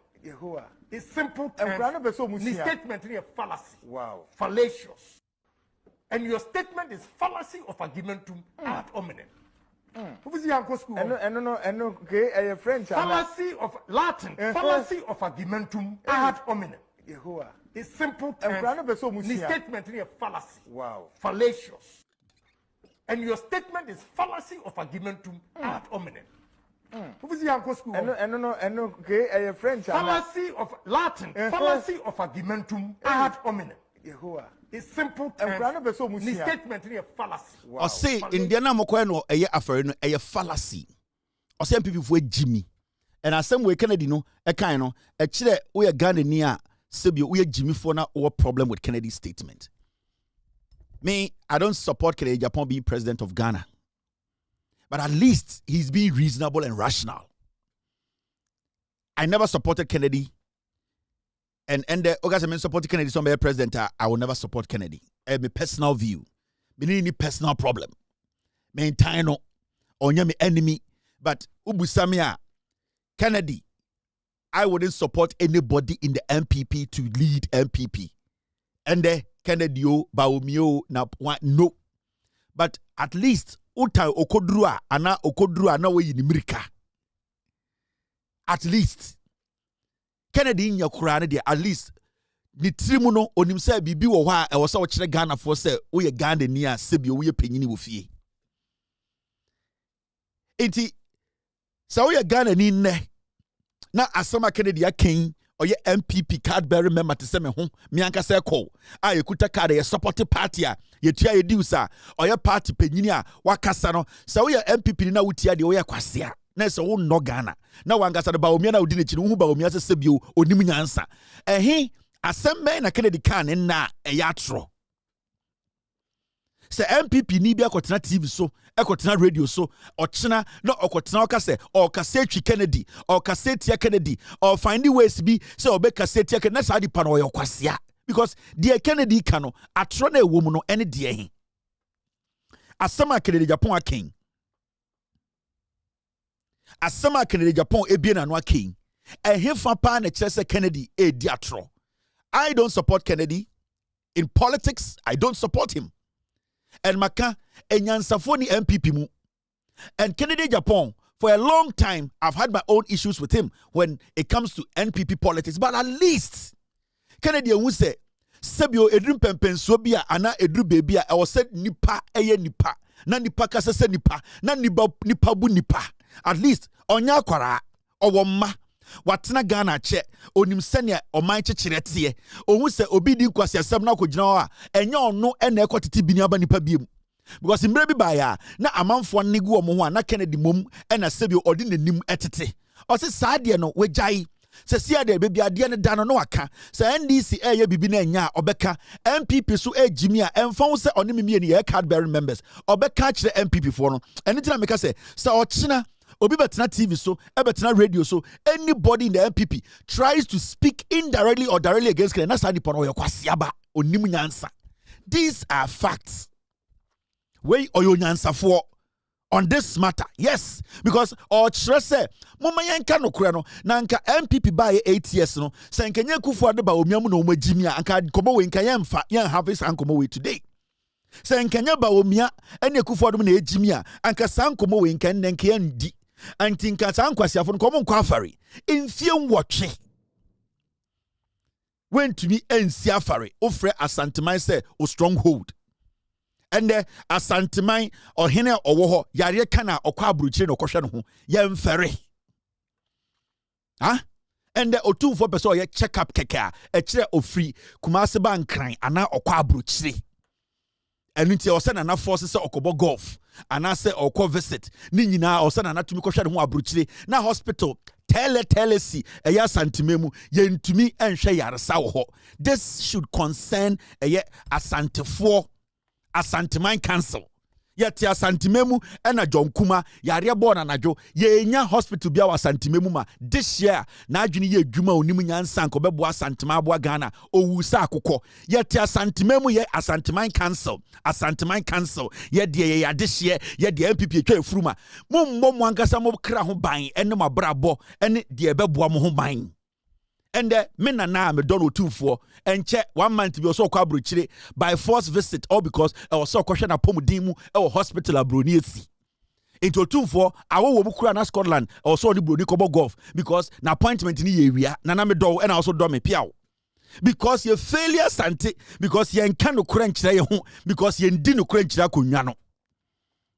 It's simple terms. The statement is a fallacy. Wow. Fallacious. And your statement is fallacy of argumentum ad hominem. Who is your uncle school? Okay, French. Fallacy of Latin. Fallacy of argumentum ad hominem. It's simple terms. The statement is a fallacy. Wow. Fallacious. And your statement is fallacy of argumentum ad hominem. Who is your uncle school? Okay, French. Fallacy of Latin. Fallacy of argumentum ad hominem. It's simple terms. The statement is a fallacy. Or say Indiana Mokwano a affair a fallacy. Or some people for Jimmy. And as some way Kennedy no a kind of a chile we are Ghana near Sibio we are Jimmy for now or problem with Kennedy's statement. Me, I don't support Kennedy Japan being president of Ghana. But at least he's being reasonable and rational. I never supported Kennedy. And the August supported Kennedy, somebody president, I will never support Kennedy. My personal view. Me need any personal problem. Me entire no. Onya me enemy. But Ubusamia, Kennedy, I wouldn't support anybody in the MPP to lead MPP. And the Kennedy Baumio na no. But at least uta okodrua ana we in America. At least Kennedy in your Quran at least ni trimuno onim say bibi wo ha e wo say wo kire Ghana for say we Ghana ni a sebi wo ye panyini wo fie. Enti say we Ghana ni nne na asama Kennedy aken oye MPP card bearer member to say me ho me anka say call a yekuta card ye support party a yetua ye diusa oye party panyini a wakasa no say we MPP na wutia de we kwase a na say wo no Ghana na wangasa de ba omia na odi ne chi no hu ba omia se bio onim nyansa asemme na Kennedy kan na eyatro se MPP ni bia kotena TV so ekotena radio so ochena na okotena okase o kase twi Kennedy o kase tia Kennedy o find ways bi se obekase tia Kennedy na sa di pa no yokwasea because the Kennedy kan no atro na ewo mu no ene de he asema Kennedy Japan aken asema Kennedy Japan ebie na no aken ehemfa pa na kire se Kennedy di atro. I don't support Kennedy in politics. I don't support him. And Maka enyansafoni MPP mu. And Kennedy Japan, for a long time, I've had my own issues with him when it comes to NPP politics. But at least Kennedy will say, Sebio edrum pempensobia ana edru bebia I was said nipa eye nipa na nipa kasa se nipa na nipa bu nipa. At least onya kwara owomma watena Ghana che onim sene oman checheretie ohu se obi di kwase asem na kogina ho a enye ono ena ekotete bini aba nipa biem because mbre bi ba ya na amanfo negu omo ho a na Kennedy mom ena sebio odi nanim etete o se saade no wejai se sia de bebi ade ne da no waka se NDC eye bibi na nya obeka MPP so ejimi a emfon se oni mimi ne ye card bearing members obeka kire MPP for no eni tina meka se ochina obi betena TV so, betena radio so, anybody in the MPP tries to speak indirectly or directly against Kennedy, that's how the pono yokwasiaba onimu nyansa. These are facts. we oyonyansafo on this matter. Yes, because or say mama yanka no kura no na nka MPP by 8 years no se nkenye kufu de ba omiamu no omagimia anka komo we nka yemfa yen have sankomo we today. Se nkenye ba omia ene kufu adum na ejimia anka sankomo we nka nka yandi anti nka sankwasiafo no komo nkwa afare mfie nwotwe when to me ensi afare ofre asanteman say o stronghold. And asanteman or hene or woho yare kana or kwabruchi no kwhwe no ho yemfere. And the otu for person ye check up keka e kire ofri Kumasi ba nkran ana okwabruchi. And nti o se na force se okobo golf ana se okwo visit ni nyina o se na tumi kwhwe no ho abruchi na hospital tele si eya santimemu yentumi enhwe yaresa wo ho. This should concern asantefo Asanteman Council. Yet Asantimemu ena John Kuma yare born anajo yenya hospital bia wa Asantimemu ma this year na adwini ye adwuma onimu nyansa nko bebo Asantema abo Ghana owusa akokɔ. Yet Asantimemu ye Asanteman Council ye de ye this year ye de MPP atwa efuruma mommo mo ankasa mo kra ho ban ene mo brabo ene de bebo mo ho ban. And me na me don otufo enche 1 month bi so kwa abrochire by force visit all because I was so kwhwe na pomudin mu e hospital abroni esi into otufo awo wo bukura na Scotland I so the broni kobo golf because na appointment ni ye wia na me do and also do me piawo because ye failure sante because ye nka no kura nkyira ye ho because ye ndi no kura nkyira konwa no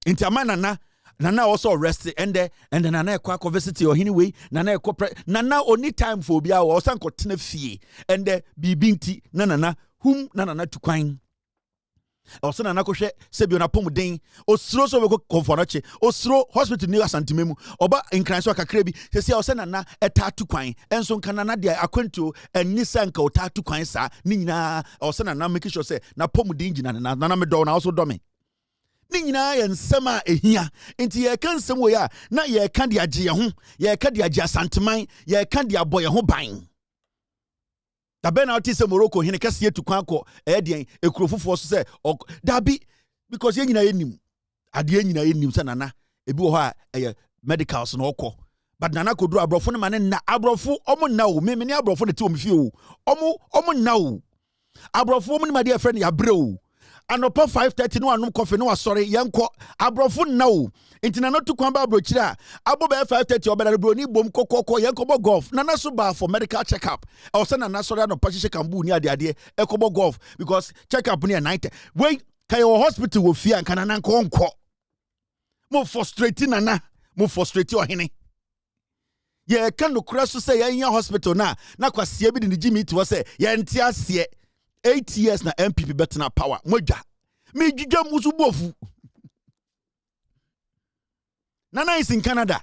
into amana Nana also arrested and then Nana Kwako visit or anyway, Nana Nana only time for Bia or Sanko Tenefie and the Bibinti Nana whom Nana to quine. Also Nana Koshe Sebiona Pomudin or Sro so Conforache or Sro Hospital near Santimemu or ba in Cranswaka Krebi to see our Nana a tatu quine and so Canana dia Aquento and Nissanko tatu quine sa Nina or Sanana making sure say na Pomudin Nana Medona also domi. Nina and Sama ehia into ye can some way na ye can dia gia ho ye can dia santeman ye can dia boy ho ban da ben out is Morocco hene kase to kwanko e ekurofofo so say dabi because ye nyina enim ade nyina enim se nana ebi wo ha medicals no okọ but nana koduru abrofo ne mane na abrofo omo na o me ne abrofo ne ti o me fie o omo na o abrofo omo ne ma dia friend ya bre o anopa 5:30 no anum coffee no asori yenko abrofo na o intina no to kwamba abrochira abo be 5:30 obeda broni bom kokoko yenko bo golf nana so ba for medical checkup e o se nana sori anopa hye kambu ni ade ekobo golf because checkup ni 90 we kai o hospital wo fia nka nana nko mo frustrate nana mo frustrate ohene ye kan no kura so say yan hospital na kwasia bi ni jimi to say ye nti ase 8 years na MPP betna power moja me jija musu bofu nana is in Canada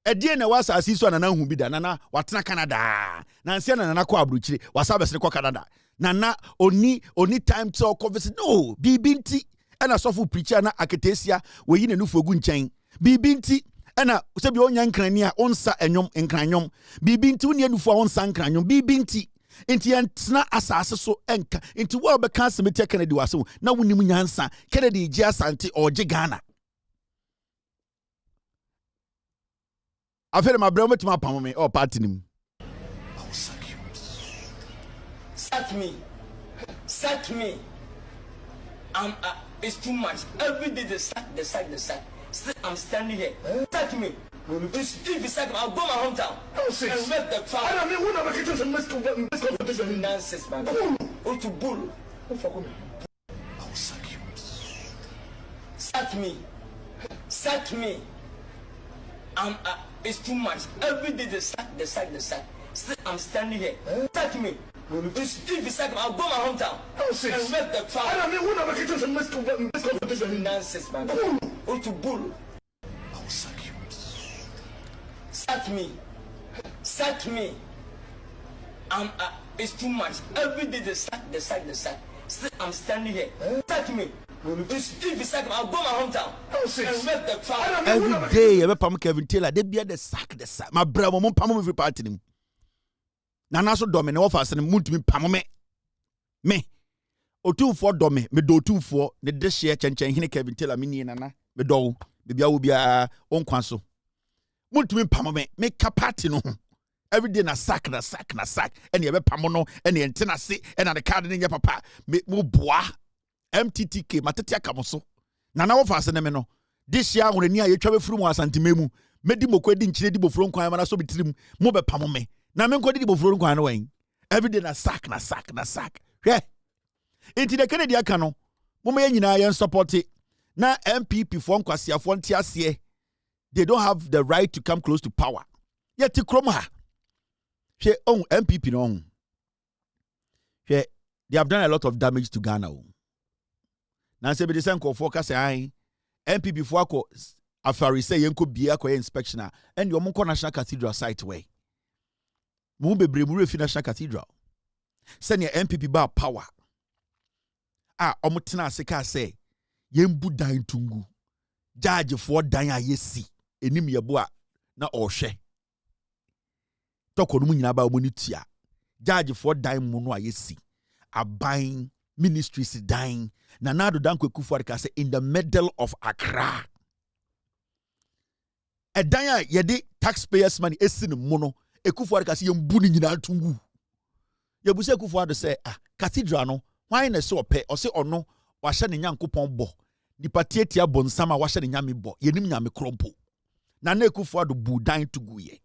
edie na wasa asiso nana hu bi da nana watena Canada na nsia nana kwa abruchire wasa besere kwa Canada nana oni time to converse no bibinti ena sofu preacher na aketesia we yi nanu fogu nchen bibinti ena sebi onya nkrani a onsa enyom nkrannyom bibinti woni anufu a onsa nkrannyom bibinti inti entna asase so enka inti wo be kan semete Kennedy waso na wonim nyansa Kennedy ji asante oje Ghana afere mabrɛ metima pam me o party nim sack me it's too much every day the sack I'm standing here sack me. If you sack, I'll go my hometown. And make the trial. I don't mean, who never gets in misconception. Nonsense, man. Go to bull. I will sack you. Sack me. It's too much. Every day the sack. I'm standing here. Sack me. If you sack, I'll go my hometown. And make the trial. I don't mean, who never gets in misconception. Nonsense, man. Go to bull. I will sack you. Sack me. It's too much. Every day the sack. I'm standing here. Sack me. If you sack, I'll go my hometown. And make the trial. Every day, I pam Kevin Taylor. They be the sack. My brother, mom pam every party nim. Nana so domine offers and moon to me pam me. Otumfo dome me do otumfo ne de hye chenchen hene Kevin Taylor me ni nana me do bibia wo bia onkwan so muntumi pamo me kapati no every day na sack and ye be pamo no and ye ntena se and na the card ne papa me mo boa MTTK matete akamo so nana wo fa se ne me no this year won ani a ye twa be furu mu asantememu medi mokwa di nchire di bofuro nkwan ma na so bitirim mo be pamo me na me nkodi di bofuro nkwan no wen every day na sack hwe enti de Kennedy aka no mo me nyina ye support na MPP for nkwasiafo ntiase they don't have the right to come close to power yet krom ha hwe on MPP no hwe they have done a lot of damage to Ghana na se be de senko for ka say MPP for akọ afari say yenko bia akọ inspection and your monko National Cathedral site way mo bebre mu refi National Cathedral send your MPP ba power omutena ase ka say yembu dan tungu judge for dan ayesi enim yebo a na ohwe tokonu nyina ba omoni tia judge for dan mu no ayesi aban ministries dan na nado dan kwekufu ka say in the middle of Accra a dan yede taxpayers money esine mu no ekufu ka say yembu ni nyina tungu yebuse ekufu say cathedral no why na so ope o say ono wa hye ne nyankopon bo nipa tietia bonsama wa hye ne nyame bo yenim nyame krompo na ekufu ado bu dan tugu ye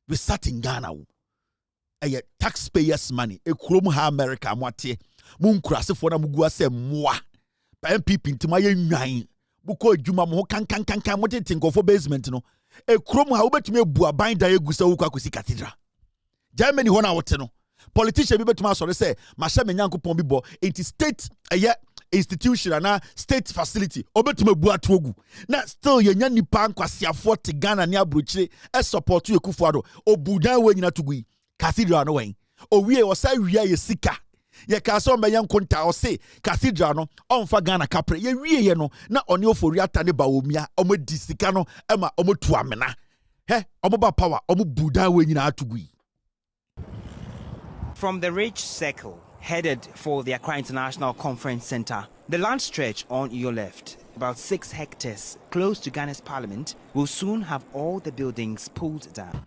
we sat in Ghana taxpayers money ekrom ha America moate munkurasefo na mugu ase moa pa MPP ntima ye nwan buko adwuma mo kan mo tinkofo basement no ekrom ha obetumi ebu aban da egusa wo kwakosi cathedral Germany ho na wote no politician bi betuma so say ma hye me nyankopon bi bo it is state institution na state facility obetuma bu atogu na still yenya nipa nkwasiafo te Ghana ne abrochire support Ekufuado obudan we nyina tugui cathedral no wen owie wo sa wia ye sika ye ka so mbe yankonta o se cathedral no onfa Ghana kapre ye wie ye no na oni ofori ata ne ba omia omodi sika no ema omotu amena omoba power omobudan we nyina atugui. From the rich circle headed for the Accra International Conference Center, the land stretch on your left, about 6 hectares close to Ghana's parliament, will soon have all the buildings pulled down.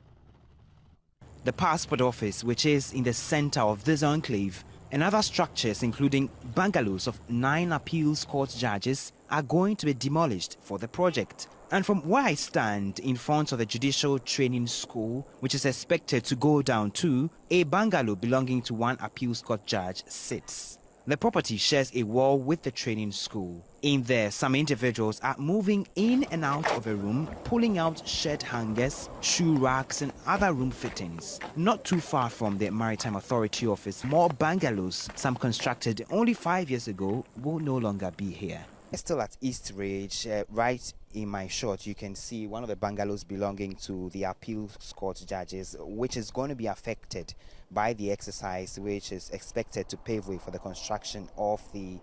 The passport office, which is in the center of this enclave, and other structures including bungalows of 9 appeals court judges are going to be demolished for the project. And from where I stand in front of the Judicial Training School, which is expected to go down to, a bungalow belonging to 1 appeals court judge sits. The property shares a wall with the training school. In there, some individuals are moving in and out of a room, pulling out shirt hangers, shoe racks and other room fittings. Not too far from the Maritime Authority office, more bungalows, some constructed only 5 years ago, will no longer be here. Still at East Ridge, right in my shot, you can see one of the bungalows belonging to the appeals court judges, which is going to be affected by the exercise, which is expected to pave way for the construction of the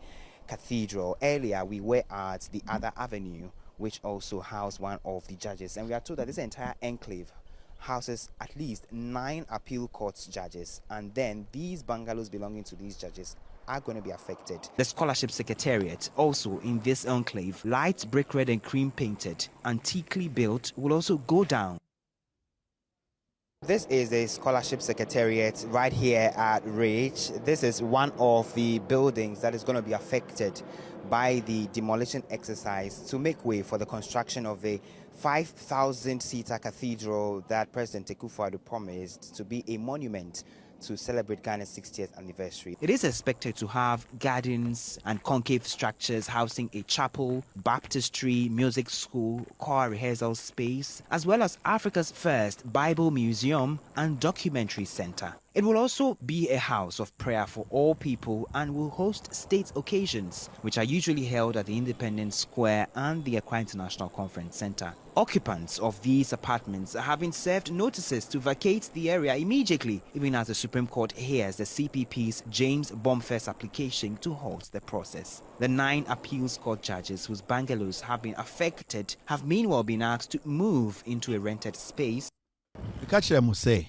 cathedral. Earlier, we were at the other avenue, which also housed one of the judges, and we are told that this entire enclave houses at least 9 appeal court judges, and then these bungalows belonging to these judges are going to be affected. The Scholarship Secretariat, also in this enclave, light brick red and cream painted, antiquely built, will also go down. This is the Scholarship Secretariat right here at Ridge. This is one of the buildings that is going to be affected by the demolition exercise to make way for the construction of a 5,000-seater cathedral that President Ekufuado promised to be a monument to celebrate Ghana's 60th anniversary. It is expected to have gardens and concave structures housing a chapel, baptistry, music school, choir rehearsal space, as well as Africa's first Bible museum and documentary center. It will also be a house of prayer for all people and will host state occasions, which are usually held at the Independence Square and the Accra International Conference Center. Occupants of these apartments are having served notices to vacate the area immediately, even as the Supreme Court hears the CPP's James Bomfest application to halt the process. The 9 appeals court judges whose bungalows have been affected have meanwhile been asked to move into a rented space. The catcher must say,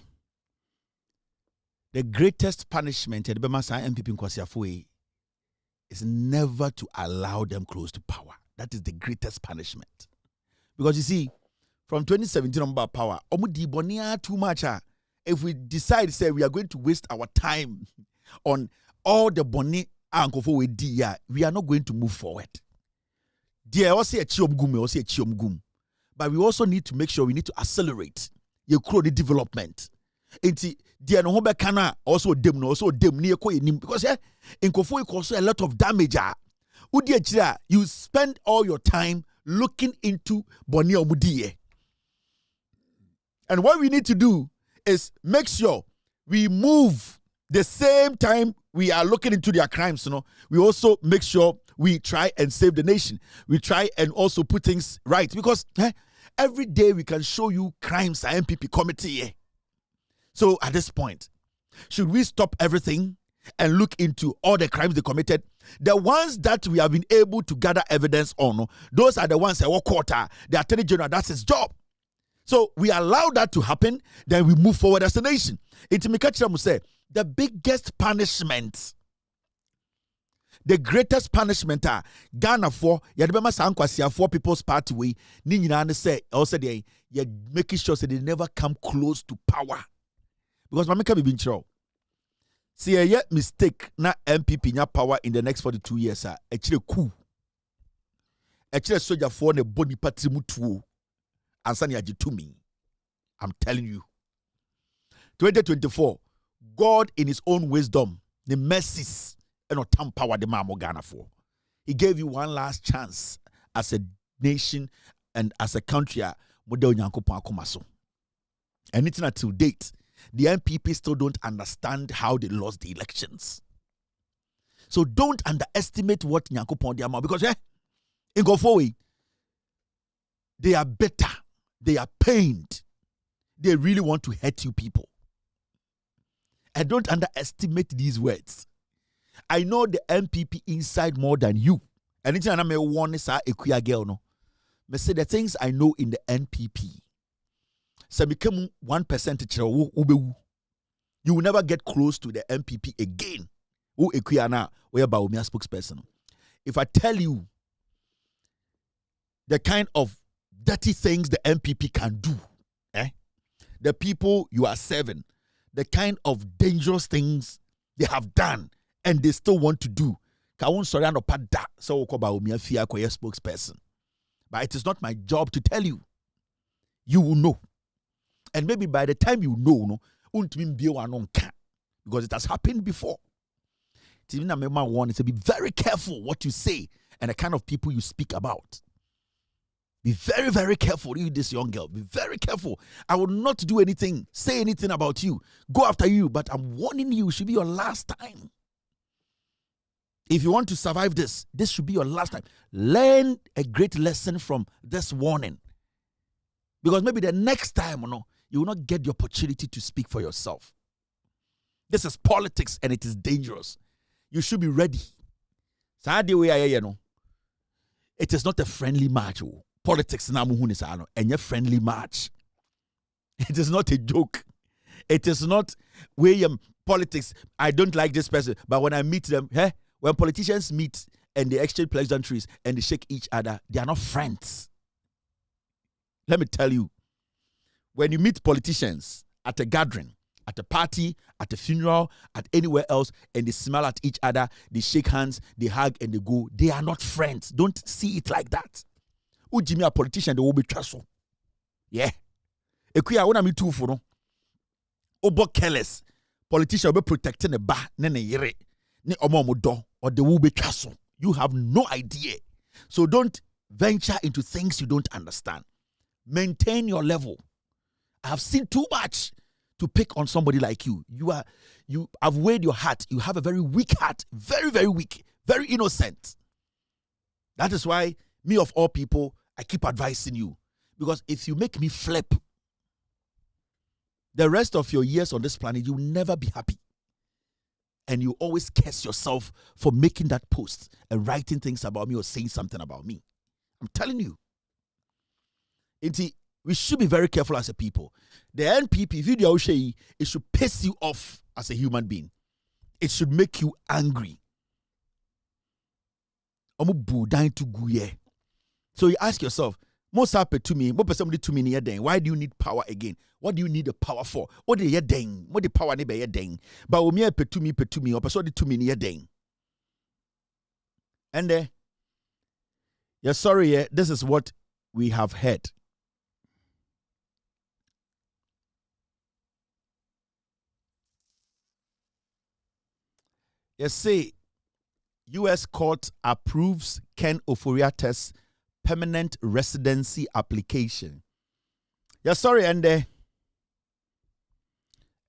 the greatest punishment is never to allow them close to power. That is the greatest punishment. Because you see, from 2017 on about power, too much. If we decide, say, we are going to waste our time on all the boni we are not going to move forward. There also a chiom gum. But we also need to make sure we need to accelerate your crowd development. Dear no kana also dem near because in Kofo also a lot of damage. You spend all your time looking into Boni Omudie. And what we need to do is make sure we move the same time we are looking into their crimes. We also make sure we try and save the nation. We try and also put things right. Because every day we can show you crimes at MPP committee. So at this point, should we stop everything and look into all the crimes they committed? The ones that we have been able to gather evidence on, those are the ones that were caught. The Attorney General, that's his job. So we allow that to happen, then we move forward as a nation. Say the biggest punishment, the greatest punishment, Ghana for People's Party way, say also they making sure that they never come close to power. Because Mama can be true. See a yet mistake na MPP nya power in the next 42 years. Actually coup. Actually soldier for ne body party mutuo. Ansani ajitumi. I'm telling you. 2024, God in his own wisdom, the mercies and not power the Mamo Ghana for. He gave you one last chance as a nation and as a country. And it's not till date. The MPP still don't understand how they lost the elections. So don't underestimate what Nyankopon they are, because in Gofowe, they are bitter, they are pained, they really want to hurt you people. And don't underestimate these words. I know the MPP inside more than you. And it's not me one is a queer girl no. Me say the things I know in the NPP. So become 1%. You will never get close to the MPP again. Who equiana whereby we are spokesperson. If I tell you the kind of dirty things the MPP can do, the people you are serving, the kind of dangerous things they have done and they still want to do. So spokesperson. But it is not my job to tell you. You will know. And maybe by the time you know, because it has happened before. Be very careful what you say and the kind of people you speak about. Be very, very careful, you this young girl. Be very careful. I will not do anything, say anything about you, go after you, but I'm warning you, it should be your last time. If you want to survive this should be your last time. Learn a great lesson from this warning. Because maybe the next time, you will not get the opportunity to speak for yourself. This is politics and it is dangerous. You should be ready. It is not a friendly match. Politics is a friendly match. It is not a joke. It is not William politics. I don't like this person, but when I meet them, when politicians meet and they exchange pleasantries and they shake each other, they are not friends. Let me tell you, when you meet politicians at a gathering, at a party, at a funeral, at anywhere else, and they smile at each other, they shake hands, they hug, and they go, they are not friends. Don't see it like that. Who Jimmy a politician, they will be trustful. Yeah. Ekuya, when I'm too for no. Obo careless. Politician will be protecting the bar, nene yere, ne omomodo, or they will be trustful. You have no idea. So don't venture into things you don't understand. Maintain your level. I have seen too much to pick on somebody like you. You have weighed your heart. You have a very weak heart. Very, very weak. Very innocent. That is why me of all people, I keep advising you. Because if you make me flip, the rest of your years on this planet, you'll never be happy. And you always curse yourself for making that post and writing things about me or saying something about me. I'm telling you. We We should be very careful as a people. The NPP video it should piss you off as a human being. It should make you angry. So you ask yourself, most happy to me, why do you need power again? What do you need the power for? What do you ding? What the power neighbor ding? But we me to me, or person to me near ding. And yeah, sorry, this is what we have heard. You say U.S. court approves Ken Ofori-Attah's permanent residency application. Yeah, sorry, and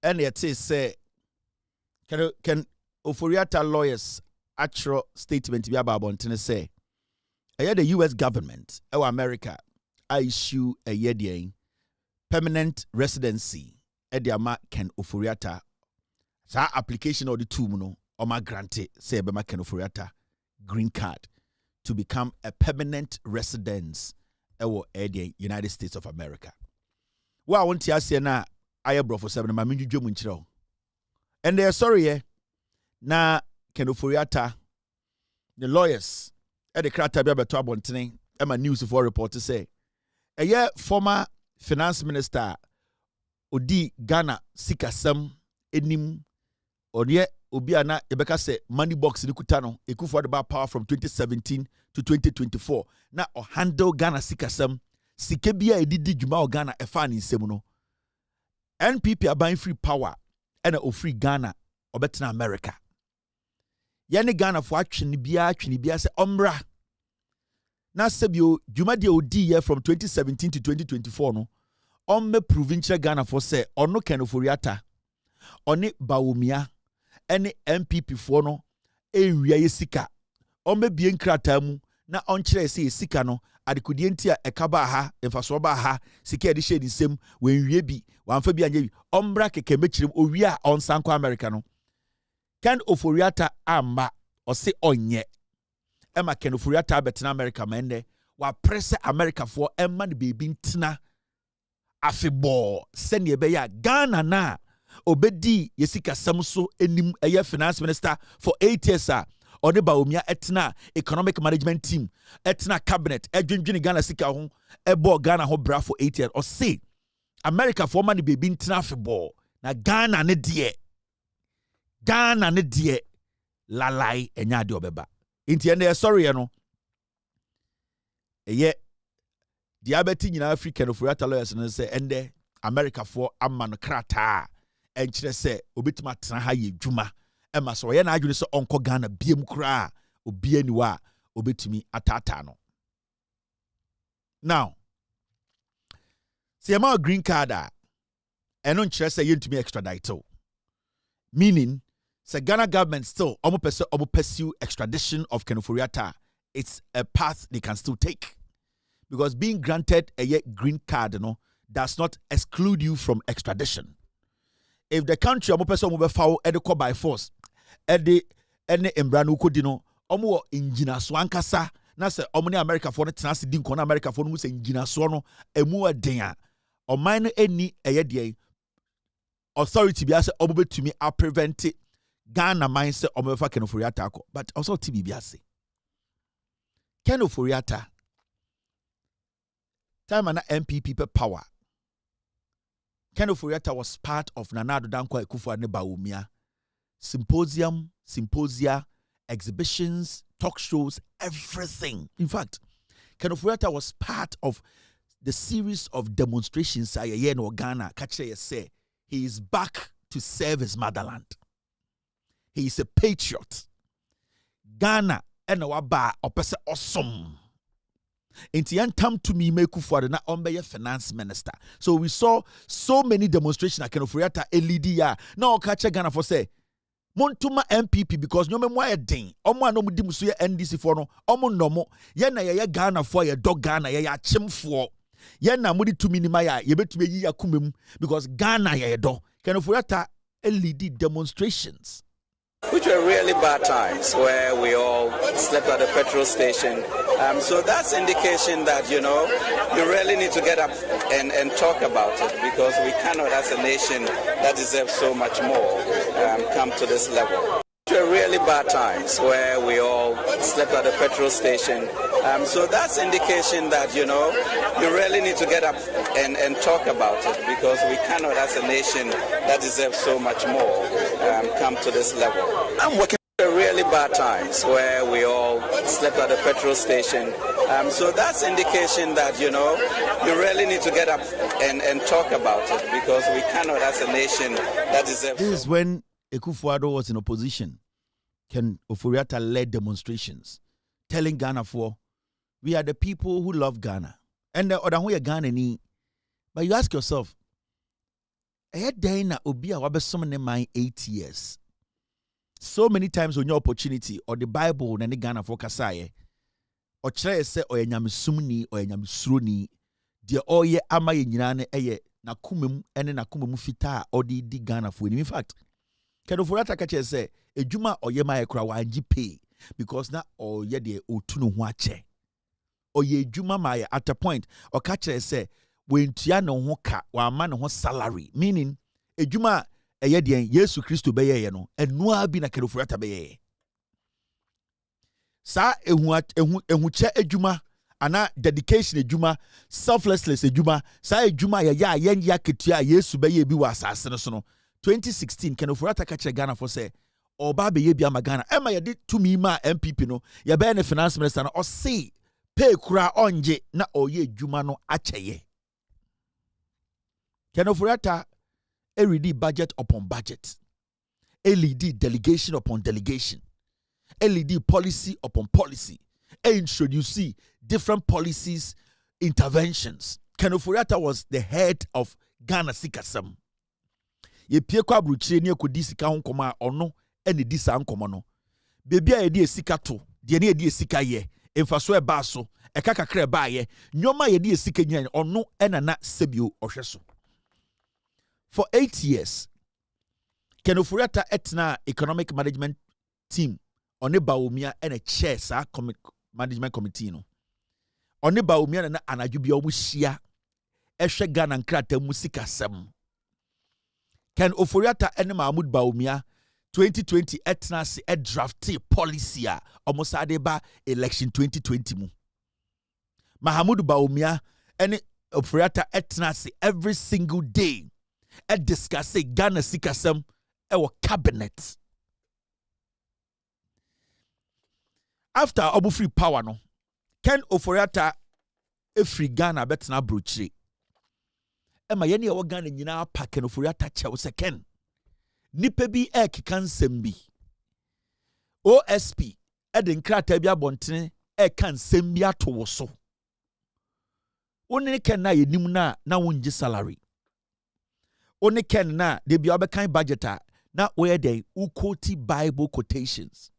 it says say Ken Ofori-Attah lawyers actual statement to be about Bontene say the U.S. government or America issue a year permanent residency at the ama Ken Ofori-Attah. Sa application or the two no or my granted say be Ken Ofori-Attah green card to become a permanent residence in the United States of America. Well, I want to ask you now, I bro for 7 ma and they're sorry, na Ken Ofori-Attah, the lawyers at the Krata Biabeto Abontene, and my news for report to say, a year former finance minister Odi Ghana Sikasem Enim Odie Obiana Ebeka say money box in Kutano, Ekufu about power from 2017 to 2024. Now or handle Ghana Sikasem, Sikebia Edidi Juma Ghana Efan in Semuno. NPP are buying free power and a free Ghana or better America. Yani Ghana for action Nibia say Ombra. Now Sebio Juma de Odi year from 2017 to 2024 no. Ombe provincial Ghana for say or no Ken Ofori-Attah. Oni Bawumia. Any MPP for no area yesika ombe bien krata mu na onkyere se yesika no adekudie ntia ekaba ha emfaso ba ha sika de shedi sem wenwie bi wanfa bi anye bi ombra keke mechirim owie a onsanko America no Ken Ofori-Attah amba ose onye ema Ken Ofori-Attah betena America mende wa press America for emma ne bebi ntina afebo se ne be ya Ghana na Obedi Yesika Samso enim eye finance minister for 8 years on the Baumia etna economic management team etna cabinet edwindwini Ghana sika ho ebo Ghana ho bra for 8 years or say America for money be bin tna football na Ghana ne de lalai enya de obeba inti ene sorry no eye diabeti nyina African Ofori-Attah lawyers no say ende America for amman krata and she say, Obitima Tana ye Juma, Emma so yan adwene so onko Ghana biem kra obi aniwa obetumi atatano. Now, see a green card and on chess say you to me extradite. Meaning, say Ghana government still almost pursue extradition of Ken Ofori-Attah. It's a path they can still take. Because being granted a green card does not exclude you from extradition. If the country omo person will be foul edeko by force, any embrano kodino, omo injina so ankasa, na se omo ni America for the trans din kon America for no se injina so no emu adenya. O mine any eye authority bi ase omo betumi a prevent Ghana mine se omo fa Ken Ofori-Attah ko. But also TB bi ase. Ken Ofori-Attah time na MPP power. Ken Ofori-Attah was part of Nana Addo Dankwa Akufo-Addo Bawumia symposia, exhibitions, talk shows, everything. In fact, Ken Ofori-Attah was part of the series of demonstrations in Ghana. Kache say he is back to serve his motherland. He is a patriot. Ghana and waba opese awesome. Inti yantam to me Akufo-Addo na ombeye finance minister. So we saw so many demonstrations at Ken Ofori-Attah LDR. Now catch Ghana for say Montuma MPP because no memo ye den. Omo anomu di muso ye NDC for no. Omo nomo. Ye na ye Ghana for ye dog Ghana ye chimfo. Ye na mudi to minima ya ye betumi yi yakumem because Ghana ye do. Ken Ofori-Attah LED demonstrations. Which were really bad times where we all slept at the petrol station So that's indication that, you really need to get up and talk about it, because we cannot, as a nation that deserves so much more, come to this level. There were really bad times where we all slept at the petrol station. So that's indication that, you really need to get up and talk about it, because we cannot, as a nation that deserves so much more, come to this level. I'm working for really bad times where we all slept at the petrol station. So that's indication that, you really need to get up and talk about it, because we cannot, as a nation that deserves. This is when Akufo-Addo was in opposition. Ken Ofori-Atta led demonstrations, telling Ghana we are the people who love Ghana. And the other way Ghana ni. But you ask yourself, obi a wabesomne my 8 years. So many times on your opportunity or the Bible na ni Ghana for kasaye. Or chere se o enyamsumni o enyamsuroni. De oye ama ye nyina ne eye nakumem ene nakumem fita odi di Ghana for. In fact, Ken Ofori-Atta ka chere se ejuma oyema ekra wanji pay because na oye de otunu ho ache. Oye ejuma ma at a point or ka chere se wentua no ho ka wa ma no ho salary, meaning ejuma eye de Yesu Kristo beye no enu abi na Ken Ofori-Atta beye. Sa ehuche ejuma ana dedication ejuma, selflessness ejuma, sa ejuma ya ya ketua Yesu beye bi wa asase no so no. 2016 Ken Ofori-Atta ka chere Ghana for say oba be ye bia magana ema ye de tumi ma MPP no ye be ne finance minister no o say pay kura onje na oye adwuma no acheye. Ken Ofori-Atta ready budget upon budget, LED delegation upon delegation, LED policy upon policy, introduce different policies, interventions. Ken Ofori-Atta was the head of Ghana Sikasem. Ye pie kwa bruchire ni akodi sika ho nkoma ono ene di sa nkoma no bebi a ye di esika to de ne ye di esika ye emfaso e ba so e ka kakra ba ye nyoma ye di esika nyan ono ena na sebio ohweso. For 8 years Ken Ofori-Atta etna economic management team one baomia ene chair sa management committee no one baomia na anadwo bia omu hia ehwe Ghana nkrata mu sika sem. Ken Ofori-Atta and Mahmoud Bawumia 2020 etna se drafty policy almost adeba election 2020 mu. Mahmoud Bawumia and Ofori-Atta etna se every single day discuss Ghana Sikasem our cabinet. After Obu free power no, Ken Ofori-Atta free Ghana betna brochire. Ema yeni ya Ghana nyina pa Ken Ofori-Atta chew se Ken nipa bi ekika nsem bi OSP ede nkrata bi abontene eka nsem bi ato wo so woni Ken na yenim na wonji salary woni Ken na de bi obekan budget na where dey ukoti Bible quotations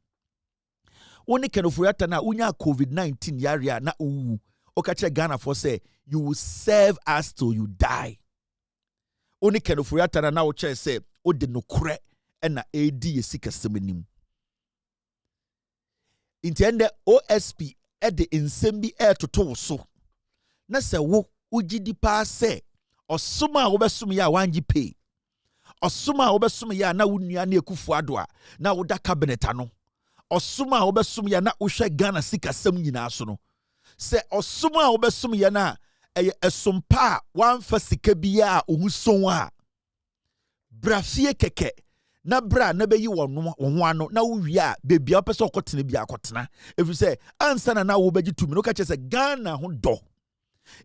woni Ken Ofori-Atta na unya COVID-19 yarea na uwu okache Ghana for say you will serve us till you die. Only Ken Ofori-Atta na wo che say o de no kure na edi yesika semenim. Intende OSP e de nsem bi toto so. Na se wo ugidi pa se osuma wo besum ya wanji pay. Osuma wo besum ya na wunua na Akufo-Addo a na wo da cabinet ano. Osuma wo besum ya na wo hwe Ghana sika sem nyina so no. Se osuma wo besum ya na esompa wanfa sika biya ohuson a brafie keke na bra na beyi wono wo ano na wo wi a bebia opese okotene bia akotena efi se ansa na wo beji tumi no ka che se Ghana ho do.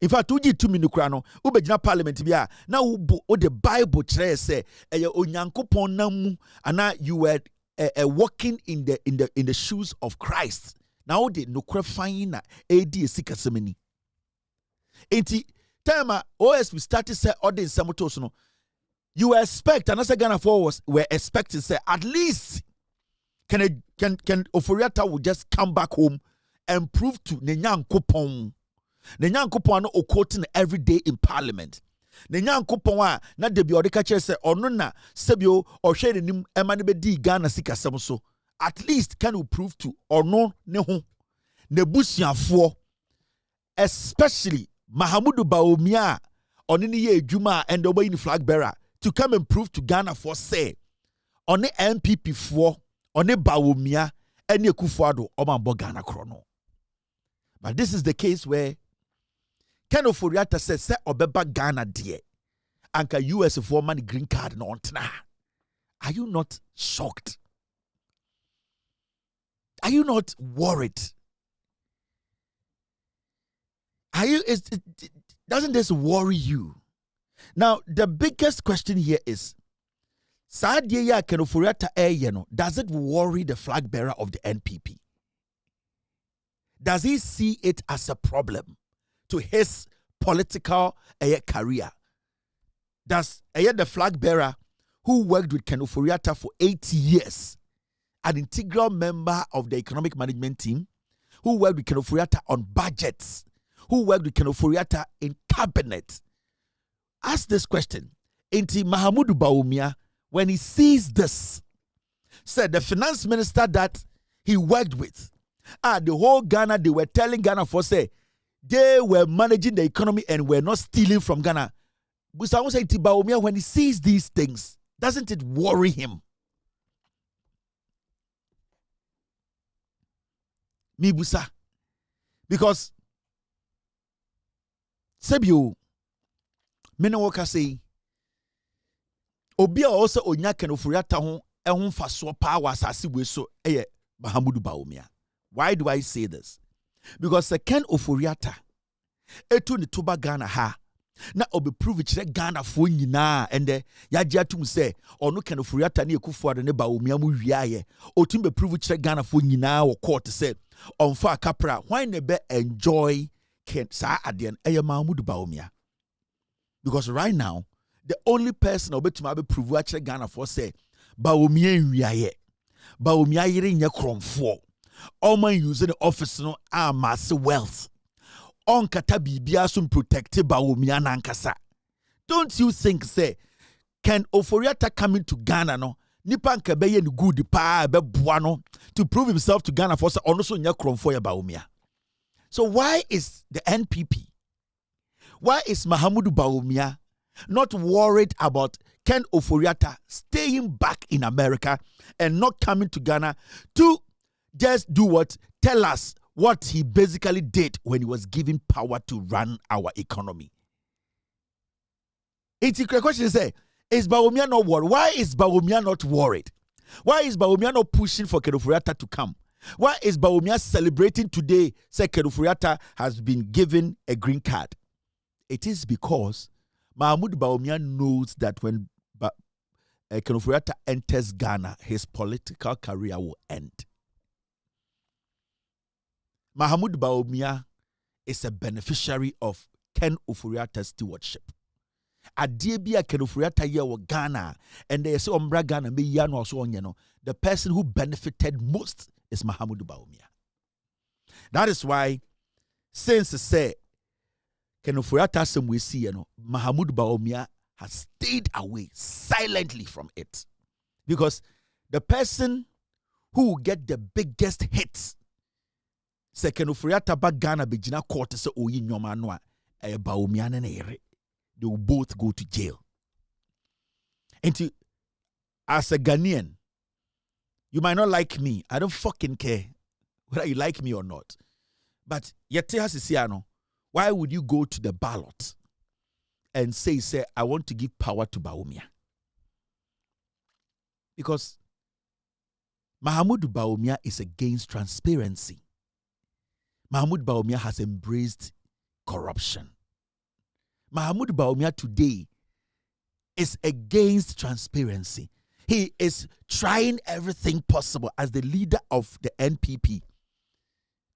In fact uji tumi no kra no wo begina parliament bia na wo the Bible kire se eye onyankopon namu ana you were walking in the shoes of Christ. Now the no kra fan na edi esika semeni. Enti time OSP started say ordin samotos no you expect and as a Ghana forwards were expecting say at least can Ofori-Atta will just come back home and prove to Nyankopon no quoting every day in parliament Nyankopon na de bi odeka che say ono na sebio ohwe nim ema ne be di Ghana sikasem so at least can you prove to ono ne ho nebusiafo, especially Mahamudu Bawumia on any Juma and the way in flag bearer to come and prove to Ghana for say on the MPP for on the Bawumia and the Kufuado Omambo Ghana Chrono. But this is the case where Ken Ofori-Atta says, "Say Obeba Ghana dear, Anka US for money green card no ontna." Are you not shocked? Are you not worried? Doesn't this worry you? Now, the biggest question here is, does it worry the flag bearer of the NPP? Does he see it as a problem to his political career? Does the flag bearer who worked with Ken Ofori-Atta for 80 years, an integral member of the economic management team, who worked with Ken Ofori-Atta on budgets, who worked with Ken Ofori-Atta in cabinet, ask this question. Inti Mahamudu Bawumia, when he sees this, said the finance minister that he worked with, the whole Ghana, they were telling Ghana for say, they were managing the economy and were not stealing from Ghana. But I want to say to Bawumia, when he sees these things, doesn't it worry him? Mibusa. Because Sebio Menawaka say Obia also onya Ken Ofori-Atta ho ehun faso power asase we so Mahamudu Bawumia. Why do I say this? Because Ken Ofori-Atta etu ne toba Ghana ha na obe prove kire Ghana fo nyina ende yaje atum se ono Ken Ofori-Atta ne Ekufuado ne Bawumia mu wiaye otum be prove kire Ghana fo nyina wo court se onfa kapra why ne be enjoy Ken sa aden Mahamudu Bawumia. Because right now the only person obetuma be prove kire Ghana for say Bawumia wiaye Bawumia yire nya kromfo all man using the office no mass wealth. On kata bibia sum protected Bawumia nankasa. Don't you think say Ken Ofori-Atta coming to Ghana no nipa nkebeye ni good pa be buano to prove himself to Ghana for say also nya kromfo ya Bawumia. So why is the NPP, why is Mahamudu Bawumia not worried about Ken Ofori-Atta staying back in America and not coming to Ghana to just do what? Tell us what he basically did when he was given power to run our economy. It's a question to say, is Bawumia not worried? Why is Bawumia not worried? Why is Bawumia not pushing for Ken Ofori-Atta to come? Why is Bawumia celebrating today, say Ken Ofori-Atta has been given a green card? It is because Mahamudu Bawumia knows that when Ken Ofori-Atta enters Ghana, his political career will end. Mahamudu Bawumia is a beneficiary of Ken Ofori-Atta's stewardship. Adiebia Ken Ofori-Atta here wa Ghana, and they say Ombra Ghana me ya no so onye no. The person who benefited most is Mahamudu Bawumia. That is why, since say Ken Ofori-Atta some we see, Mahamudu Bawumia has stayed away silently from it, because the person who will get the biggest hits. Ken Ofori-Atta ba Ghana begina court say oyi nyoma no a Bawumia ne ere. They will both go to jail. And as a Ghanaian, you might not like me. I don't fucking care whether you like me or not. But yete hasisiano, why would you go to the ballot and say I want to give power to Bawumia? Because Mahamudu Bawumia is against transparency. Mahamudu Bawumia has embraced corruption. Mahamudu Bawumia today is against transparency. He is trying everything possible as the leader of the NPP.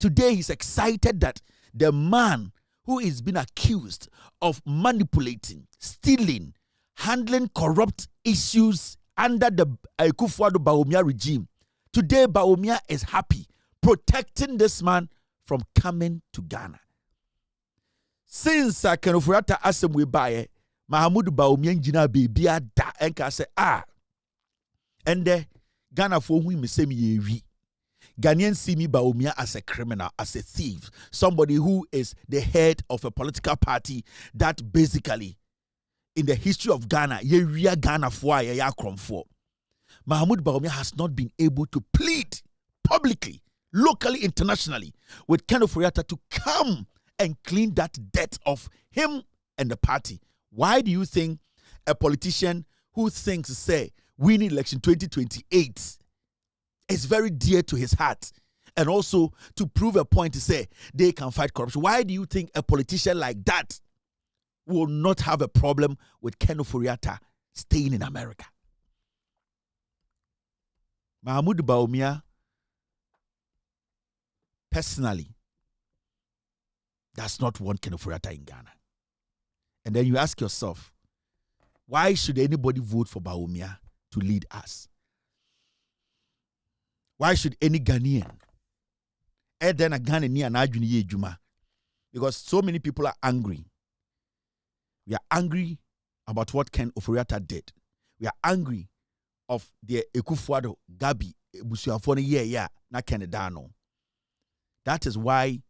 Today he's excited that the man who is being accused of manipulating, stealing, handling corrupt issues under the Ekufuado Bawumia regime, today Bawumia is happy protecting this man from coming to Ghana. Since Ken Ofori-Atta asem we buy Mahamudu Bawumia njina bibia da enka say and Ghana for hu me say me yewi. Ghanaians see me Bawumia as a criminal, as a thief, somebody who is the head of a political party that basically, in the history of Ghana, Ghana for Mahmoud Bawumia has not been able to plead publicly, locally, internationally with Ken Ofori-Atta to come and clean that debt of him and the party. Why do you think a politician who thinks, say, winning election 2028 is very dear to his heart, and also to prove a point to say they can fight corruption, why do you think a politician like that will not have a problem with Ken Ofori-Atta staying in America? Mahmoud Bawumia personally does not want Ken Ofori-Atta in Ghana. And then you ask yourself, why should anybody vote for Bawumia to lead us? Why should any Ghanaian? Because so many people are angry. We are angry about what Ken Ofori-Atta did. We are angry of the Ekufuado, Gabi, Busuafone na Kenedano. That is why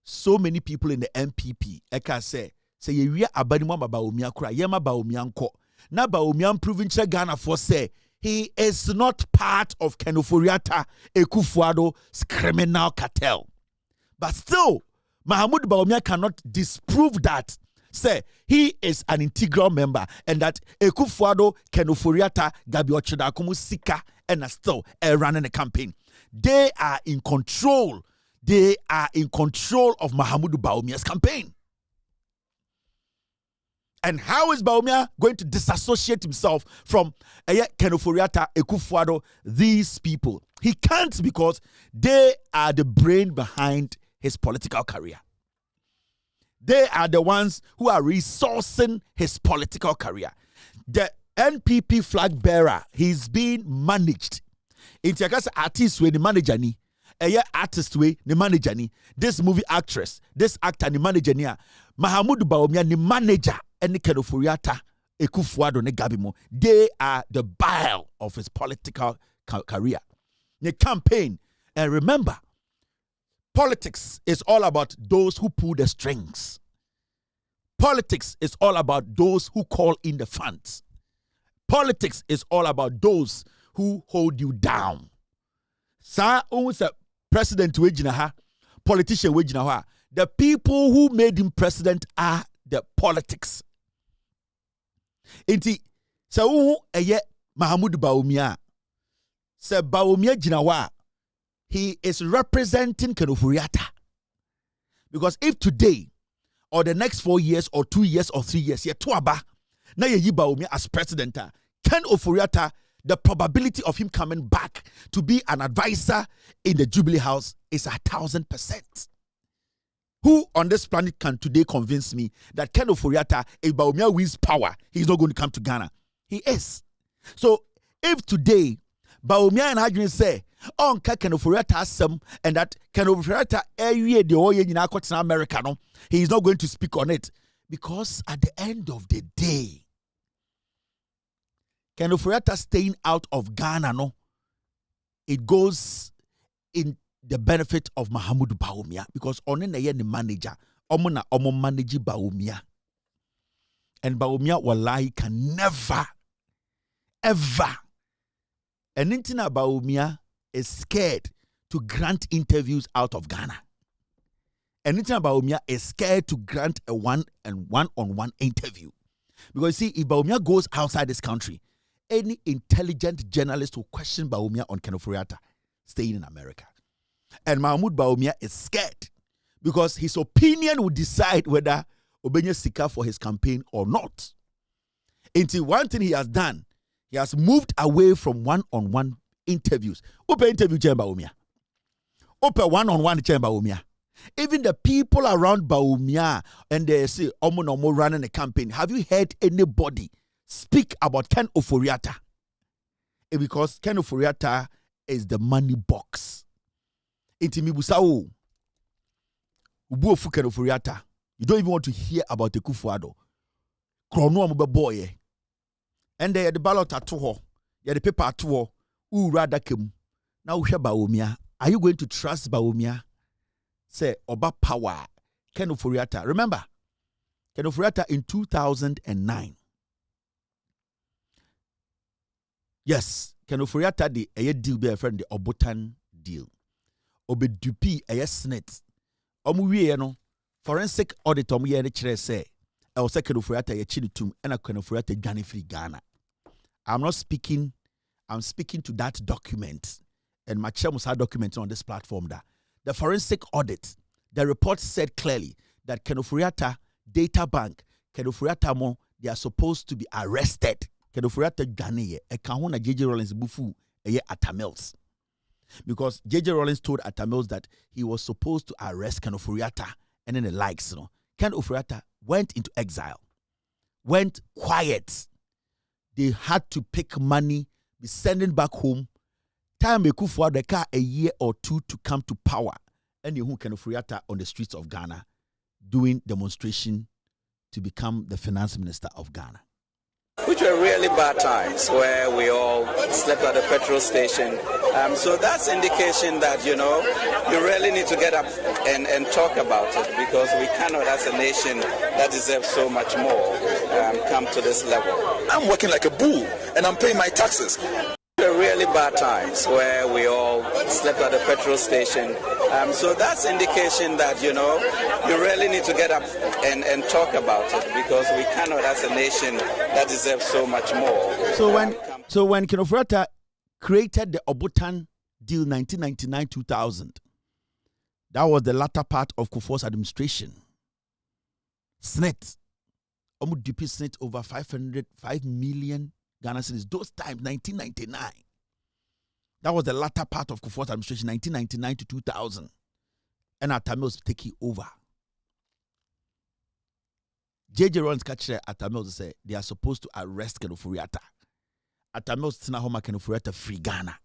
so many people in the MPP, Eka say ye abadimwa Bawumia kura, yema Bawumia nko. Na Bawumia proving Ghana for say he is not part of Ken Ofori-Atta Ekufuado's criminal cartel. But still, Mahmoud Bawumia cannot disprove that. Say he is an integral member and that Ekufuado, Ken Ofori-Atta, Gabi Ochedakumu Sika, and are still running a campaign. They are in control. They are in control of Mahmoud Bawumia's campaign. And how is Bawumia going to disassociate himself from Ken Ofori-Atta, Ekufuado, these people? He can't, because they are the brain behind his political career. They are the ones who are resourcing his political career. The NPP flag bearer, he's being managed. Intiakasa artist we the manager ni, artist we the manager ni. This movie actress, this actor ni manager ni. Mahmoud Bawumia ni manager. And Ken Ofori-Atta, Ekufuado ne Gabimo, they are the bile of his political career. The campaign, and remember, politics is all about those who pull the strings. Politics is all about those who call in the funds. Politics is all about those who hold you down. Sa unsa president wejina politician wejina the people who made him president are the politics. Inti sa eye Mahmoud Bawumia. Se Bawumia jinawa, he is representing Ken Ofori-Atta. Because if today, or the next 4 years, or 2 years, or 3 years, na ye Bawumia as president, Ken Ofori-Atta, the probability of him coming back to be an advisor in the Jubilee House is 1,000%. Who on this planet can today convince me that Ken Ofori-Atta, if Bawumia wins power, he's not going to come to Ghana? He is. So if today Bawumia and Adrian say, on Ken Ofori-Atta some, and that Ken Ofori-Atta area the oil in America, no, he is not going to speak on it, because at the end of the day, Ken Ofori-Atta staying out of Ghana, no, it goes in the benefit of Mahmoud Bawumia, because on the manager, omo manage Bawumia, and Bawumia wallahi can never, ever, and Intina Bawumia is scared to grant interviews out of Ghana, and Intina Bawumia is scared to grant a one-on-one interview, because see, if Bawumia goes outside this country, any intelligent journalist will question Bawumia on Ken Ofori-Atta staying in America. And Mahmoud Bawumia is scared, because his opinion will decide whether Obenye Sika for his campaign or not. Until one thing he has done, he has moved away from one-on-one interviews. Open interview chair Bawumia. Open one-on-one chair Bawumia. Even the people around Bawumia, and they say, Omo running a campaign. Have you heard anybody speak about Ken Ofori-Atta? Because Ken Ofori-Atta is the money box. Intimi Busao, Ubu of Ken Ofori-Atta. You don't even want to hear about the Ekufuado. Krono Amuba boy. And they had the ballot at all. You had the paper at all. Rather came. Now Bawumia Are you going to trust Bawumia? Say, Oba power, Ken Ofori-Atta. Remember, Ken Ofori-Atta in 2009. Yes, Ken Ofori-Atta the a deal be a friend the Obotan deal. Obedupi a snit. Omuwie no forensic audit omuye ne kire say e o Ken Ofori-Atta ye chinitum and a Ken Ofori-Atta dwane free Ghana. I'm speaking to that document and my chair must have documents on this platform that the forensic audit, the report said clearly that Ken Ofori-Atta data bank, Ken Ofori-Atta mo, they are supposed to be arrested. Ken Ofori-Atta dwane e ka ho na JJ Rollins bufu eye Atamils. Because JJ Rollins told Atamils that he was supposed to arrest Ken Ofori-Atta and then the likes, you know. Ken Ofori-Atta went into exile, went quiet. They had to pick money, be sending back home. Time for the car a year or two to come to power. And you Ken Ofori-Atta on the streets of Ghana doing demonstration to become the finance minister of Ghana. Which were really bad times where we all slept at the petrol station. So that's indication that, you know, you really need to get up and talk about it, because we cannot, as a nation that deserves so much more, come to this level. I'm working like a bull and I'm paying my taxes. There were really bad times where we all slept at the petrol station. So that's indication that, you know, you really need to get up and talk about it, because we cannot, as a nation that deserves so much more. So when Ken Ofori-Atta created the Obotan deal 1999-2000, that was the latter part of Kufuor's administration. SNET, DP SNET over 5 million Ghana cedis. Those times, 1999. That was the latter part of Kufuor's administration, 1999 to 2000. And Atamils taking over. JJ Rollins catcher Atamils say they are supposed to arrest Ken Ofori-Atta. Atamils tina homa Ken Ofori-Atta free Ghana.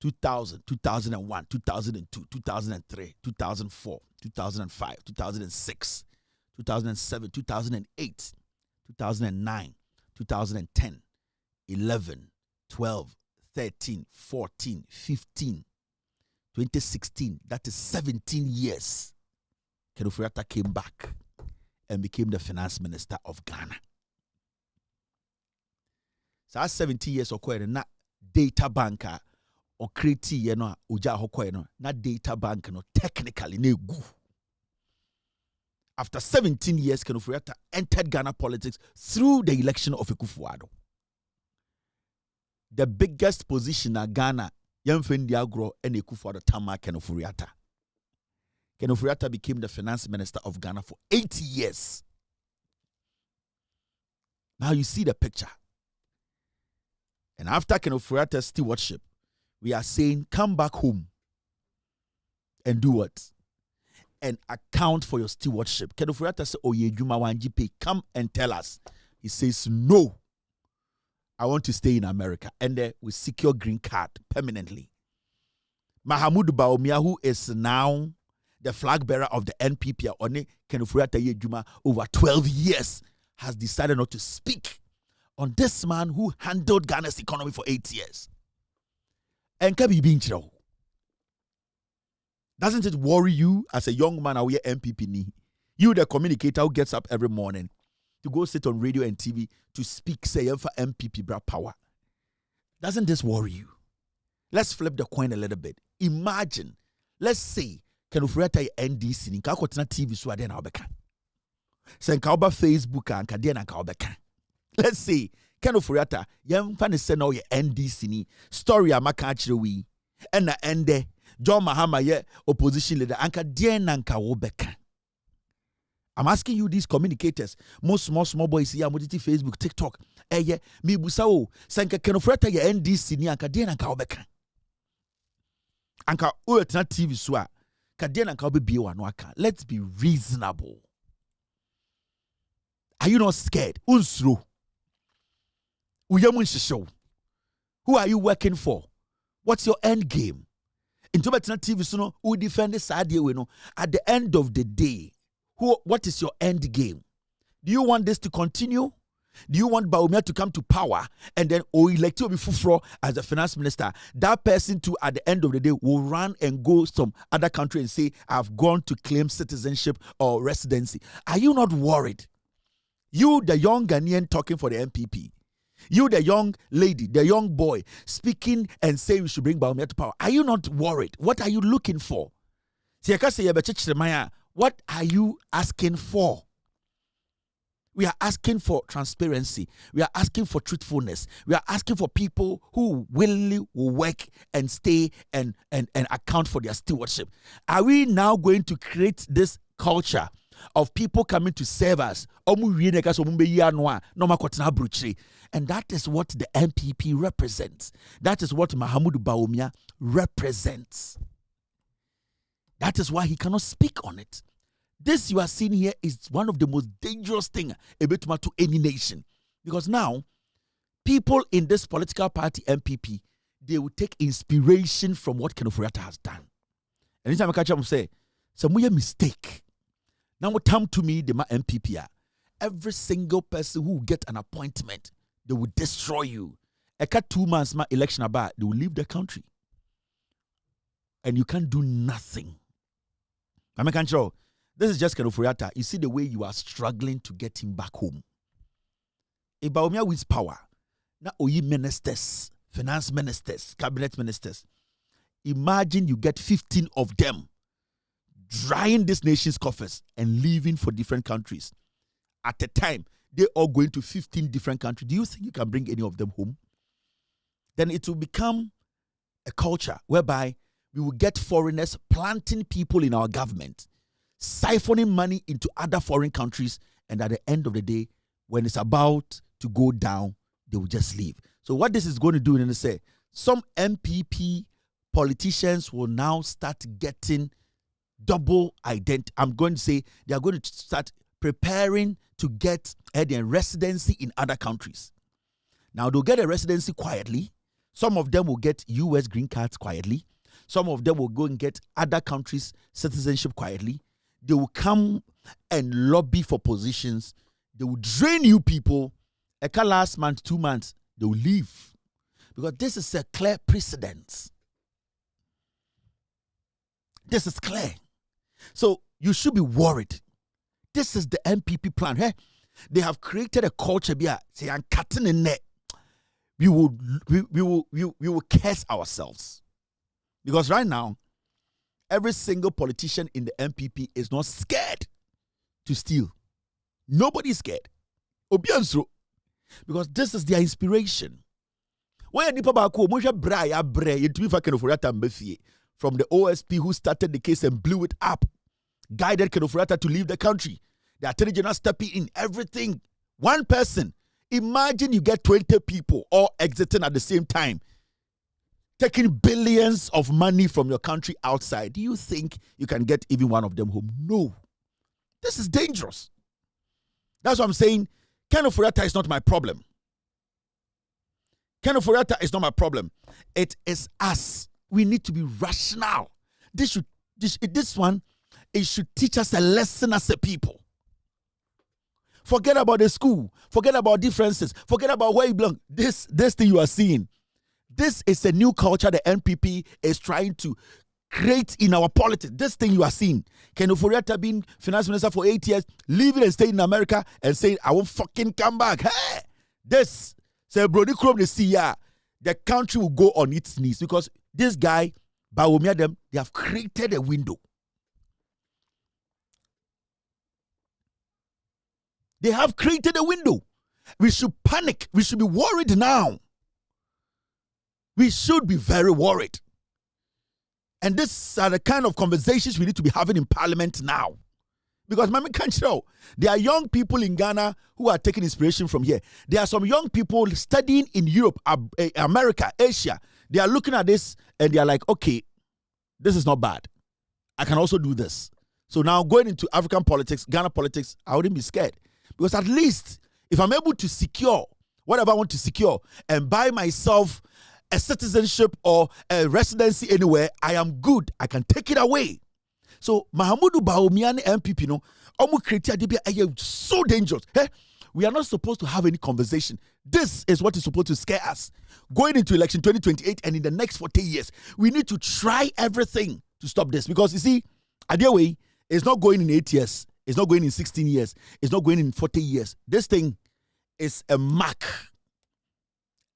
2000, 2001, 2002, 2003, 2004, 2005, 2006, 2007, 2008, 2009, 2010, 11, 12, 13, 14, 15, 2016. That is 17 years. Ken Ofori-Atta came back and became the finance minister of Ghana. So that's 17 years occurred na data banker or create uja hokoy na data bank no technically ne gu. After 17 years, Ken Ofori-Atta entered Ghana politics through the election of Akufo-Addo. The biggest position in Ghana, Yemfendi Agro and Akufo-Addo Tama Ken Ofori-Atta. Ken Ofori-Atta became the finance minister of Ghana for 80 years. Now you see the picture. And after Ken Ofori-Atta's stewardship, we are saying, come back home and do what? And account for your stewardship. Ken Ofori-Atta said, Oyejuma Wanjipe, come and tell us. He says, no, I want to stay in America. And we secure green card permanently. Mahamudu Bawumia, who is now the flag bearer of the NPP, Ken Ofori-Atta Yejuma, over 12 years, has decided not to speak on this man who handled Ghana's economy for 8 years. And can be being chill. Doesn't it worry you as a young man away MPP ni? You, the communicator who gets up every morning to go sit on radio and TV to speak, say, for MPP bra power. Doesn't this worry you? Let's flip the coin a little bit. Imagine, let's say, Ken Ofori-Atta NDC ni nka kotena TV so ade na obeka. Se nka oba Facebook anka de na nka obeka. Let's say Ken Ofori-Atta yemfa ne se na oye NDC ni story amaka akire wi and na ende John Mahama ye opposition leader anka de na nka wo beka. I'm asking you, these communicators, most small boys here, moditi Facebook, TikTok, yeah, me busa o, sanka Ken Ofori-Atta ye NDC ni anka de na nka wo beka. Anka o etna TV so a ka de na nka wo be wa no aka. Let's be reasonable. Are you not scared? Unsro. Who are you working for? What's your end game? In TV, so no, who defend this idea? At the end of the day, what is your end game? Do you want this to continue? Do you want Bawumia to come to power and then elect Obi Fufro as the finance minister? That person too, at the end of the day, will run and go some other country and say, I've gone to claim citizenship or residency. Are you not worried? You, the young Ghanaian talking for the MPP. You, the young lady, the young boy, speaking and saying we should bring Bawumia to power. Are you not worried? What are you looking for? What are you asking for? We are asking for transparency. We are asking for truthfulness. We are asking for people who willingly will work and stay and account for their stewardship. Are we now going to create this culture of people coming to serve us? And that is what the MPP represents. That is what Mahamudu Bawumia represents. That is why he cannot speak on it. This you are seeing here is one of the most dangerous things about to any nation. Because now, people in this political party, MPP, they will take inspiration from what Ken Ofori-Atta has done. Anytime I catch up and say, some mistake. Now, what come to me, the MPP, every single person who will get an appointment, they will destroy you. I got 2 months, my election about, they will leave the country. And you can't do nothing. I'm not sure. This is just Ken Ofori-Atta. You see the way you are struggling to get him back home. If Bawumia wins power, now Oyi ministers, finance ministers, cabinet ministers, imagine you get 15 of them drying this nation's coffers and leaving for different countries. At a time, they are going to 15 different countries. Do you think you can bring any of them home? Then it will become a culture whereby we will get foreigners planting people in our government, siphoning money into other foreign countries, and at the end of the day, when it's about to go down, they will just leave. So what this is going to do, and say, some MPP politicians will now start getting double identity. I'm going to say they are going to start preparing to get a residency in other countries. Now they'll get a residency quietly. Some of them will get US green cards quietly. Some of them will go and get other countries' citizenship quietly. They will come and lobby for positions. They will drain you people. Last month, 2 months, they will leave. Because this is a clear precedent. This is clear. So you should be worried. This is the MPP plan. Hey, they have created a culture. Say, I'm cutting in there. We will curse ourselves. Because right now, every single politician in the MPP is not scared to steal. Nobody is scared. Obianso. Because this is their inspiration. From the OSP who started the case and blew it up, guided Ken Ofori-Atta to leave the country. The Attorney General stepping in, everything. One person. Imagine you get 20 people all exiting at the same time, taking billions of money from your country outside. Do you think you can get even one of them home? No. This is dangerous. That's what I'm saying. Ken Ofori-Atta is not my problem. Ken Ofori-Atta is not my problem. It is us. We need to be rational. This one, it should teach us a lesson as a people. Forget about the school. Forget about differences. Forget about where you belong. This thing you are seeing, this is a new culture the NPP is trying to create in our politics. This thing you are seeing. Ken Ofori-Atta being finance minister for 8 years, leaving and staying in America and saying, I won't fucking come back. Hey! This, say, Brody Chrome, the country will go on its knees because this guy, Bawumia, they have created a window. They have created a window. We should panic. We should be worried now. We should be very worried. And these are the kind of conversations we need to be having in Parliament now. Because, Mami can't show. There are young people in Ghana who are taking inspiration from here. There are some young people studying in Europe, America, Asia. They are looking at this and they are like, okay, this is not bad. I can also do this. So now going into African politics, Ghana politics, I wouldn't be scared. Because at least if I'm able to secure whatever I want to secure and buy myself a citizenship or a residency anywhere, I am good. I can take it away. So Mahamudu Bawumia MPP no, omu create idea so dangerous. Hey, we are not supposed to have any conversation. This is what is supposed to scare us. Going into election 2028 and in the next 40 years, we need to try everything to stop this. Because you see, idea way, it's not going in 8 years. It's not going in 16 years. It's not going in 40 years. This thing is a mark.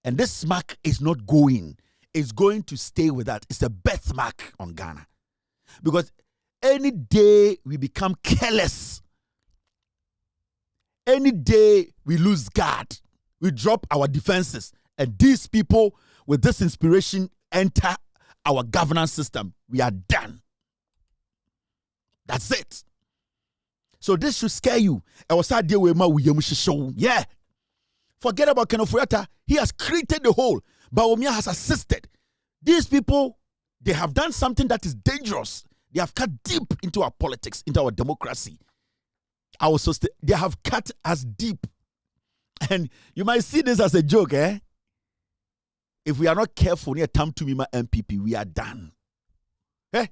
And this mark is not going. It's going to stay with that. It's a birthmark on Ghana. Because any day we become careless, any day we lose guard, we drop our defenses, and these people with this inspiration enter our governance system, we are done. That's it. So this should scare you. Yeah. Forget about Kenoforiata. He has created the whole. Bawumia has assisted. These people, they have done something that is dangerous. They have cut deep into our politics, into our democracy. They have cut us deep. And you might see this as a joke, eh? If we are not careful near Tam Tumima MPP, we are done. Eh?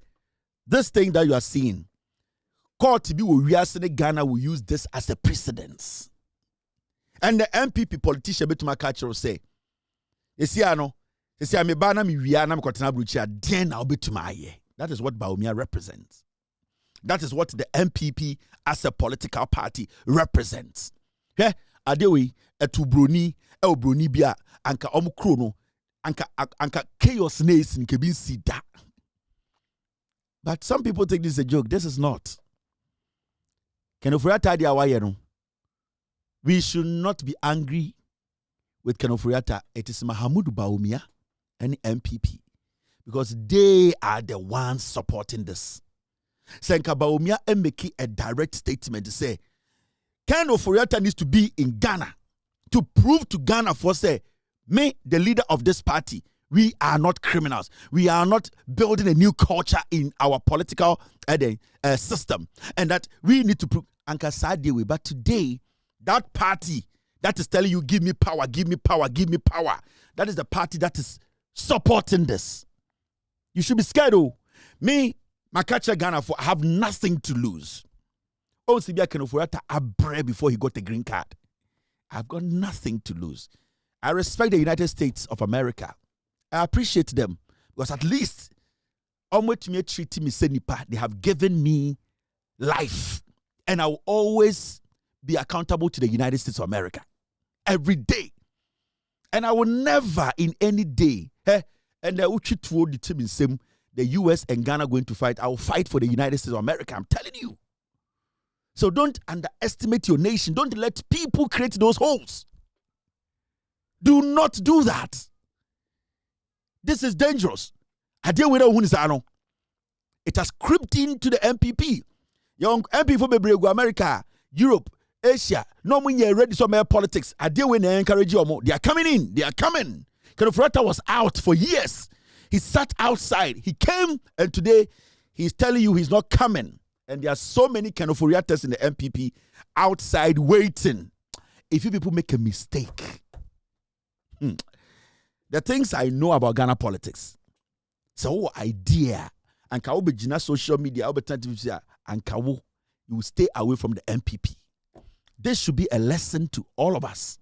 This thing that you are seeing, court to be Ghana will use this as a precedence. And the MPP politician betuma culture will say, that is what Bawumia represents. That is what the MPP as a political party represents. Yeah, adewe etubroni broni bia anka omukro no anka chaos nation ke bin sida. But some people take this as a joke. This is not. Kenoforiata dia waye no. We should not be angry with Kenoforiata. It is Mahamudu Bawumia and MPP. Because they are the ones supporting this. Senka Bawumia make a direct statement to say, Kenoforiata needs to be in Ghana to prove to Ghana for say, me, the leader of this party, we are not criminals. We are not building a new culture in our political system. And that we need to prove Anka Sadiwe. But today, that party that is telling you, give me power, give me power, give me power. That is the party that is supporting this. You should be scared, oh. Me, Makacha Ghana, I have nothing to lose. Oh, Sibia Kenoforiata abre before he got the green card. I've got nothing to lose. I respect the United States of America. I appreciate them because at least treating me senipa, they have given me life. And I will always be accountable to the United States of America every day. And I will never in any day, and the US and Ghana going to fight. I will fight for the United States of America. I'm telling you. So don't underestimate your nation. Don't let people create those holes. Do not do that. This is dangerous. It has crept into the MPP. Young MP for America, Europe, Asia, no one ready to make politics. Encourage you. They are coming in. They are coming. Kenoforiata was out for years. He sat outside. He came, and today he's telling you he's not coming. And there are so many Kenoforiatas in the MPP outside waiting. If you people make a mistake, the things I know about Ghana politics, so idea, and Kawo social media, and Kawo, you will stay away from the MPP. This should be a lesson to all of us.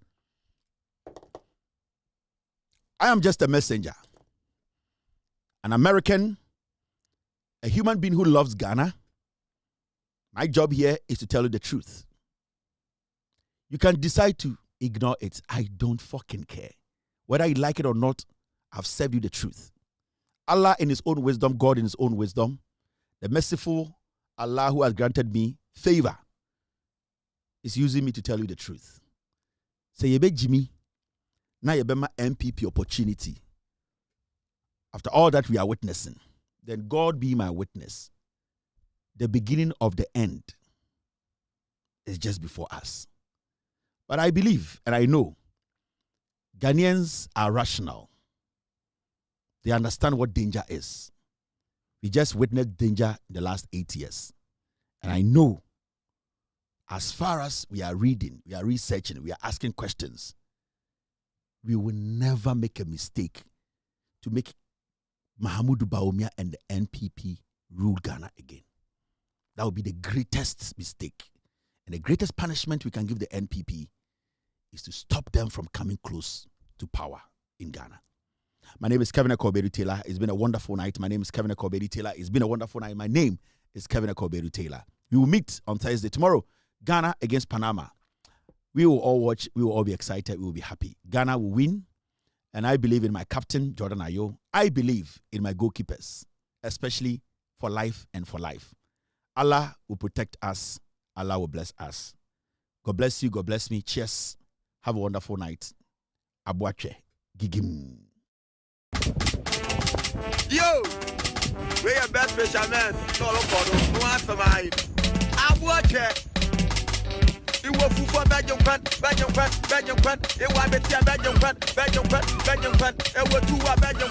I am just a messenger, an American, a human being who loves Ghana. My job here is to tell you the truth. You can decide to ignore it. I don't fucking care. Whether you like it or not, I've served you the truth. Allah in his own wisdom, God in his own wisdom, the merciful Allah who has granted me favor is using me to tell you the truth. Say yebe Jimmy, now yebe ma MPP opportunity. After all that we are witnessing, then God be my witness. The beginning of the end is just before us. But I believe and I know Ghanaians are rational. They understand what danger is. We just witnessed danger in the last 8 years. And I know as far as we are reading, we are researching, we are asking questions, we will never make a mistake to make Mahamudu Bawumia and the NPP rule Ghana again. That would be the greatest mistake. And the greatest punishment we can give the NPP is to stop them from coming close to power in Ghana. My name is Kevin Akobedu Taylor. It's been a wonderful night. My name is Kevin Akobedu Taylor. It's been a wonderful night. My name is Kevin Akobedu Taylor. We will meet on Thursday. Tomorrow, Ghana against Panama. We will all watch. We will all be excited. We will be happy. Ghana will win. And I believe in my captain, Jordan Ayew. I believe in my goalkeepers, especially for life and for life. Allah will protect us. Allah will bless us. God bless you. God bless me. Cheers. Have a wonderful night. Abuache. Gigim. Yo! We are best fishermen. No answer mine. Abuache. It was for Belgium fan. It was better Belgium fan. It was two Belgium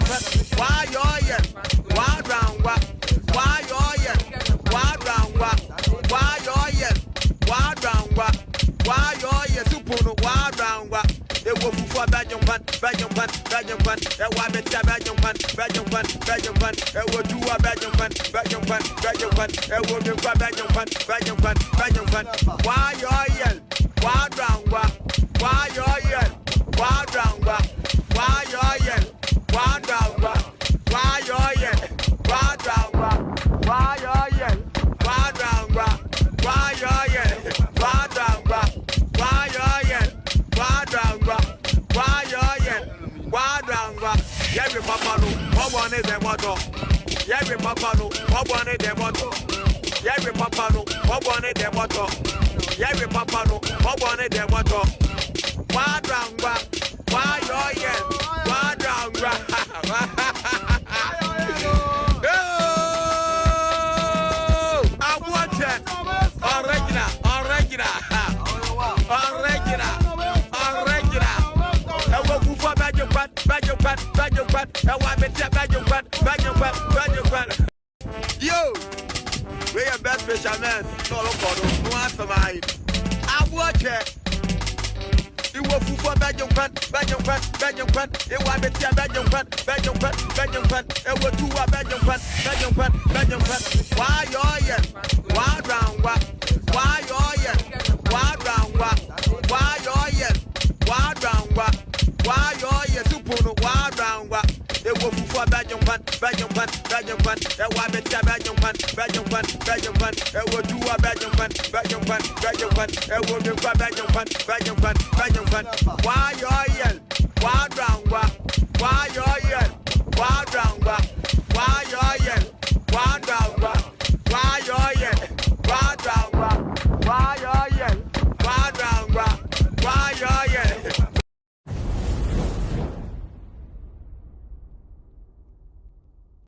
fan. Why you're here? Why round? Why you're here? Why round? Why you're here? Why round? Why you're here? Super why round? It was for Belgium fan. It was better Belgium fan. It was two Belgium fan. It was Belgium fan. Why you're here? Why round? Why you're here? Why round? Why you're here? Why round? Why you're here? Why round? Why you're here? Why round? Why you're here? Why round? Why you're here? Why round? Why you're here? Why round? Yeah, we papa no. What one is the motto? Yeah, we papa no. What one is the motto? Yeah, we papa no. What one is the motto? Yeah, we papa no. What one is the motto? Why round? Why you're here? Why round? I want it. Original. Yo, we are best fishermen. No answer mine. I watch it. It was for Belgium fan. It was better Belgium fan. It was two Belgium fan. Why you're here? Why round? Why you're here? Why round? Why you're here? Why round? Why you're here? Super why round? It was for Belgium fan. It was better Belgium fan. It was two Belgium fan. It was Belgium fan. Why you're here?